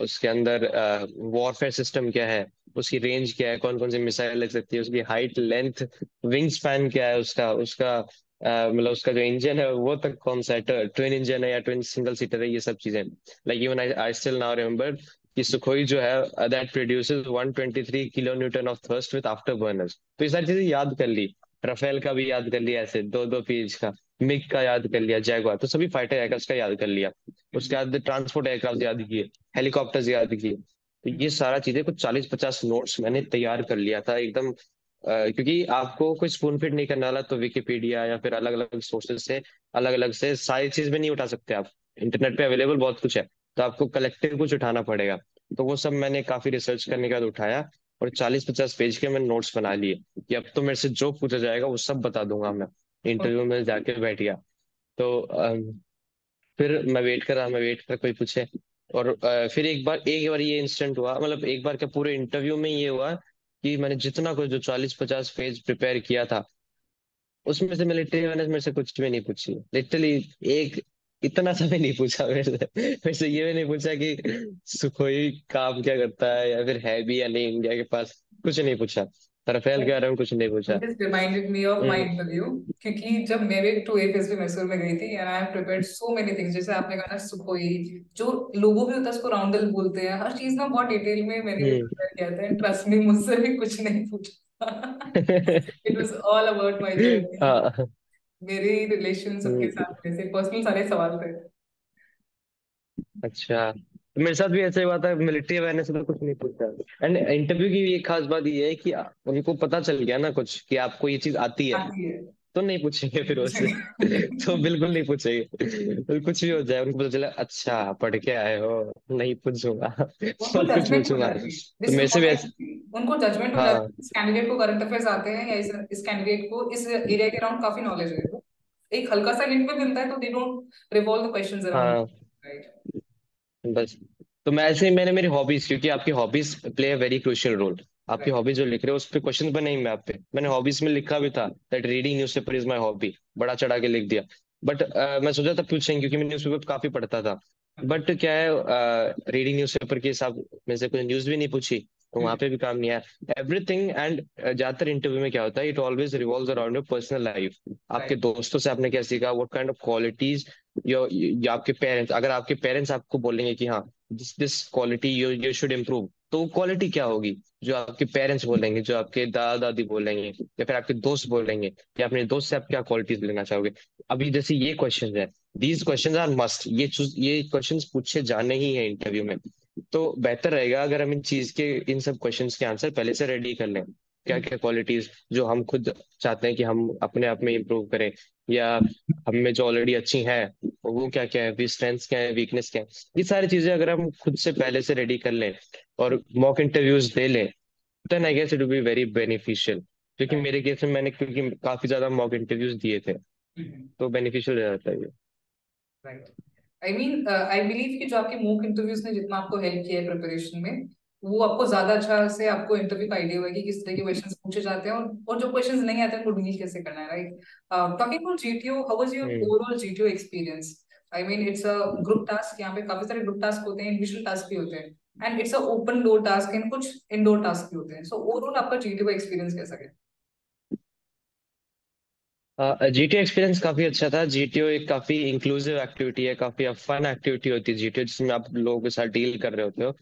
उसके अंदर वॉरफेयर सिस्टम क्या है, उसकी रेंज क्या है, कौन कौन सी मिसाइल लग सकती है, उसकी हाइट लेंथ विंग स्पैन क्या है, उसका उसका मतलब उसका जो इंजन है वो तक कौन सा है, ट्विन इंजन है या ट्विन सिंगल सीटर है, ये सब चीजें। Like even I still now remember कि सुखोई जो है that produces 123 kilo newton of thrust with after burners. तो ये सारी चीजें याद कर ली। राफेल का भी याद कर लिया, ऐसे 2-2 पेज का। मिग का याद कर लिया, जैगवार, तो सभी फाइटर एयरक्राफ्ट का याद कर लिया। उसके बाद ट्रांसपोर्ट एयरक्राफ्ट याद किए, हेलीकॉप्टर्स याद किए। तो ये सारा चीजें कुछ 40-50 नोट्स मैंने तैयार कर लिया था एकदम। क्योंकि आपको कोई स्पून फीड नहीं करने वाला, तो विकिपीडिया या फिर अलग अलग सोर्सेज से, अलग अलग से सारी चीज में नहीं उठा सकते आप। इंटरनेट पे अवेलेबल बहुत कुछ है, तो आपको कलेक्टिव कुछ उठाना पड़ेगा। तो वो सब मैंने काफी रिसर्च करने के बाद उठाया, और 40-50 पेज के मैंने नोट्स बना लिए कि अब तो मेरे से जो पूछा जाएगा वो सब बता दूंगा मैं। इंटरव्यू में जाके बैठ गया। तो फिर मैं वेट कर कोई पूछे। और फिर एक बार ये इंसिडेंट हुआ, मतलब एक बार क्या, पूरे इंटरव्यू में ये हुआ कि मैंने जितना कुछ जो 40-50 पेज प्रिपेयर किया था, उसमें से मिलिट्री मैंने मेरे से कुछ भी नहीं पूछी, लिटरली। एक इतना सा भी नहीं पूछा मेरे से ये भी नहीं पूछा कि सुखोई काम क्या करता है, या फिर है भी या नहीं इंडिया के पास, कुछ नहीं पूछा। राफेल के बारे में कुछ नहीं पूछा। This reminded me of my hmm. Interview, क्योंकि जब मेरे 2 FSB मैसूर में गई थी and I have prepared so many things, जैसे आपने कहा ना सुखोई, जो लोगो भी होता है उसको राउंडल बोलते हैं, हर चीज ना बहुत डिटेल में मैंने भी हम्म। प्रिपेयर किया था। ट्रस्ट मी, मुझसे भी कुछ नहीं पूछा। It was all about my journey, हाँ। मेरे रिलेशन सबके हम्म। साथ, जैसे पर्सनल सारे सवाल थे। अच्छा, तो मेरे साथ भी ऐसा ही हुआ था, मिलिट्री अवेयरनेस से तो कुछ नहीं पूछा। एंड इंटरव्यू की भी एक खास बात ये है कि उनको पता चल गया ना कुछ कि आपको ये चीज आती है। आती है। तो नहीं पूछेंगे फिर उससे। तो बिल्कुल नहीं पूछेंगे। तो कुछ भी हो जाए, उनको पता चला अच्छा पढ़ के आए हो, नहीं पूछूंगा। उनको और कुछ जजमेंट हो पूछूंगा जाती है, तो जिससे मेरे से होता भी है ऐसे। कि उनको जजमेंट हो जाती हाँ है, इस कैंडिडेट को करंट अफेयर्स आते हैं, या इस कैंडिडेट को इस एरिया के अराउंड काफी नॉलेज है, तो एक हल्का सा लिंक भी मिलता है, तो they don't revolve the questions around, हाँ राइट? बस। तो मैं ऐसे ही, मैंने मेरी हॉबीज, क्योंकि आपकी hobbies play a very crucial role. आपकी राइट। हॉबीज जो लिख रहे हो उस पे क्वेश्चन बने ही मैं आप पे, मैंने हॉबीज में लिखा भी था that reading newspaper is my hobby, बड़ा चढ़ा के लिख दिया। बट मैं सोचा था पूछेंगे, क्योंकि मैं न्यूज़पेपर काफी पढ़ता था। ओके। बट क्या है, रीडिंग न्यूज़पेपर के हिसाब में से कोई न्यूज भी नहीं पूछी, तो वहां पे भी काम नहीं आया एवरीथिंग। एंड ज्यादातर इंटरव्यू में क्या होता है, it always revolves around your personal life. आपके राइट। दोस्तों से आपने क्या सीखा, what kind of qualities your, या आपके पेरेंट्स, अगर आपके पेरेंट्स आपको बोलेंगे कि हाँ this quality you should improve, तो वो क्वालिटी क्या होगी जो आपके पेरेंट्स बोलेंगे, जो आपके दादा दादी बोलेंगे, या फिर आपके दोस्त बोलेंगे, या अपने दोस्त से आप क्या क्वालिटीज लेना चाहोगे। अभी जैसे ये क्वेश्चन है, दीज क्वेश्चन आर मस्ट, ये क्वेश्चन पूछे जाने ही है इंटरव्यू में। तो बेहतर रहेगा अगर हम इन चीज के, इन सब क्वेश्चंस के आंसर पहले से रेडी कर लें। क्या क्या क्वालिटीज जो हम खुद चाहते हैं कि हम अपने आप में इम्प्रूव करें, या हम में जो ऑलरेडी अच्छी हैं, वो क्या क्या है, स्ट्रेंथ्स क्या है, वीकनेस क्या है, ये सारी चीजें अगर हम खुद से पहले से रेडी कर लें और मॉक इंटरव्यूज दे लें, then I guess it will be very beneficial. क्योंकि राइट। मेरे केस में मैंने, क्योंकि काफी ज्यादा मॉक इंटरव्यूज दिए थे, तो बेनिफिशियल रहता है ये। Right. I mean I believe कि जो आपके मॉक इंटरव्यूज ने जितना आपको हेल्प किया है प्रिपरेशन में, वो आपको ज्यादा अच्छा से आपको इंटरव्यू का आइडिया होगा कि किस तरह के क्वेश्चंस पूछे जाते हैं, और जो क्वेश्चंस नहीं आते हैं उनको डील कैसे करना है, right? Talking about GTO, how was your hmm. Overall GTO experience? I mean it's a group task, यहाँ पे काफी सारे ग्रुप टास्क होते हैं, इंडिविजुअल टास्क भी होते हैं, and it's a open door task, and कुछ इंडोर टास्क भी होते हैं। सो ओवरऑल आपका जीटीओ का एक्सपीरियंस कैसा गया? जीटीओ एक्सपीरियंस काफी अच्छा था। जीटीओ एक काफी इंक्लूसिव एक्टिविटी है, काफी फन एक्टिविटी होती है जीटीओ, जिसमें आप लोगों के साथ डील कर रहे होते हो।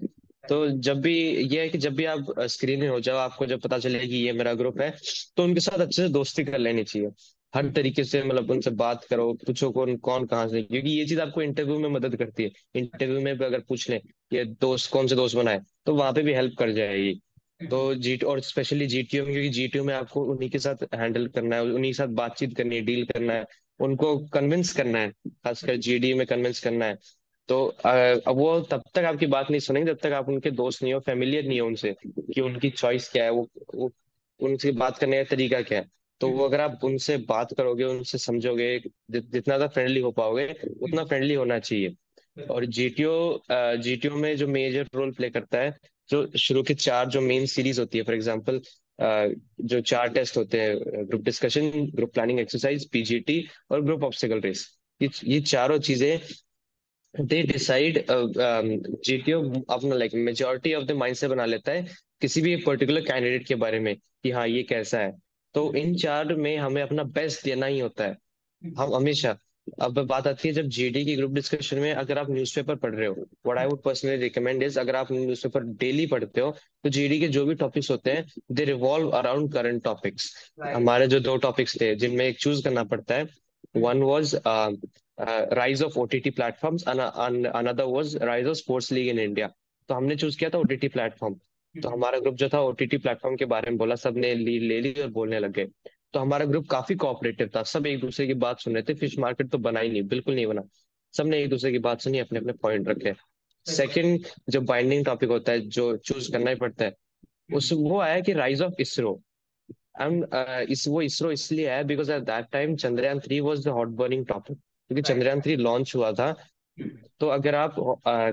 तो जब भी, ये है कि जब भी आप स्क्रीन में हो जाओ, आपको जब पता चले कि ये मेरा ग्रुप है, तो उनके साथ अच्छे से दोस्ती कर लेनी चाहिए। हर तरीके से मतलब उनसे बात करो, पूछो कौन कौन कहाँ से, क्योंकि ये चीज आपको इंटरव्यू में मदद करती है। इंटरव्यू में भी अगर पूछ लें ये दोस्त कौन से दोस्त बनाए, तो वहां पे भी हेल्प कर जाएगी। तो जी, और स्पेशली जीटीओ में, क्योंकि जीटीओ में आपको उन्हीं के साथ हैंडल करना है, उन्हीं के साथ बातचीत करनी है, डील करना है, उनको कन्विंस करना है, खासकर जीडी में कन्विंस करना है। तो अब वो तब तक आपकी बात नहीं सुनेंगे जब तक आप उनके दोस्त नहीं हो, फेमिलियर नहीं हो उनसे, कि उनकी चॉइस क्या है, वो उनसे बात करने का तरीका क्या है। तो वो अगर आप उनसे बात करोगे, उनसे समझोगे, जितना ज्यादा फ्रेंडली हो पाओगे उतना फ्रेंडली होना चाहिए। और जीटीओ में जो मेजर रोल प्ले करता है, जो शुरू के चार जो मेन सीरीज होती है, फॉर एग्जांपल जो चार टेस्ट होते हैं, group discussion, group planning exercise, PGT और ग्रुप ऑब्स्टिकल रेस, ये चारों चीजें दे डिसाइड, जीटीओ अपना like majority of the mind से बना लेता है किसी भी पर्टिकुलर कैंडिडेट के बारे में, कि हाँ ये कैसा है। तो इन चार में हमें अपना बेस्ट देना ही होता है, हम हमेशा। अब बात आती है जब जीडी की ग्रुप डिस्कशन में, अगर आप न्यूज़पेपर पढ़ रहे हो, what I would personally recommend is, अगर आप न्यूज़पेपर डेली पढ़ते हो, तो जीडी के जो भी टॉपिक्स होते हैं, दे revolve around current topics. Right. हमारे जो दो टॉपिक्स थे जिनमें एक चूज करना पड़ता है, one was rise of OTT platforms, another was rise of sports league in India. तो हमने चूज किया था ओटीटी प्लेटफॉर्म। तो हमारा ग्रुप जो था ओटीटी प्लेटफॉर्म के बारे में बोला, सबने ले ली और बोलने लग गए। तो हमारा ग्रुप काफी कोऑपरेटिव था, सब एक दूसरे की बात सुन रहे थे। फिश मार्केट तो बना ही नहीं, बिल्कुल नहीं बना। सबने एक दूसरे की बात सुनी, अपने अपने पॉइंट रखे। सेकंड, जो बाइंडिंग टॉपिक होता है, जो चूज करना ही पड़ता है, उस वो आया कि राइज ऑफ इसरो। एंड वो इसरो इसलिए आया because at that time Chandrayaan 3 was the hot burning topic, क्योंकि चंद्रयान 3 लॉन्च हुआ था। तो अगर आप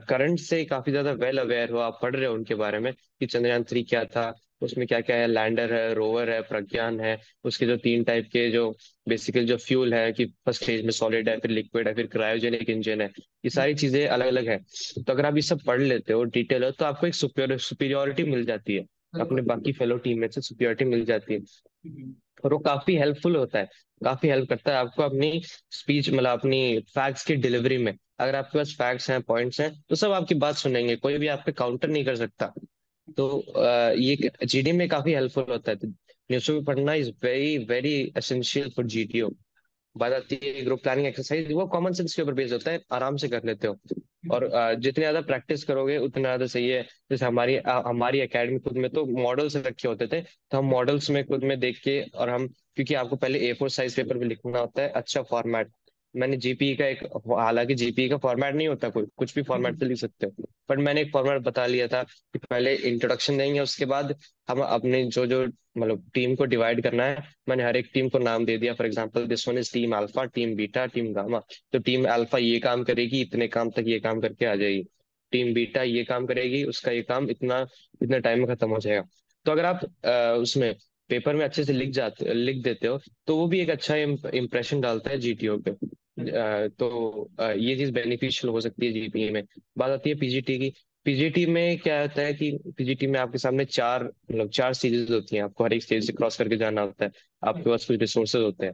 करंट से काफी ज्यादा वेल अवेयर हो, आप पढ़ रहे हो उनके बारे में कि चंद्रयान 3 क्या था, उसमें क्या क्या है, लैंडर है, रोवर है, प्रज्ञान है, उसके जो तीन टाइप के जो बेसिकल जो फ्यूल है, कि फर्स्ट स्टेज में सॉलिड है, फिर लिक्विड है, फिर क्रायोजेनिक इंजन है, ये सारी चीजें अलग अलग है। तो अगर आप ये सब पढ़ लेते हो डिटेल हो, तो आपको एक सुपीरियोरिटी मिल जाती है, अपने बिल्कुल। बाकी फेलो टीममेट से सुपीरियोरिटी मिल जाती है। हम्म। और वो काफी हेल्पफुल होता है, काफी हेल्प करता है आपको अपनी स्पीच, मतलब अपनी फैक्ट्स की डिलीवरी में। अगर आपके पास फैक्ट्स हैं, पॉइंट्स हैं, तो सब आपकी बात सुनेंगे, कोई भी आप पे काउंटर नहीं कर सकता। तो ये जीडी में काफी हेल्पफुल होता है। तो न्यूज़पेपर पढ़ना is very very essential for GTO. बात आती है ग्रुप प्लानिंग एक्सरसाइज, वो कॉमन सेंस के ऊपर बेस्ड होता है, आराम से कर लेते हो। और जितने ज्यादा प्रैक्टिस करोगे उतना ज्यादा सही है। जैसे हमारी एकेडमी खुद में तो मॉडल्स रखे होते थे, तो हम मॉडल्स में खुद में देख के, और हम, क्योंकि आपको पहले A4 साइज पेपर पे लिखना होता है अच्छा फॉर्मेट। मैंने जीपीई का एक, हालांकि जीपीई का फॉर्मेट नहीं होता, कोई कुछ भी फॉर्मेट से लिख सकते हो, बट मैंने एक फॉर्मेट बता लिया था कि पहले इंट्रोडक्शन देंगे, उसके बाद हम अपने जो जो मतलब टीम को डिवाइड करना है, मैंने हर एक टीम को नाम दे दिया। For example this one is team alpha, team beta, team gamma. तो टीम अल्फा ये काम करेगी, इतने काम तक ये काम करके आ जाएगी। टीम बीटा ये काम करेगी, उसका ये काम इतना इतने टाइम में खत्म हो जाएगा। तो अगर आप उसमें पेपर में अच्छे से लिख देते हो, तो वो भी एक अच्छा इम्प्रेशन डालता है जीटीओ पे। ये चीज बेनिफिशियल हो सकती है जीपीए में। बात आती है पीजीटी की। पीजीटी में क्या होता है कि पीजीटी में आपके सामने चार सीरीज होती हैं, आपको हर एक स्टेज से क्रॉस करके जाना होता है, आपके पास कुछ रिसोर्सेज होते हैं।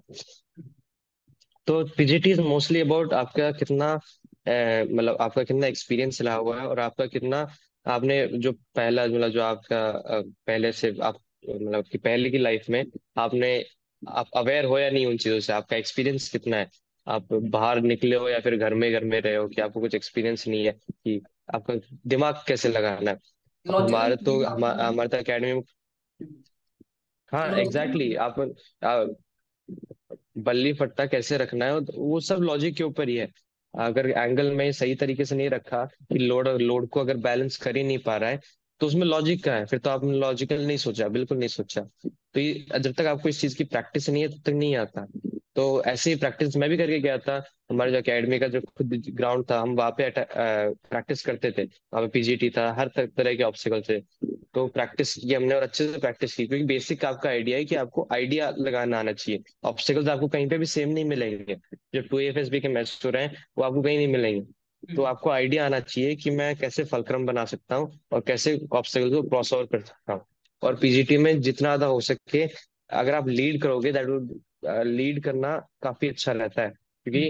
तो पीजीटी इज मोस्टली अबाउट आपका कितना आपका कितना एक्सपीरियंस रहा हुआ है, और आपका कितना आपने जो पहला मतलब जो आपका पहले से आप कि पहले की लाइफ में आपने आप अवेयर हो या नहीं उन चीजों से, आपका एक्सपीरियंस कितना है। आप बाहर निकले हो या फिर घर में रहे हो, कि आपको कुछ एक्सपीरियंस नहीं है, कि आपका दिमाग कैसे लगाना है। अब लॉजिकल हमारे तो अकेडमी में, हाँ एग्जैक्टली आप बल्ली फट्टा कैसे रखना है, वो सब लॉजिक के ऊपर ही है। अगर एंगल में सही तरीके से नहीं रखा, कि लोड को अगर बैलेंस कर ही नहीं पा रहा है, तो उसमें लॉजिक कहाँ है? फिर तो आपने लॉजिकल नहीं सोचा, बिल्कुल नहीं सोचा। तो ये जब तक आपको इस चीज की प्रैक्टिस नहीं है तब तक नहीं आता। तो ऐसे ही प्रैक्टिस मैं भी करके गया था। हमारे जो एकेडमी का जो खुद ग्राउंड था, हम वहाँ पे प्रैक्टिस करते थे। वहाँ पे पीजीटी था, हर तरह के ऑब्स्टिकल थे। तो प्रैक्टिस की हमने, और अच्छे से प्रैक्टिस की, क्योंकि बेसिक आपका आइडिया है कि आपको आइडिया लगाना आना चाहिए। ऑब्स्टिकल्स आपको कहीं पे भी सेम नहीं मिलेंगे। जो 2FSB के मैथ्स हो रहे हैं वो आपको कहीं नहीं मिलेंगे। तो आपको आइडिया आना चाहिए कि मैं कैसे फलक्रम बना सकता हूँ और कैसे ऑब्स्टिकल को क्रॉस ओवर कर सकता हूँ। और पीजीटी में जितना ज्यादा हो सके, अगर आप लीड करोगे, दैट वुड, लीड करना काफी अच्छा रहता है, क्योंकि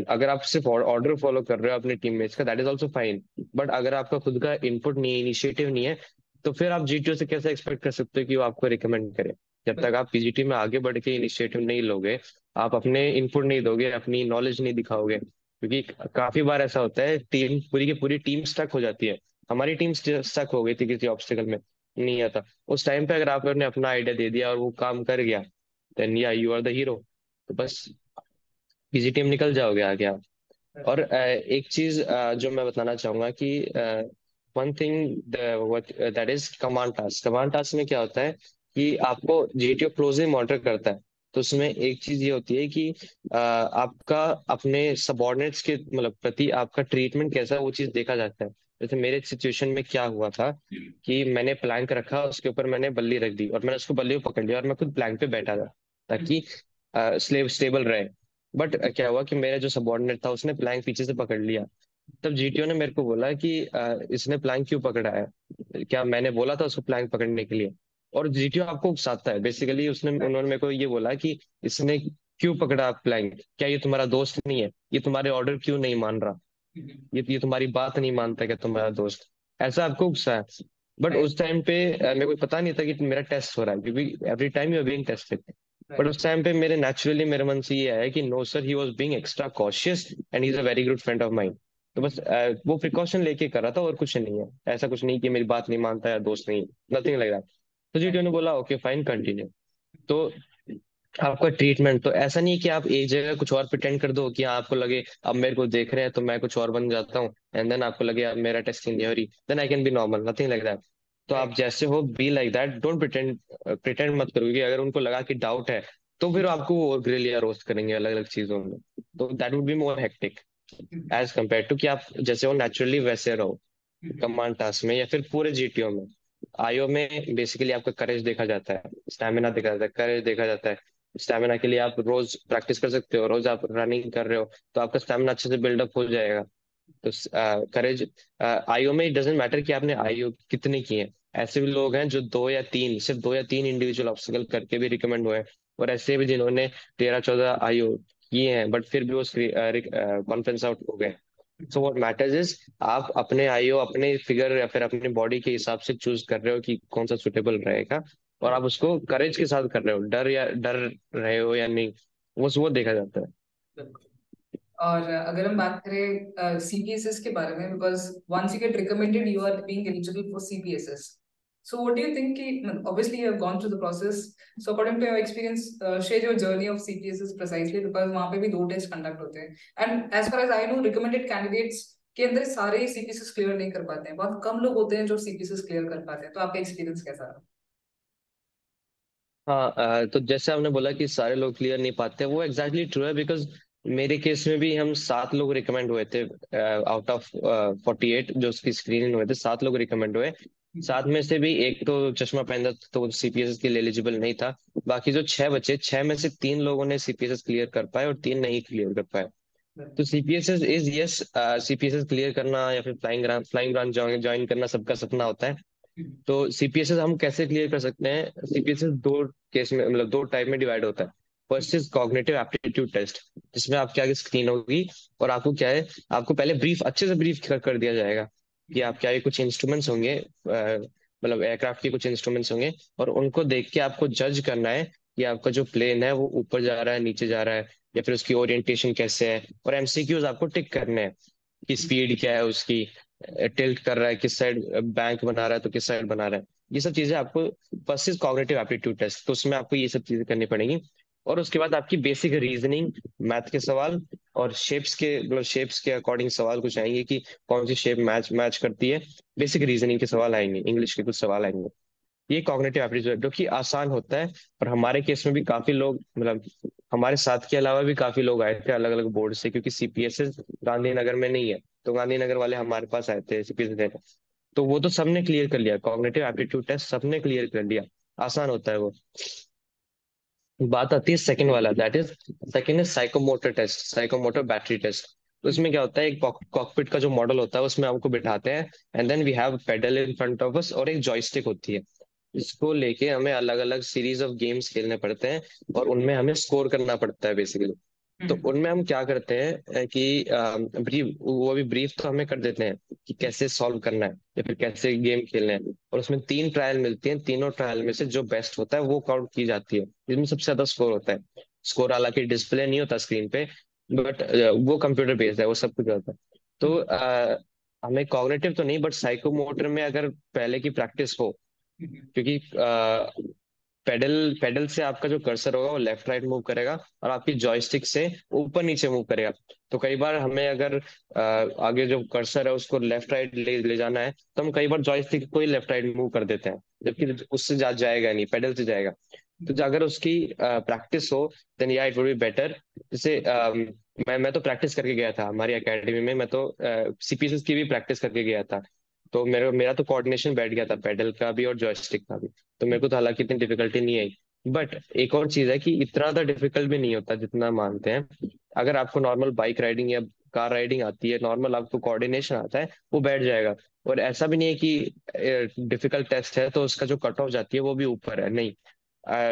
अगर आप सिर्फ ऑर्डर फॉलो कर रहे हो अपने टीममेट्स का, that is also fine. But अगर आपका खुद का इनपुट नहीं है, इनिशिएटिव नहीं है, तो फिर आप जीटीओ से कैसे एक्सपेक्ट कर सकते हो कि वो आपको रिकमेंड करे? जब तक आप पीजीटी में आगे बढ़ के इनिशिएटिव नहीं लोगे, आप अपने इनपुट नहीं दोगे, अपनी नॉलेज नहीं दिखाओगे, क्योंकि काफी बार ऐसा होता है टीम पूरी की पूरी टीम स्टक हो जाती है। हमारी टीम स्टक हो गई थी किसी ऑब्स्टिकल में, नहीं आता। उस टाइम पे अगर आपने अपना आइडिया दे दिया और वो काम कर गया, देन या यू आर द हीरो। तो बस पीजीटी में निकल जाओगे आगे आप। और एक चीज जो मैं बताना चाहूंगा कि one thing that is command task. Command task में क्या होता है कि आपको जीटीओ क्लोजली मॉनिटर करता है। तो उसमें एक चीज ये होती है कि आपका अपने सबॉर्डिनेट्स के प्रति आपका ट्रीटमेंट कैसा है, वो चीज देखा जाता है। जैसे मेरे सिचुएशन में क्या हुआ था कि मैंने प्लैंक रखा, उसके ऊपर मैंने बल्ली रख दी, और मैंने उसको बल्ली को पकड़ लिया, और मैं खुद प्लैंक पे बैठा था, ताकि स्लेब स्टेबल रहे। बट क्या हुआ कि मेरा जो सबॉर्डिनेट था उसने प्लैंक पीछे से पकड़ लिया। तब जीटीओ ने मेरे को बोला कि इसने प्लैंक क्यों पकड़ा है, क्या मैंने बोला था उसको प्लैंक पकड़ने के लिए? और जीटीओ आपको उकसाता है बेसिकली। उन्होंने मेरे को ये बोला कि इसने क्यों पकड़ा प्लैंक, क्या ये तुम्हारा दोस्त नहीं है? ये तुम्हारे ऑर्डर क्यों नहीं मान रहा? ये तुम्हारी बात नहीं मानता क्या तुम्हारा दोस्त? ऐसा आपको गुस्सा है। बट उस टाइम पे मेरे को पता नहीं था कि मेरा टेस्ट हो रहा है, क्योंकि every time you are being tested. But उस टाइम पे मेरे मन से ये आया कि no sir, he was being extra cautious and he is a very good friend of mine. तो बस वो प्रिकॉशन लेके करा था, और कुछ नहीं है। ऐसा कुछ नहीं कि मेरी बात नहीं मानता या दोस्त नहीं, नथिंग लाइक दैट। तो जीटीओ ने बोला ओके फाइन कंटिन्यू। तो आपका ट्रीटमेंट तो ऐसा नहीं कि आप एक जगह कुछ और प्रिटेंड कर दो, कि हाँ, आपको लगे अब मेरे को देख रहे हैं तो मैं कुछ और बन जाता हूँ, एंड देन आपको लगे अब मेरा टेस्टिंग नहीं हो रही, then I can be normal, nothing like that. तो आप जैसे हो be like that, don't pretend. Pretend मत करो, क्योंकि अगर उनको लगा कि डाउट है, तो फिर आपको और ग्रिल या रोस्ट करेंगे अलग अलग चीजों में। तो that would be more hectic as compare to कि आप जैसे हो नेचुरली वैसे रहो। कमांड टास्क में या फिर पूरे जीटीओ में, आईओ में बेसिकली आपका करेज देखा जाता है, स्टैमिना देखा जाता है, करेज देखा जाता है। स्टैमिना के लिए आप रोज प्रैक्टिस कर सकते हो, रोज आप रनिंग कर रहे हो तो आपका स्टैमिना अच्छे से बिल्डअप हो जाएगा। तो करेज, आईओ में डजेंट मैटर कि आपने आईओ कितने किए हैं। ऐसे भी लोग हैं जो सिर्फ 2 या 3 इंडिविजुअल ऑब्स्टिकल करके भी रिकमेंड हुए हैं, और ऐसे भी जिन्होंने 13-14 आईओ किए हैं, बट फिर भी वो कॉन्फ्रेंस आउट हो गए। सो व्हाट मैटर्स इज आप अपने आईओ, अपने फिगर या फिर अपने बॉडी के हिसाब से चूज कर रहे हो कि कौन सा सुटेबल रहेगा, और आप उसको करेज के साथ कर रहे हो, डर रहे हो या नहीं। वो देखा जाता है। बिल्कुल। और अगर हम बात करें सीपीएसएस के बारे में, because once you get recommended you are being eligible for CPSS, so what do you think कि obviously you have gone through the process, so according to your experience share your journey of CPSS precisely, because वहाँ पे भी 2 test conduct होते हैं and as far as I know recommended candidates के अंदर सारे CPSS clear नहीं कर पाते हैं, बहुत कम लोग होते हैं जो सीपीएसएस क्लियर कर पाते हैं, तो आपका एक्सपीरियंस कैसा रहा? हाँ, तो जैसे आपने बोला कि सारे लोग क्लियर नहीं पाते, वो एग्जैक्टली ट्रू है, बिकॉज मेरे केस में भी हम 7 लोग रिकमेंड हुए थे आउट ऑफ 48 जो उसकी स्क्रीनिंग हुए थे, 7 लोग रिकमेंड हुए। 7 में से भी एक तो चश्मा पहनता तो सीपीएसएस के लिए एलिजिबल नहीं था। बाकी जो 6 बचे, 6 में से 3 लोगों ने सीपीएसएस क्लियर कर पाए और 3 नहीं क्लियर कर पाए। तो CPSS is yes, CPSS clear करना या फिर फ्लाइंग ब्रांच ज्वाइन करना सबका सपना होता है। तो सीपीएसएस हम कैसे क्लियर कर सकते हैं? सीपीएसएस 2 केस में, मतलब 2 टाइप में डिवाइड होता है। First is cognitive aptitude test, जिसमें आपके आगे स्क्रीन होगी और आपको क्या है, आपको पहले ब्रीफ, अच्छे से ब्रीफ कर दिया जाएगा कि आपके आगे कुछ इंस्ट्रूमेंट्स होंगे, मतलब एयरक्राफ्ट के कुछ इंस्ट्रूमेंट्स होंगे, और उनको देख के आपको जज करना है कि आपका जो प्लेन है वो ऊपर जा रहा है, नीचे जा रहा है, या फिर उसकी ओरिएंटेशन कैसे है। और एमसीक्यूज आपको टिक करने हैं कि स्पीड क्या है उसकी, टिल्ट कर रहा है किस साइड, बैंक बना रहा है तो किस साइड बना रहा है। ये सब चीजें आपको, first is cognitive aptitude test, तो उसमें आपको ये सब चीजें करनी पड़ेंगी। और उसके बाद आपकी बेसिक रीजनिंग, मैथ के सवाल, और शेप्स के, मतलब शेप्स के अकॉर्डिंग सवाल कुछ आएंगे कि कौन सी शेप मैच मैच करती है। बेसिक रीजनिंग के सवाल आएंगे, इंग्लिश के कुछ सवाल आएंगे। ये कॉग्निटिव एप्टीट्यूड जो कि आसान होता है। और हमारे केस में भी काफी लोग, मतलब हमारे साथ के अलावा भी काफी लोग आए थे अलग अलग बोर्ड से, क्योंकि सीपीएसएस गांधीनगर में नहीं है, तो गांधीनगर वाले हमारे पास आए थे सीपीएसएस देने। तो वो तो सबने क्लियर कर लिया, कॉग्निटिव एप्टीट्यूड टेस्ट सबने क्लियर कर लिया, आसान होता है वो। बात आती है सेकंड वाला, that is second is psychomotor test, psychomotor battery test. तो इसमें क्या होता है, एक कॉकपिट का जो मॉडल होता है उसमें हमको बिठाते हैं, and then we have pedal in front of us और एक जॉयस्टिक होती है। इसको लेके हमें अलग अलग सीरीज ऑफ गेम्स खेलने पड़ते हैं, और उनमें हमें स्कोर करना पड़ता है बेसिकली। तो उनमें हम क्या करते हैं कि ब्रीफ, वो भी ब्रीफ तो हमें कर देते हैं कि कैसे सॉल्व करना है या फिर कैसे गेम खेलना है। और उसमें 3 ट्रायल मिलती हैं, तीनों ट्रायल में से जो बेस्ट होता है वो काउंट की जाती है, जिसमें सबसे ज्यादा स्कोर होता है। स्कोर हालांकि डिस्प्ले नहीं होता स्क्रीन पे, बट वो कंप्यूटर बेस्ड है, वो सब कुछ होता है। तो हमें कॉग्निटिव तो नहीं, बट साइकोमोटर में अगर पहले की प्रैक्टिस हो, क्योंकि पेडल पेडल से आपका जो कर्सर होगा वो लेफ्ट राइट मूव करेगा, और आपकी जॉयस्टिक से ऊपर नीचे मूव करेगा। तो कई बार हमें अगर आगे जो कर्सर है उसको लेफ्ट राइट ले जाना है, तो हम कई बार जॉयस्टिक को ही लेफ्ट राइट मूव कर देते हैं, जबकि उससे जाएगा नहीं, पेडल से जाएगा। तो अगर उसकी प्रैक्टिस हो, देन या इट वुड बी बेटर। जैसे मैं तो प्रैक्टिस करके गया था हमारी एकेडमी में, मैं तो सीपीएसएस की भी प्रैक्टिस करके गया था। तो मेरा मेरा तो कोऑर्डिनेशन बैठ गया था, पेडल का भी और जॉयस्टिक का भी। तो मेरे को तो हालांकि इतनी डिफिकल्टी नहीं आई। बट एक और चीज है कि इतना तो डिफिकल्ट भी नहीं होता जितना मानते हैं। अगर आपको नॉर्मल बाइक राइडिंग या कार राइडिंग आती है, नॉर्मल आपको कोऑर्डिनेशन आता है, वो बैठ जाएगा। और ऐसा भी नहीं है कि डिफिकल्ट टेस्ट है तो उसका जो कट ऑफ जाती है वो भी ऊपर है, नहीं।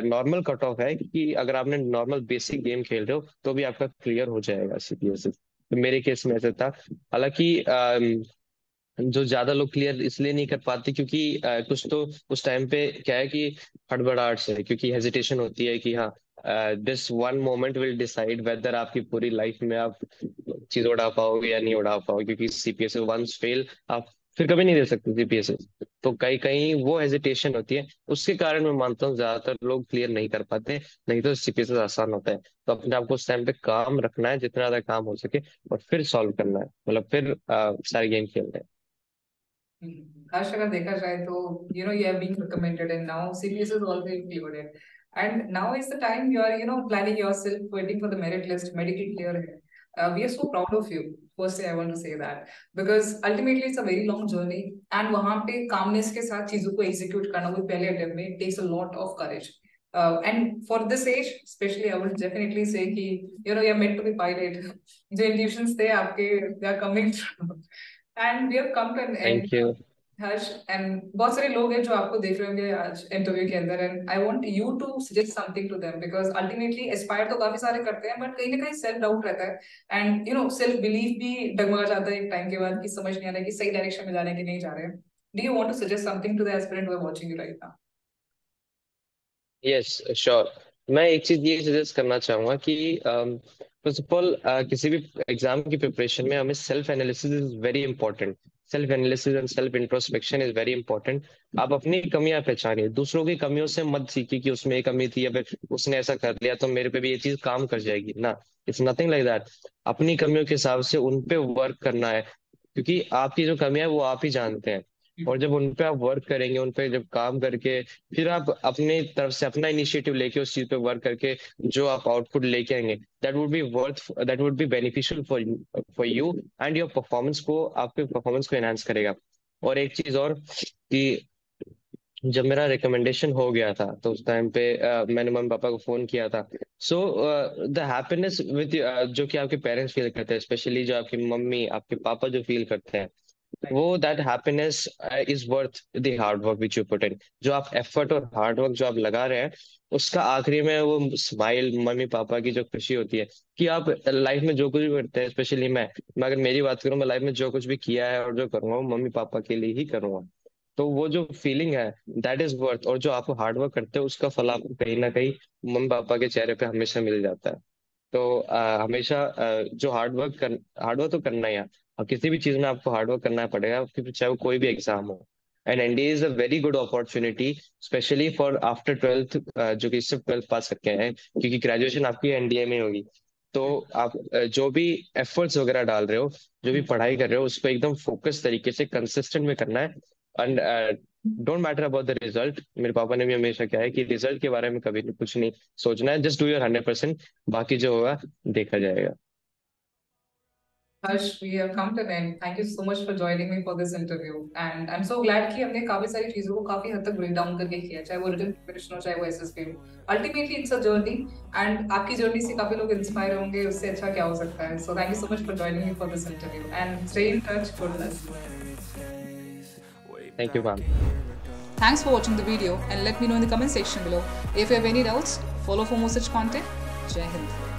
नॉर्मल कट ऑफ है कि अगर आपने नॉर्मल बेसिक गेम खेल रहे हो तो भी आपका क्लियर हो जाएगा सीपीएस। तो मेरे केस में ऐसा था। हालांकि जो ज्यादा लोग क्लियर इसलिए नहीं कर पाते क्योंकि कुछ तो उस टाइम पे क्या है कि हड़बड़ाहट से, क्योंकि हेजिटेशन होती है कि हाँ, this one moment will decide whether आपकी पूरी लाइफ में आप चीज उड़ा पाओगे या नहीं उड़ा पाओगे, क्योंकि सीपीएस वंस फेल, आप फिर कभी नहीं दे सकते सीपीएस। तो कहीं कहीं वो हेजिटेशन होती है, उसके कारण मैं मानता हूँ ज्यादातर लोग क्लियर नहीं कर पाते। नहीं तो सीपीएस आसान होता है। तो अपने आप को उस टाइम पे काम रखना है, जितना ज्यादा काम हो सके, और फिर सॉल्व करना है, मतलब फिर सारे गेम खेलने हैं। हर्ष, अगर देखा जाए तो you have been recommended and now CPS is also included, and now is the time you are planning yourself, waiting for the merit list, medical clear है. We are so proud of you. Firstly, I want to say that because ultimately it's a very long journey, and वहाँ पे calmness के साथ चीजों को execute करना वो पहले attempt में takes a lot of courage. And for this age, especially, I would definitely say कि you're meant to be pilot. जो intuitions थे आपके, they are coming through. And we have come to an end, thank you. Harsh, and बहुत सारे लोग हैं जो आपको देख रहे होंगे आज इंटरव्यू के अंदर, and I want you to suggest something to them, because ultimately aspire तो काफी सारे करते हैं, बट कहीं ना कहीं सेल्फ डाउट रहता है, एंड सेल्फ बिलीफ भी डगमगा जाता है एक टाइम के बाद कि समझ नहीं आ रहा है कि सही डायरेक्शन में जाने की नहीं जा रहे हैं. Do you want to suggest something to the aspirant who are watching you right now? Yes, sure. मैं एक चीज ये सजेस्ट करना चाहूंगा कि फर्स्ट ऑफ ऑल किसी भी एग्जाम की प्रिपरेशन में हमें self analysis is very important. Self analysis and self introspection is very important. आप अपनी कमियां पहचानिए, दूसरों की कमियों से मत सीखिए कि उसमें ये कमी थी या फिर उसने ऐसा कर लिया तो मेरे पे भी ये चीज काम कर जाएगी ना। It's nothing like that. अपनी कमियों के हिसाब से उन पे वर्क करना है, क्योंकि आपकी जो कमियां है वो आप ही जानते हैं। और जब उन पे आप वर्क करेंगे, उन पे जब काम करके फिर आप अपनी तरफ से अपना इनिशिएटिव लेके उस चीज पे वर्क करके जो आप आउटपुट लेके आएंगे, that would be beneficial for you and your performance को, आपके परफॉर्मेंस को एनहांस करेगा। और एक चीज और कि जब मेरा रिकमेंडेशन हो गया था तो उस टाइम पे मैंने मम्मी पापा को फोन किया था। सो द हैप्पीनेस विद जो कि आपके पेरेंट्स फील करते हैं, स्पेशली जो आपकी मम्मी आपके पापा जो फील करते हैं, वो that happiness is worth the hard work which you put in. जो आप एफर्ट और हार्ड वर्क जो आप लगा रहे हैं, उसका आखिरी में वो स्माइल, मम्मी पापा की जो खुशी होती है कि आप लाइफ में जो कुछ भी करते हैं, स्पेशली मैं अगर मेरी बात करूं, मैं लाइफ में जो कुछ भी किया है और जो करूंगा वो मम्मी पापा के लिए ही करूंगा। तो वो जो फीलिंग है दैट इज वर्थ, और जो आप हार्ड वर्क करते हो उसका फल आपको कहीं ना कहीं मम्मी पापा के चेहरे पे हमेशा मिल जाता है। तो हमेशा जो हार्ड वर्क तो करना ही है। और किसी भी चीज में आपको हार्ड वर्क करना पड़ेगा, फिर चाहे वो कोई भी एग्जाम हो। And NDA is a very good opportunity, specially for after twelfth, जो कि सिर्फ ट्वेल्थ पास करके हैं, क्योंकि ग्रेजुएशन आपकी एनडीए में होगी। तो आप जो भी एफर्ट्स वगैरह डाल रहे हो, जो भी पढ़ाई कर रहे हो, उसको एकदम फोकस तरीके से कंसिस्टेंट में करना है। And don't matter about the result. मेरे पापा ने भी हमेशा कहा है कि रिजल्ट के बारे में कभी कुछ नहीं सोचना है, जस्ट डू योर 100%, बाकी जो होगा देखा जाएगा। Harsh, we have come to an end. Thank you so much for joining me for this interview. And I'm so glad कि हमने काफी सारी चीजों को काफी हद तक ब्रेक डाउन करके किया, चाहे वो रिटन प्रिपरेशन हो चाहे वो एसएसपी हो। Ultimately it's a journey, and आपकी जर्नी से काफी लोग इंस्पायर होंगे, उससे अच्छा क्या हो सकता है। So thank you so much for joining me for this interview and stay in touch. Good luck. Thank you ma'am. Thanks for watching the video and let me know in the comment section below. If you have any doubts, follow for more such content. Jai Hind.